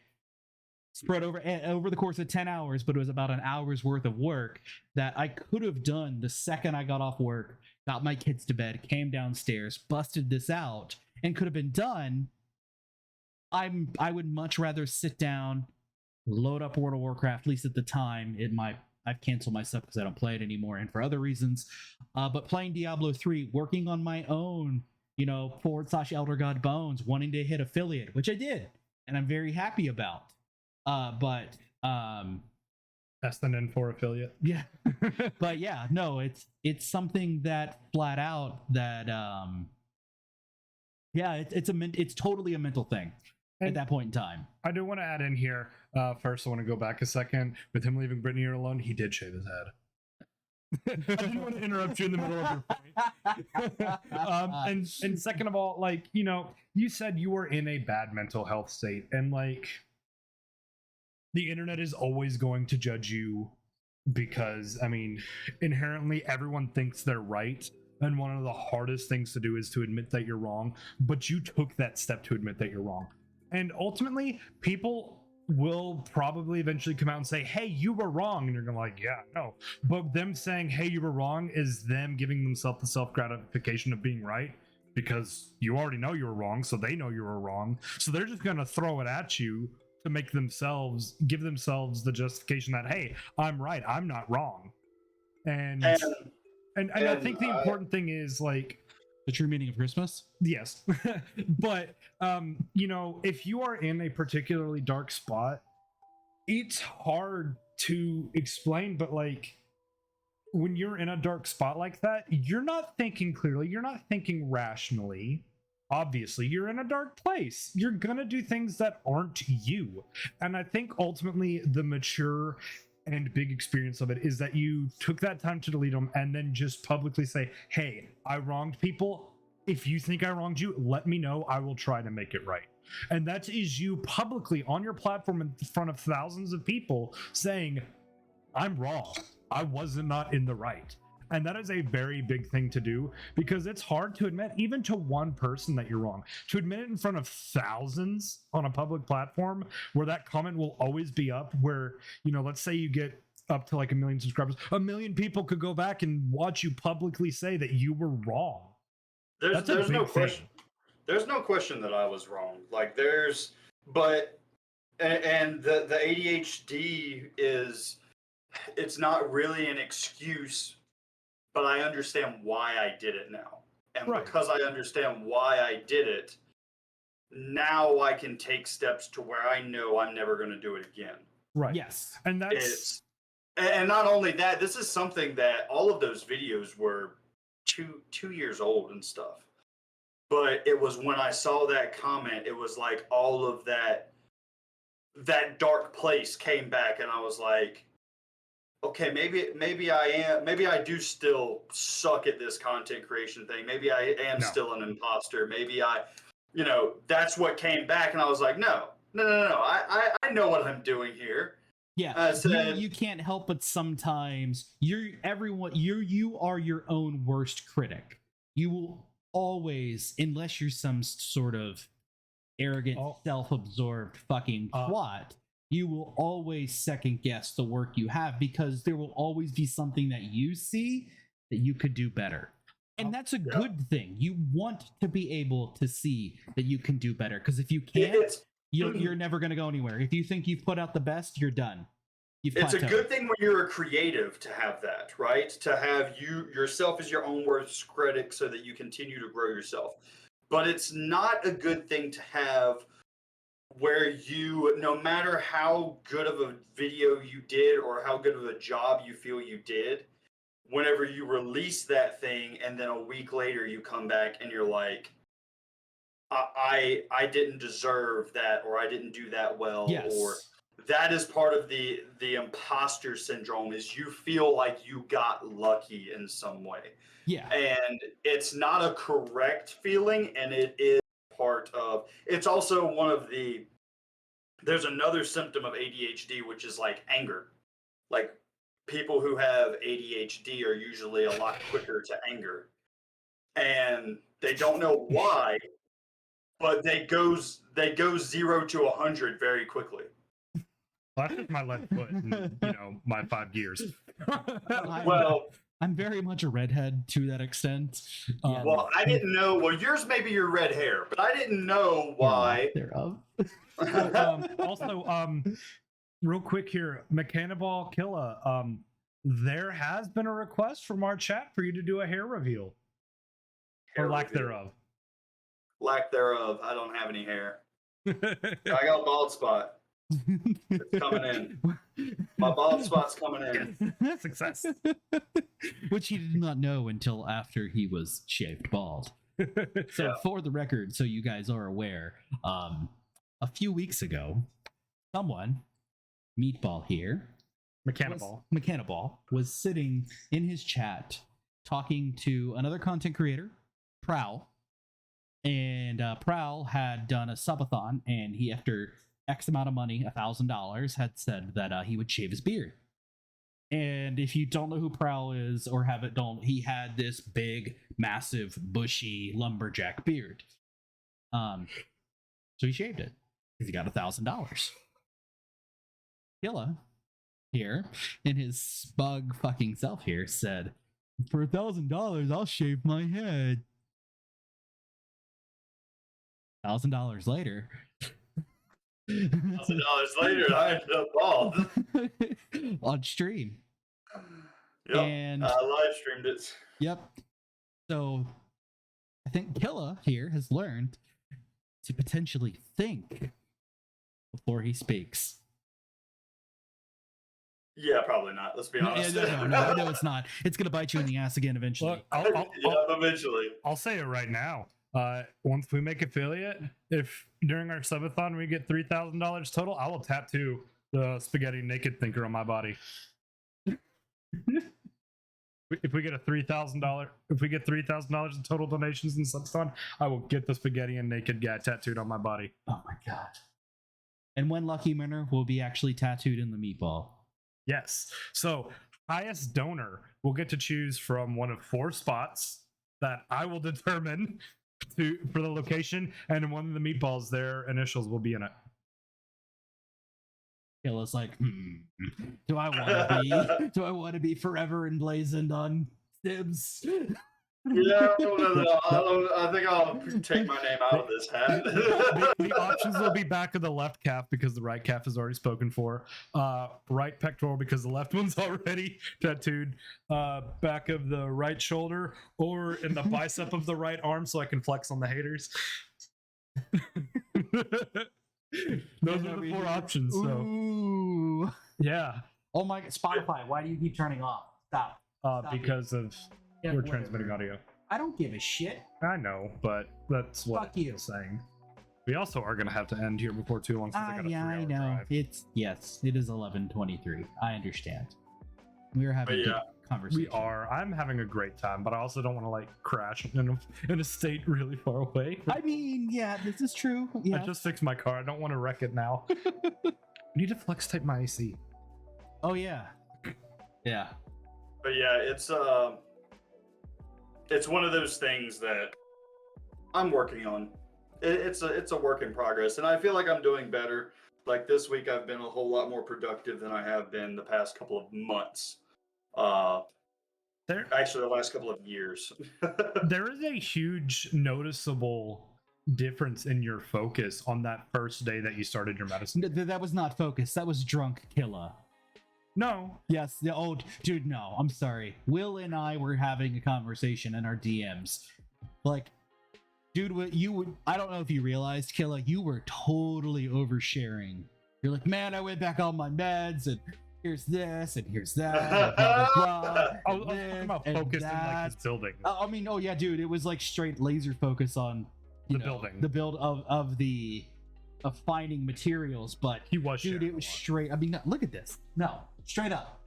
Spread over the course of 10 hours, but it was about an hour's worth of work that I could have done the second I got off work, got my kids to bed, came downstairs, busted this out, and could have been done. I would much rather sit down, load up World of Warcraft, at least at the time. I've canceled my stuff because I don't play it anymore and for other reasons. But playing Diablo 3, working on my own, / ElderGodBones, wanting to hit affiliate, which I did, and I'm very happy about. But SNN for affiliate. Yeah. But yeah, no, it's something that flat out that it's totally a mental thing. At that point in time. I do want to add in here, first I want to go back a second. With him leaving Britney alone, he did shave his head. I didn't want to interrupt you in the middle of your point. And second of all, like, you said you were in a bad mental health state, and like, the internet is always going to judge you because, I mean, inherently everyone thinks they're right. And one of the hardest things to do is to admit that you're wrong, but you took that step to admit that you're wrong. And ultimately, people will probably eventually come out and say, hey, you were wrong. And you're going to like, yeah, no. But them saying, hey, you were wrong is them giving themselves the self-gratification of being right, because you already know you were wrong, so they know you were wrong. So they're just going to throw it at you to give themselves the justification that, hey, I'm right, I'm not wrong. And I think the important thing is, like, the true meaning of Christmas. Yes. But if you are in a particularly dark spot, it's hard to explain, but like, when you're in a dark spot like that, you're not thinking clearly, you're not thinking rationally. Obviously, you're in a dark place. You're gonna do things that aren't you. And I think ultimately the mature and big experience of it is that you took that time to delete them and then just publicly say, hey, I wronged people. If you think I wronged you, let me know. I will try to make it right. And that is you publicly on your platform in front of thousands of people saying, I'm wrong. I was not in the right. And that is a very big thing to do, because it's hard to admit, even to one person, that you're wrong. To admit it in front of thousands on a public platform where that comment will always be up, where, you know, let's say you get up to like 1 million subscribers, 1 million people could go back and watch you publicly say that you were wrong. There's no question. There's no question that I was wrong. Like and the ADHD it's not really an excuse, but I understand why I did it now. And because I understand why I did it, now I can take steps to where I know I'm never going to do it again. Right. Yes. And that's... And not only that, this is something that all of those videos were 2 years old and stuff. But it was when I saw that comment, it was like all of that dark place came back, and I was like, okay, maybe I do still suck at this content creation thing. Maybe I am still an imposter. Maybe that's what came back, and I was like, no. I know what I'm doing here. Yeah, you can't help but sometimes you are your own worst critic. You will always, unless you're some sort of arrogant, self-absorbed fucking twat, you will always second guess the work you have, because there will always be something that you see that you could do better. And that's a good thing. You want to be able to see that you can do better, because if you can't, you're never going to go anywhere. If you think you've put out the best, you're done. It's a good thing when you're a creative to have that, right? To have yourself as your own worst critic so that you continue to grow yourself. But it's not a good thing to have where you, no matter how good of a video you did or how good of a job you feel you did, whenever you release that thing and then a week later you come back and you're like, I didn't deserve that, or I didn't do that well, or that is part of the imposter syndrome, is you feel like you got lucky in some way. Yeah. And it's not a correct feeling, and it is part of, it's also one of there's another symptom of ADHD, which is like anger. Like, people who have ADHD are usually a lot quicker to anger. And they don't know why, but they go 0 to 100 very quickly. Well, that's just my left foot in, my 5 years. Well, I'm very much a redhead to that extent. Well, I didn't know. Well, yours may be your red hair, but I didn't know why. Thereof. Also, real quick here, Mechaniball Killa, there has been a request from our chat for you to do a hair reveal. Or lack thereof. Lack thereof. I don't have any hair. I got a bald spot. It's coming in. My bald spot's coming in. Yes. Success. Which he did not know until after he was shaved bald. So for the record, so you guys are aware, a few weeks ago, someone, Meatball here, Mechaniball, was sitting in his chat talking to another content creator, Prowl. And Prowl had done a subathon, and he, after X amount of money, $1,000, had said that he would shave his beard. And if you don't know who Prowl is, or he had this big, massive, bushy lumberjack beard. So he shaved it because he got $1,000. Killa here, in his smug fucking self here, said, "For $1,000, I'll shave my head." $1,000 later. $1,000 later, I ended up bald. On stream. Yep, and I live streamed it. Yep. So I think Killa here has learned to potentially think before he speaks. Yeah, probably not. Let's be honest. No, it's not. It's gonna bite you in the ass again eventually. Look, eventually. I'll say it right now. Once we make affiliate, if during our subathon we get $3,000 total, I will tattoo the spaghetti naked thinker on my body. If we get a $3,000, if we get $3,000 in total donations in Subston, I will get the spaghetti and naked guy tattooed on my body. Oh my god! And one lucky winner will be actually tattooed in the meatball. Yes. So highest donor will get to choose from one of 4 spots that I will determine for the location, and one of the meatballs, their initials will be in it. Killa's like, do I want to be forever emblazoned on Sybs? Yeah, I think I'll take my name out of this hat. The options will be back of the left calf because the right calf is already spoken for. Right pectoral because the left one's already tattooed. Back of the right shoulder, or in the bicep of the right arm so I can flex on the haters. Those are the 4 options. So. Ooh. Yeah. Oh my god, Spotify, why do you keep turning off? Stop. Because of we're transmitting audio. I don't give a shit. I know, but that's what Fuck you. I'm saying. We also are going to have to end here before too long since I got a 3-hour drive. It is 11:23. I understand. We are having a good conversation. We are. I'm having a great time, but I also don't want to like crash in a state really far away. I mean, yeah, this is true. Yeah. I just fixed my car. I don't want to wreck it now. I need to flex type my AC. Oh yeah. Yeah. But yeah, it's one of those things that I'm working on. It's a work in progress, and I feel like I'm doing better. Like this week, I've been a whole lot more productive than I have been the past couple of months. Actually, the last couple of years. There is a huge noticeable difference in your focus on that first day that you started your medicine. That was not focus. That was drunk Killa. No. Yes. Oh, dude, no. I'm sorry. Will and I were having a conversation in our DMs. Like, dude, I don't know if you realized, Killa, you were totally oversharing. You're like, man, I went back on my meds, and here's this, and here's that. And blah, blah, blah, I was talking about focused in like this building. I mean, oh yeah, dude, it was like straight laser focus on building. The build of finding materials, but he was, dude, it was straight. I mean, no, look at this. No, straight up.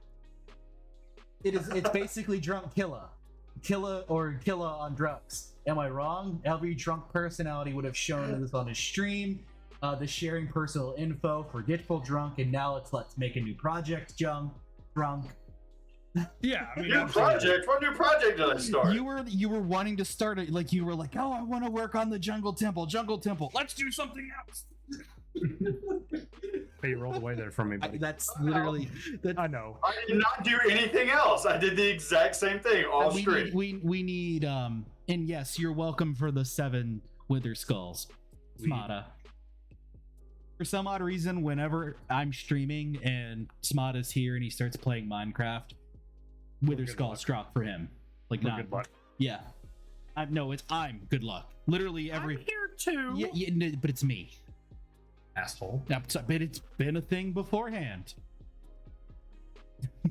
It's basically drunk Killa on drugs. Am I wrong? Every drunk personality would have shown this on his stream. The sharing personal info, forgetful drunk, and now let's make a new project. Drunk. Yeah, I mean, new project. What new project did I start? You were wanting to start it, like you were like, oh, I want to work on the jungle temple. Let's do something else. Hey, you rolled away there from me, buddy. That's literally. I know. I did not do anything else. I did the exact same thing all straight. We need and yes, you're welcome for the 7 wither skulls, Smada. For some odd reason, whenever I'm streaming and Smada's here and he starts playing Minecraft, wither skulls drop for him. Like not good luck. Yeah. I'm good luck. Literally every. I'm here too. Yeah, but it's me. Asshole. But it's been a thing beforehand.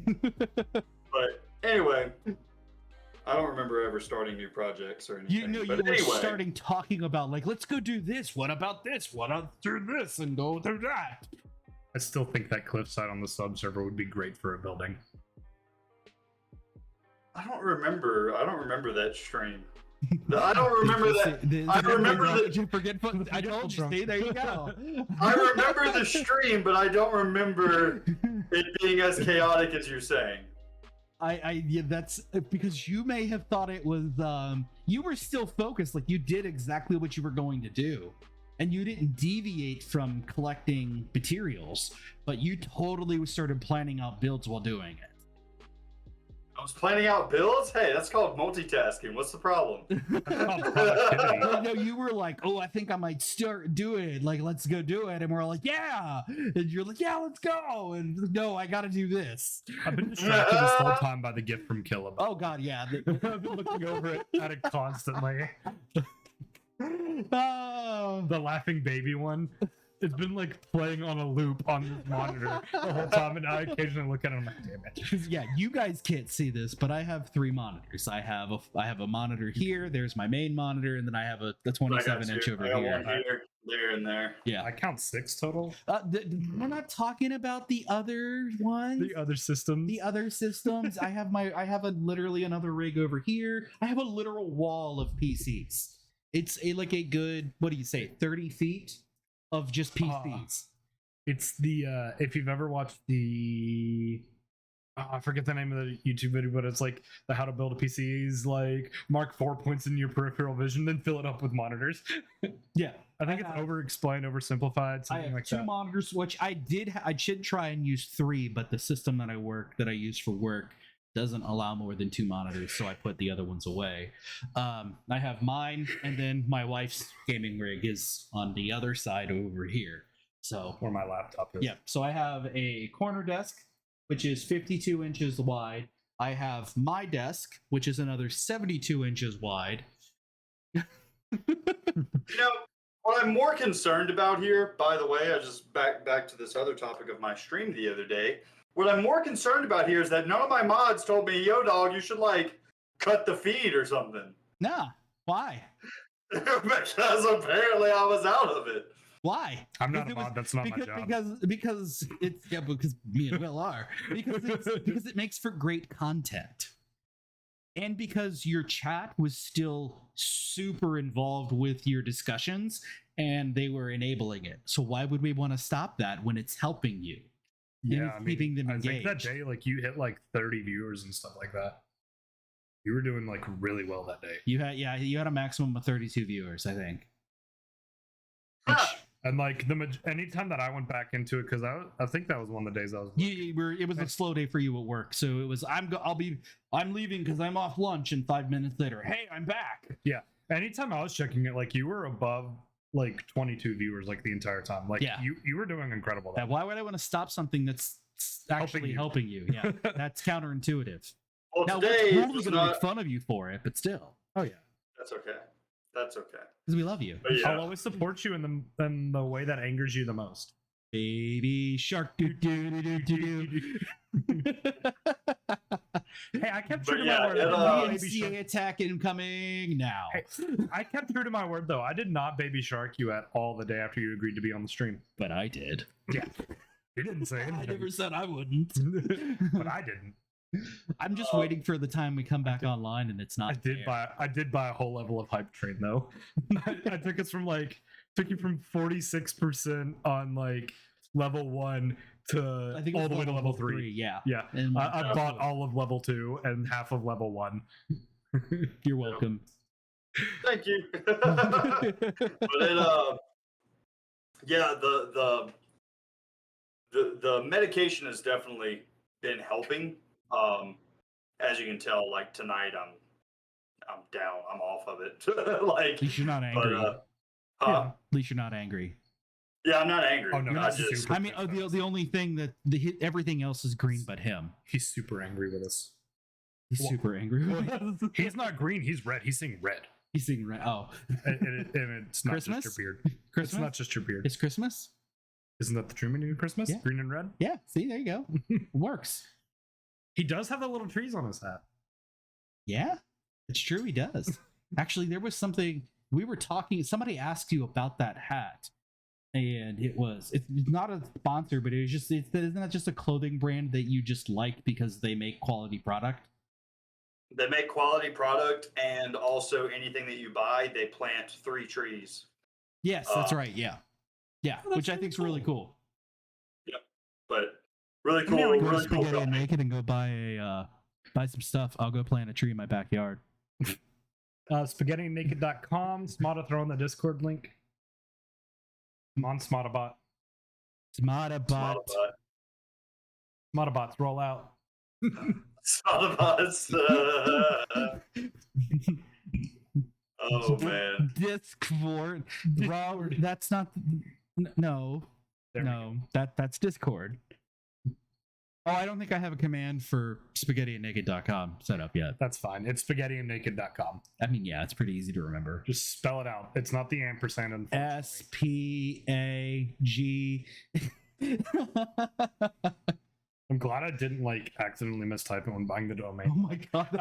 But anyway, I don't remember ever starting new projects or anything. You were starting talking about like, let's go do this. What about this? What about do this and go through that? I still think that cliffside on the sub server would be great for a building. I don't remember that stream. I don't remember that. I remember that. I told you. See, there you go. I remember the stream, but I don't remember it being as chaotic as you're saying. Yeah, that's because you may have thought it was. You were still focused, like you did exactly what you were going to do, and you didn't deviate from collecting materials. But you totally started planning out builds while doing it. I was planning out builds? Hey, that's called multitasking. What's the problem? No, you were like, oh, I think I might start doing it. Like, let's go do it. And we're like, yeah. And you're like, yeah, let's go. And no, I got to do this. I've been distracted this whole time by the gift from Killa. Oh, God, yeah. I've been looking over at it constantly. The laughing baby one. It's been like playing on a loop on this monitor the whole time, and I occasionally look at it and I'm like, damn it. Yeah, you guys can't see this, but I have 3 monitors. I have a monitor here, there's my main monitor, and then I have a 27-inch over here. there and there. Yeah. I count 6 total. We're not talking about the other ones. The other systems. The other systems. I have literally another rig over here. I have a literal wall of PCs. It's like a good, what do you say, 30 feet of just PCs. It's the if you've ever watched the I forget the name of the YouTube video, but it's like the how to build a PC is like mark 4 points in your peripheral vision, then fill it up with monitors. Yeah, I think it's over-explained, oversimplified, something like that. I have 2 monitors, which I should try and use 3, but the system that I use for work doesn't allow more than 2 monitors, so I put the other ones away. I have mine, and then my wife's gaming rig is on the other side over here. So where my laptop is. Yeah, so I have a corner desk, which is 52 inches wide. I have my desk, which is another 72 inches wide. You know, what I'm more concerned about here, by the way, I just back to this other topic of my stream the other day. What I'm more concerned about here is that none of my mods told me, yo, dog, you should, like, cut the feed or something. Nah, why? Because apparently I was out of it. Why? I'm not a mod. That's not my job. Because it's because me and Will are because it makes for great content, and because your chat was still super involved with your discussions and they were enabling it. So why would we want to stop that when it's helping you? Yeah, I mean, keeping them engaged. I think that day, like you hit like 30 viewers and stuff like that. You were doing like really well that day. You had a maximum of 32 viewers, I think. And like anytime that I went back into it, because I think that was one of the days I was. It was a slow day for you at work, so it was. I'm leaving because I'm off lunch, and 5 minutes later, hey, I'm back. Yeah. Anytime I was checking it, like you were above like 22 viewers like the entire time. Like you were doing incredible. Yeah, why would I want to stop something that's actually helping you? Yeah, that's counterintuitive. Well, now, today we're totally gonna make fun of you for it, but still. Oh yeah, that's okay. That's okay. Because we love you. Yeah. I'll always support you in the way that angers you the most. Baby shark. Do, do, do, do, do. Hey, I kept true to my word. NCA attack incoming now. Hey, I kept true to my word though. I did not baby shark you at all the day after you agreed to be on the stream. But I did. Yeah. You didn't say anything. I never said I wouldn't. But I didn't. I'm just waiting for the time we come back online and it's not. I did buy a whole level of hype train though. I took us from took you from 46% on like level 1 to I think all the way to level 3. Yeah. Yeah. I bought all of level 2 and half of level 1. You're welcome. Thank you. But it yeah, the medication has definitely been helping. As you can tell, like tonight I'm down. I'm off of it. Like, at least you're not angry. But, at least you're not angry. Yeah, I'm not angry. Oh no, I mean, the only thing that everything else is green but him. He's super angry with us. He's super angry. He's not green. He's red. He's seeing red. He's seeing red. Oh, and it's not Christmas? just your beard. Christmas? It's not just your beard. It's Christmas. Isn't that the true meaning of Christmas? Yeah. Green and red. Yeah. See, there you go. Works. He does have the little trees on his hat. Yeah, it's true. He does. Actually, there was something we were talking. Somebody asked you about that hat, and it's not a sponsor, but isn't that just a clothing brand that you just like because they make quality product? They make quality product, and also anything that you buy, they plant 3 trees. Yes, that's right. Yeah, which I think is really cool. Yep, but really cool. Go really to Spaghetti cool. and Naked and go buy some stuff. I'll go plant a tree in my backyard. SpaghettiandNaked.com. Smata, throw in the Discord link. Come on, Smatabot. Smatabots, roll out. Smatabot. Oh man. Discord. Bro, that's not. No. That's Discord. Oh, I don't think I have a command for SpaghettiandNaked.com set up yet. That's fine. It's SpaghettiandNaked.com. I mean, yeah, it's pretty easy to remember. Just spell it out. It's not the ampersand. SPAG. I'm glad I didn't accidentally mistype it when buying the domain. Oh my god!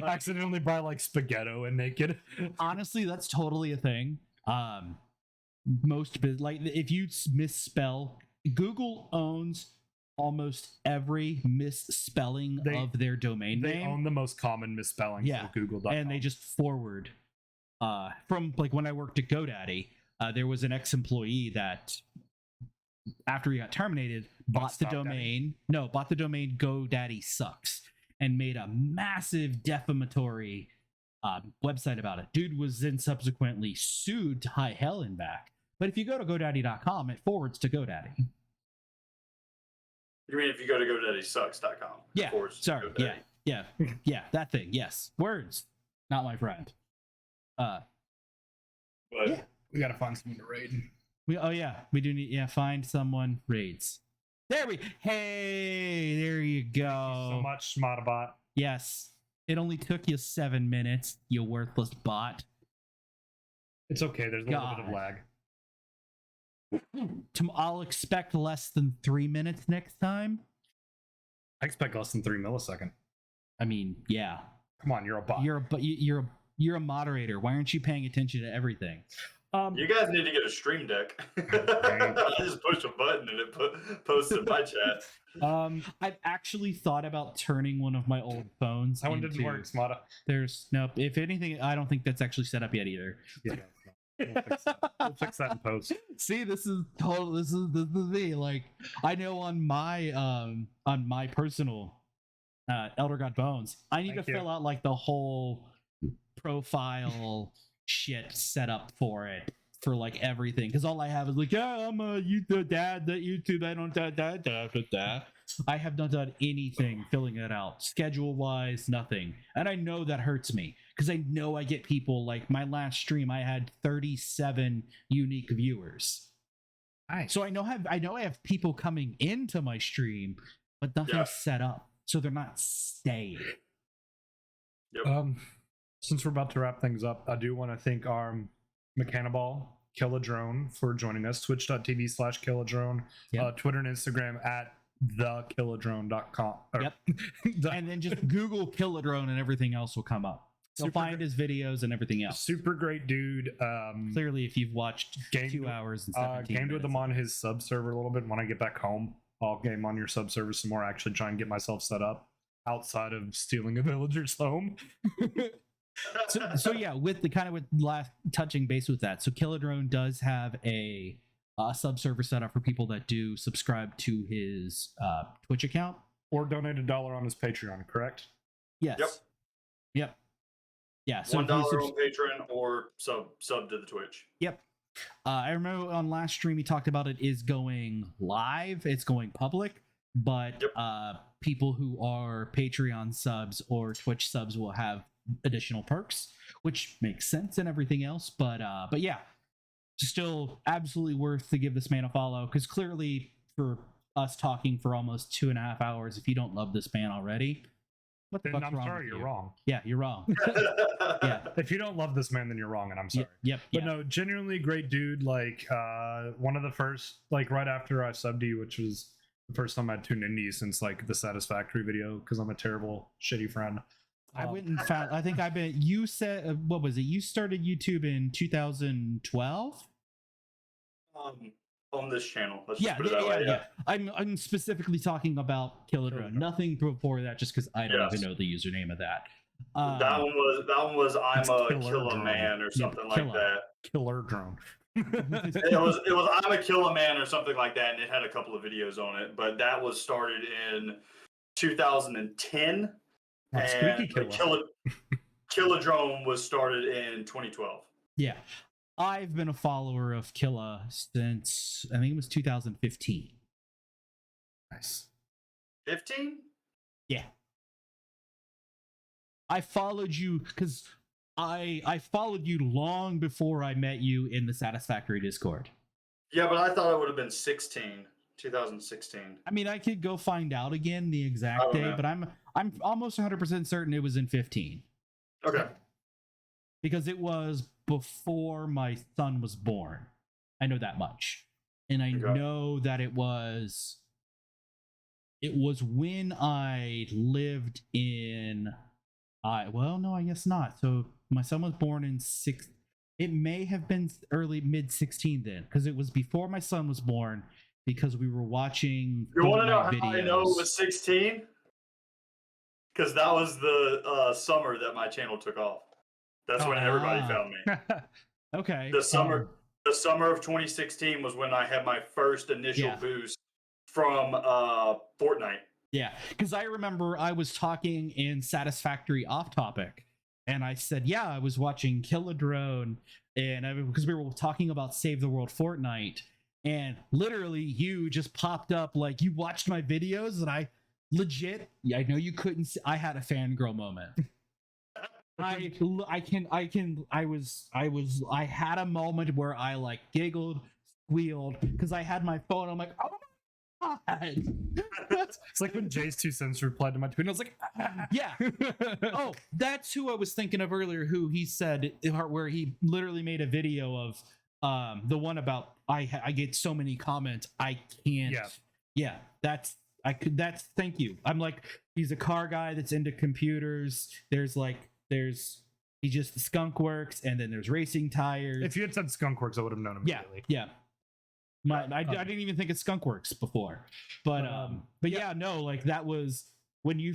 Accidentally buy spaghetto and naked. Honestly, that's totally a thing. like if you misspell, Google owns almost every misspelling of their domain They name. own the most common misspellings of Google.com. And they just forward from like when I worked at GoDaddy, there was an ex-employee that after he got terminated bought the domain GoDaddy sucks and made a massive defamatory website about it. Dude was then subsequently sued to high hell and back. But if you go to GoDaddy.com, it forwards to GoDaddy. You mean if you go to GoDaddySucks.com? Yeah. Sorry. Yeah. That thing. Yes. Words. Not my friend. But yeah, we gotta find someone to raid. We do need find someone raids. Hey, there you go. Thank you so much, Smartabot. Yes. It only took you 7 minutes, you worthless bot. It's okay, there's a little bit of lag. I'll expect less than 3 minutes next time. I expect less than 3 milliseconds. I mean, yeah. Come on, you're a bot. You're a moderator. Why aren't you paying attention to everything? You guys need to get a stream deck. I just pushed a button and it posted my chat. I've actually thought about turning one of my old phones. That one didn't work, Smata. There's no. If anything, I don't think that's actually set up yet either. Yeah, we'll fix that in post. See, this is the thing. Like, I know on my personal ElderGodBones, I need to fill out like the whole profile shit set up for it for like everything, because all I have is like, I'm a dad that YouTube. I don't da. I have not done anything filling it out schedule wise, nothing. And I know that hurts me because I know I get people like my last stream I had 37 unique viewers. Nice. So I know I have people coming into my stream, but nothing's set up, so they're not staying. Yep. Since we're about to wrap things up, I do want to thank our Mechaniball KillaDrone for joining us. Twitch.tv/KillaDrone. Yep. Twitter and Instagram at thekilladrone.com. Yep. And then just Google KillaDrone and everything else will come up. You'll find his videos and everything else. Super great dude. Clearly, if you've watched 2 hours and 17 gamed with him on his sub server a little bit. When I get back home, I'll game on your sub server some more. Actually try and get myself set up outside of stealing a villager's home. So yeah, with last touching base with that, so KillaDrone does have a sub server set up for people that do subscribe to his Twitch account or donate $1 on his Patreon, correct? Yes. Yep. Yeah. So $1 on Patreon or sub to the Twitch. Yep. I remember on last stream he talked about it is going live, it's going public, but people who are Patreon subs or Twitch subs will have additional perks, which makes sense and everything else. But yeah, still absolutely worth to give this man a follow, because clearly for us talking for almost 2.5 hours, if you don't love this man already, what the fuck's wrong with you? You're wrong. Yeah, you're wrong. Yeah, if you don't love this man, then you're wrong, and I'm sorry. Yep. But no, genuinely great dude. Like one of the first, like right after I subbed you, which was the first time I'd tuned into you since like the Satisfactory video, because I'm a terrible, shitty friend. I went and found. I think you said what was it? You started YouTube in 2012. On this channel. Let's Yeah, just put it that way. yeah. I'm specifically talking about KillaDrone. Nothing before that, just because I don't even know the username of that. That one was I'm a Killa Man or something like that. KillaDrone. it was I'm a Killa Man or something like that, and it had a couple of videos on it. But that was started in 2010. And KillaDrone was started in 2012. Yeah, I've been a follower of Killa since I think it was 2015. Nice. 15? Yeah. I followed you because I followed you long before I met you in the Satisfactory Discord. Yeah, but I thought it would have been 2016. I mean, I could go find out again the exact day, but I'm almost 100% certain it was in 15. Okay. Because it was before my son was born. I know that much. And I know that it was when I lived in well, no, I guess not. So my son was born in It may have been early mid 16 then, because it was before my son was born. Because we were watching. You want to know how videos. I know it was 16? Because that was the summer that my channel took off. That's when everybody found me. Okay. The summer of 2016 was when I had my first initial boost from Fortnite. Yeah, because I remember I was talking in Satisfactory Off Topic, and I said, yeah, I was watching KillaDrone, and because we were talking about Save the World Fortnite, and literally you just popped up like you watched my videos, and I legit, I know you couldn't see, I had a fangirl moment. I had a moment where I like giggled, squealed, because I had my phone. I'm like, oh my God. It's like when Jay's 2 cents replied to my tweet. I was like, yeah. Oh, that's who I was thinking of earlier. Who he said where he literally made a video of the one about I get so many comments I can't. Yeah. That's thank you. I'm like, he's a car guy that's into computers. He just Skunk Works, and then there's Racing Tires. If you had said Skunk Works, I would have known immediately. Yeah. I didn't even think of Skunk Works before, but yeah, no, like that was when I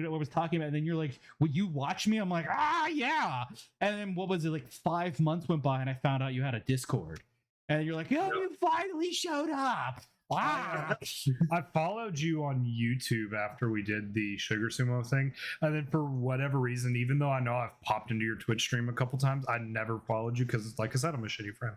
was talking about it, and then you're like, would you watch me? I'm like, yeah. And then what was it, like 5 months went by and I found out you had a Discord, and you're like, oh, you finally showed up. Wow. I followed you on YouTube after we did the Sugar Sumo thing, and then for whatever reason, even though I know I've popped into your Twitch stream a couple times, I never followed you because, like I said, I'm a shitty friend.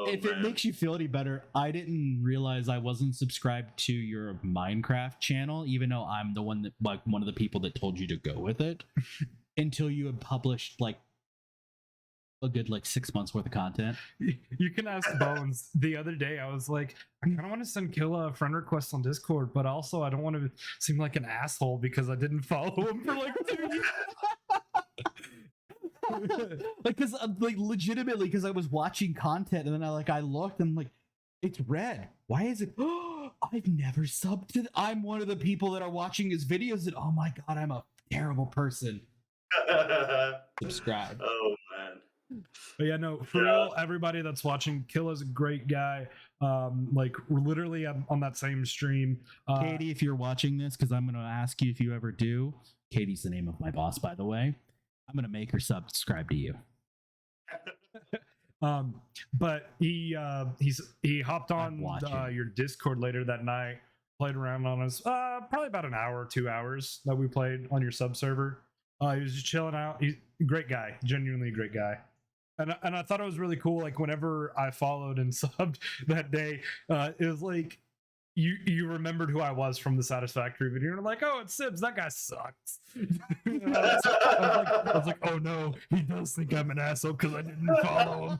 If it makes you feel any better, I didn't realize I wasn't subscribed to your Minecraft channel, even though I'm the one that, like, one of the people that told you to go with it, until you had published like a good 6 months worth of content. You can ask Bones. The other day I was like, I kind of want to send Killa a friend request on Discord, but also I don't want to seem like an asshole because I didn't follow him for 2 years. Because legitimately, because I was watching content, and then I looked and I'm like, it's red. Why is it? I've never subbed to I'm one of the people that are watching his videos, and oh my God, I'm a terrible person. Subscribe. Oh man. But yeah, no, for real, everybody that's watching, Killa's a great guy. We're literally on that same stream. Katie, if you're watching this, because I'm going to ask you if you ever do. Katie's the name of my boss, by the way. I'm going to make her subscribe to you. But he hopped on your Discord later that night, played around on us, probably about an hour or 2 hours that we played on your sub server. He was just chilling out. He's a great guy, genuinely a great guy. And I thought it was really cool. Like whenever I followed and subbed that day, it was like you remembered who I was from the Satisfactory video. You're like, oh, it's Sybs. That guy sucks. I was like, oh no, he does think I'm an asshole because I didn't follow him.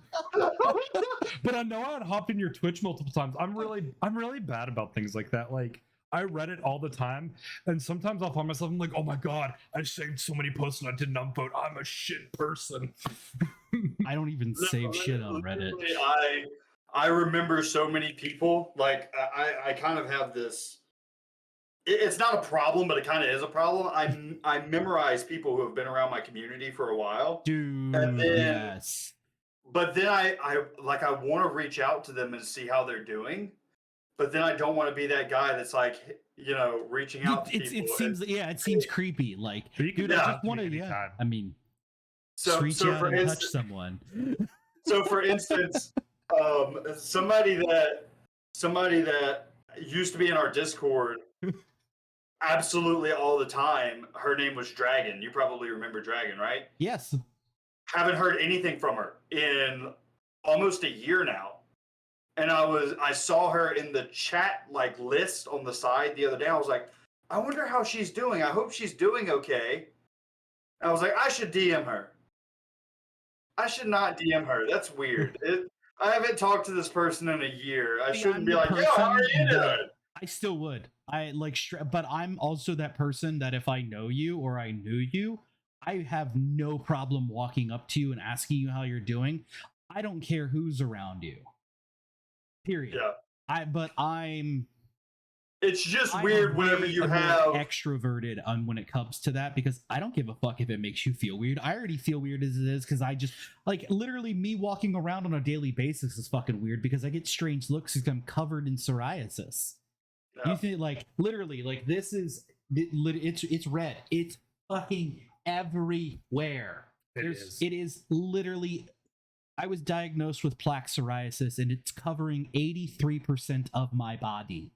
But I know I had hopped in your Twitch multiple times. I'm really bad about things like that. Like, I read it all the time, and sometimes I'll find myself, I'm like, oh my God, I saved so many posts and I didn't upvote. I'm a shit person. I don't even save shit on Reddit. I remember so many people. Like, I kind of have this. It's not a problem, but it kind of is a problem. I memorize people who have been around my community for a while. Dude, and then, yes. But then I want to reach out to them and see how they're doing. But then I don't want to be that guy that's like, reaching out to people. It seems creepy. Like, dude, I just want to, I mean, reach out and touch someone. So for instance, somebody that used to be in our Discord absolutely all the time, her name was Dragon. You probably remember Dragon, right? Yes. Haven't heard anything from her in almost a year now. And I saw her in the chat list on the side the other day. I was like, I wonder how she's doing. I hope she's doing okay. And I was like, I should DM her. I should not DM her. That's weird. I haven't talked to this person in a year. I shouldn't be like, yo, how are you doing? I still would. But I'm also that person that if I know you or I knew you, I have no problem walking up to you and asking you how you're doing. I don't care who's around you. Period. Yeah. But I'm It's just I'm weird whenever way you more have. extroverted on when it comes to that because I don't give a fuck if it makes you feel weird. I already feel weird as it is because I just like literally me walking around on a daily basis is fucking weird because I get strange looks because I'm covered in psoriasis. Yeah. You think like literally like this is it's red. It's fucking everywhere. It is literally. I was diagnosed with plaque psoriasis and it's covering 83% of my body.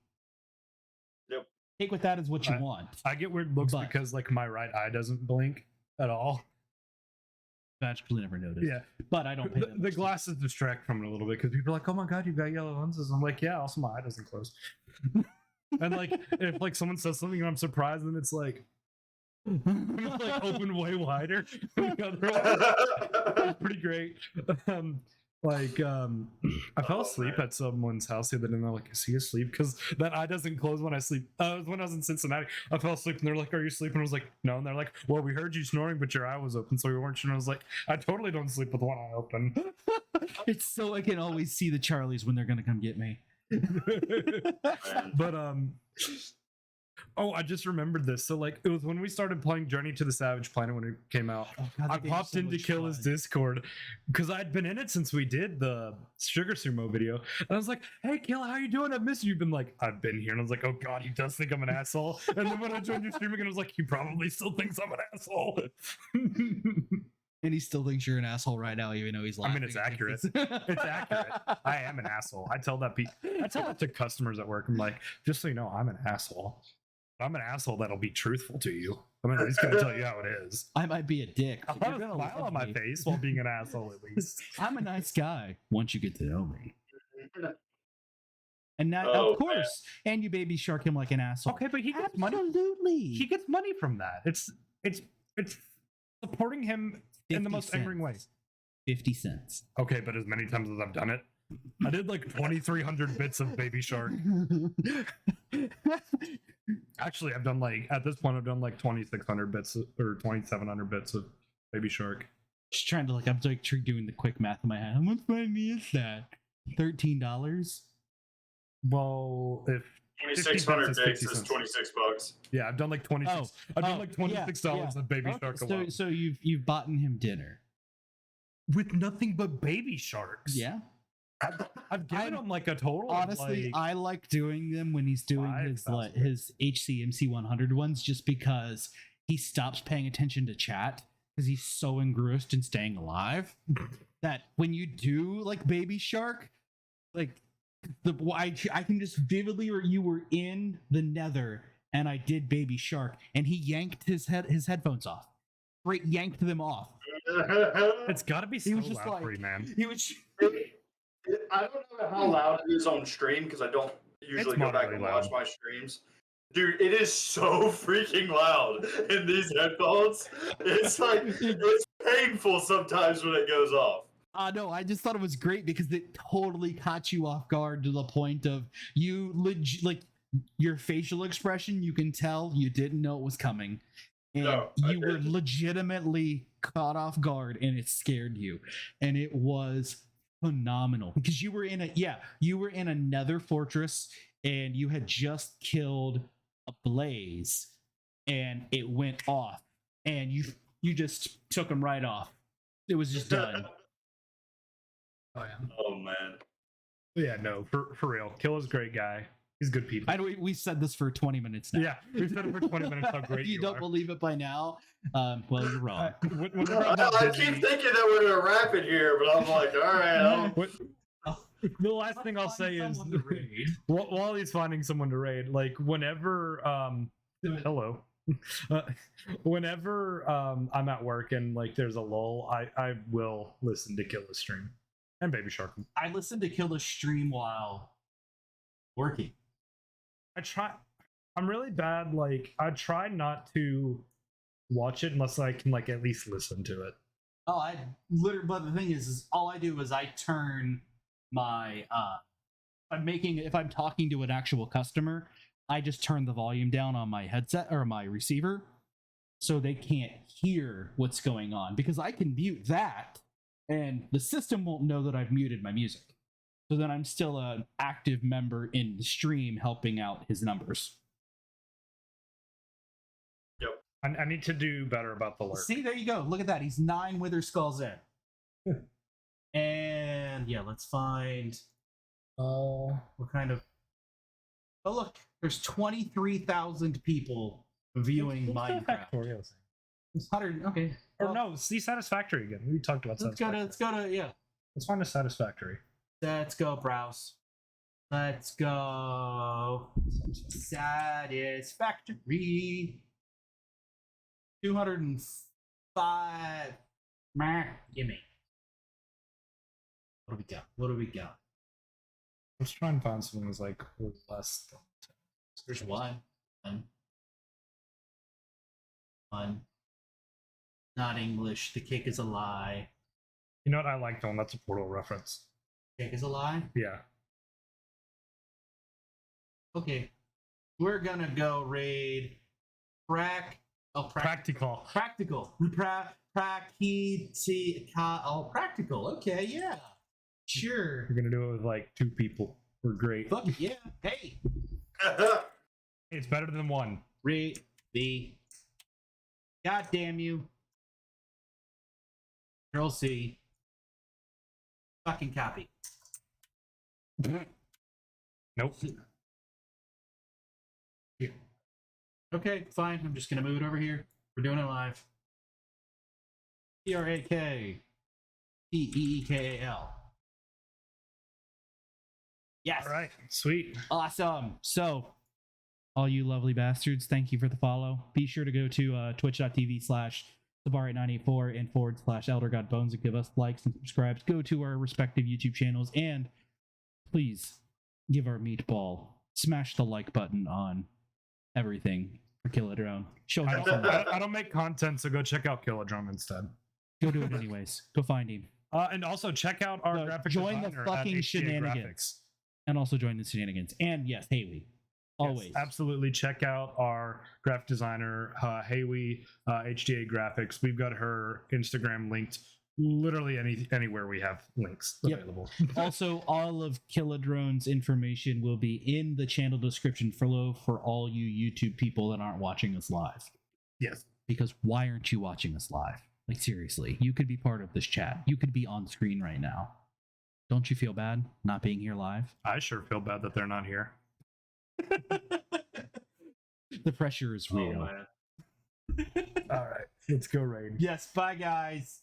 Yep. Take with that as what you want. I get weird looks But- because like my right eye doesn't blink at all. I've actually never noticed. Yeah, But I don't pay that the much glasses distract from it a little bit because people are like, "Oh my god, you've got yellow lenses." I'm like, "Yeah, also my eye doesn't close." And like, if like someone says something and I'm surprised, and it's like, it's like open way wider. Pretty great. I fell asleep at someone's house the other day and they're like, "Is he asleep?" Because that eye doesn't close when I sleep. When I was in Cincinnati, I fell asleep and they're like, "Are you sleeping?" I was like, "No." And they're like, "Well, we heard you snoring, but your eye was open, so we weren't sure." And I was like, "I totally don't sleep with one eye open." It's so I can always see the Charlies when they're gonna come get me. But oh, I just remembered this. So like, it was when we started playing Journey to the Savage Planet when it came out. I popped into Killa's Discord because I'd been in it since we did the Sugar Sumo video, and I was like, "Hey, Killa, how you doing? I've missed you." You've been like, "I've been here," and I was like, "Oh God, he does think I'm an asshole." And then when I joined your stream again, I was like, "He probably still thinks I'm an asshole." And he still thinks you're an asshole right now, even though he's I laughing. mean, it's accurate. It's accurate. I am an asshole. I tell that to customers at work. I'm like, "Just so you know, I'm an asshole. I'm an asshole that'll be truthful to you. I mean, he's gonna tell you how it is." I might be a dick. I'll but have you're a gonna smile love on my me. face while being an asshole, at least. I'm a nice guy once you get to know me. And now, Oh, of course, and you baby shark him like an asshole. Okay, but he gets money. Absolutely. He gets money from that. It's supporting him in the 50 most angering way. cents. 50 cents. Okay, but as many times as I've done it, I did like 2,300 bits of Baby Shark. Actually, I've done like, at this point, I've done like 2,600 bits or 2,700 bits of Baby Shark. Just trying to I'm like doing the quick math in my head. How much money is that? $13? Well, if 2,600 50 bits cents. is $26. Yeah, I've done like 26. Oh, I've done like $26 yeah. of Baby Shark alone. So you've bought him dinner With nothing but baby sharks. Yeah. I've given him like a total. Honestly, of like, I like doing them when he's doing his 5,000. his HCMC 100 ones, just because he stops paying attention to chat because he's so engrossed in staying alive that when you do like Baby Shark, like I can just vividly, or you were in the Nether and I did Baby Shark and he yanked his headphones off, right? Yanked them off. it's got to be so was just loud like- for you, man. He was. I don't know how loud it is on stream because I don't usually go back moderately and loud. watch my streams. Dude, it is so freaking loud in these headphones. It's like it's painful sometimes when it goes off. No, I just thought it was great because it totally caught you off guard to the point of you like your facial expression. You can tell you didn't know it was coming, and No, I you were didn't. legitimately caught off guard, and it scared you, and it was phenomenal because you were in a nether fortress and you had just killed a blaze, and it went off, and you just took him right off. It was just done. Oh yeah. Oh man. Yeah, no, for real. Killa's a great guy. He's good people. I know we said this for 20 minutes now. Yeah, we've said it for 20 minutes how great If you don't are. believe it by now, well, you're wrong. Whenever I'm not I busy- keep thinking that we're gonna wrap it here, but I'm like, all right. The last thing I'll say is while he's finding someone to raid, like whenever hello. Whenever I'm at work and like there's a lull, I will listen to Killa's stream and Baby Shark. I listened to Kill a stream while working. I'm really bad, like I try not to watch it unless I can like at least listen to it. Oh, I literally, but the thing is all I do is I turn my if I'm talking to an actual customer, I just turn the volume down on my headset or my receiver so they can't hear what's going on, because I can mute that and the system won't know that I've muted my music. So then I'm still an active member in the stream helping out his numbers. I need to do better about the lurk. See, there you go. Look at that. He's 9 Wither Skulls in. And yeah, let's find what kind of. Oh, look, there's 23,000 people viewing Minecraft. It's 100. Okay. Or no, see Satisfactory again. We talked about Satisfactory. Let's go to yeah. Let's find a Satisfactory. Let's go, browse. Let's go. Satisfactory. 205. Gimme. What do we got? What do we got? Let's try and find something that's like less than 10. There's one. One. Not English. The cake is a lie. You know what? I like that one. That's a Portal reference. Cake is a lie? Yeah. Okay. We're gonna go raid Practical. Practical. Practical. Okay, yeah. Sure. We're gonna do it with like 2 people. We're great. Fuck it, yeah. Hey. It's better than 1. Read the. God damn you. Control C. Fucking copy. Nope. Here. Okay, fine. I'm just gonna move it over here. We're doing it live. TRAKTEEKAL. Yes. All right. Sweet. Awesome. So, all you lovely bastards, thank you for the follow. Be sure to go to twitch.tv/Sabari984 and /ElderGodBones and give us likes and subscribes. Go to our respective YouTube channels and please give our meatball. Smash the like button on everything for KillaDrone. Show him some love. I don't make content, so go check out KillaDrone instead. Go do it anyways. Go find him. And also check out our graphic join the designer fucking at HDA shenanigans. Graphics. And also join the shenanigans. And yes, Haley. Always. Yes, absolutely. Check out our graphic designer, Haley, HDA Graphics. We've got her Instagram linked literally anywhere we have links available. Also, all of KillaDrone's information will be in the channel description below for all you YouTube people that aren't watching us live. Yes. Because why aren't you watching us live? Like, seriously, you could be part of this chat. You could be on screen right now. Don't you feel bad not being here live? I sure feel bad that they're not here. The pressure is real. All right, let's go raid. Yes, bye guys.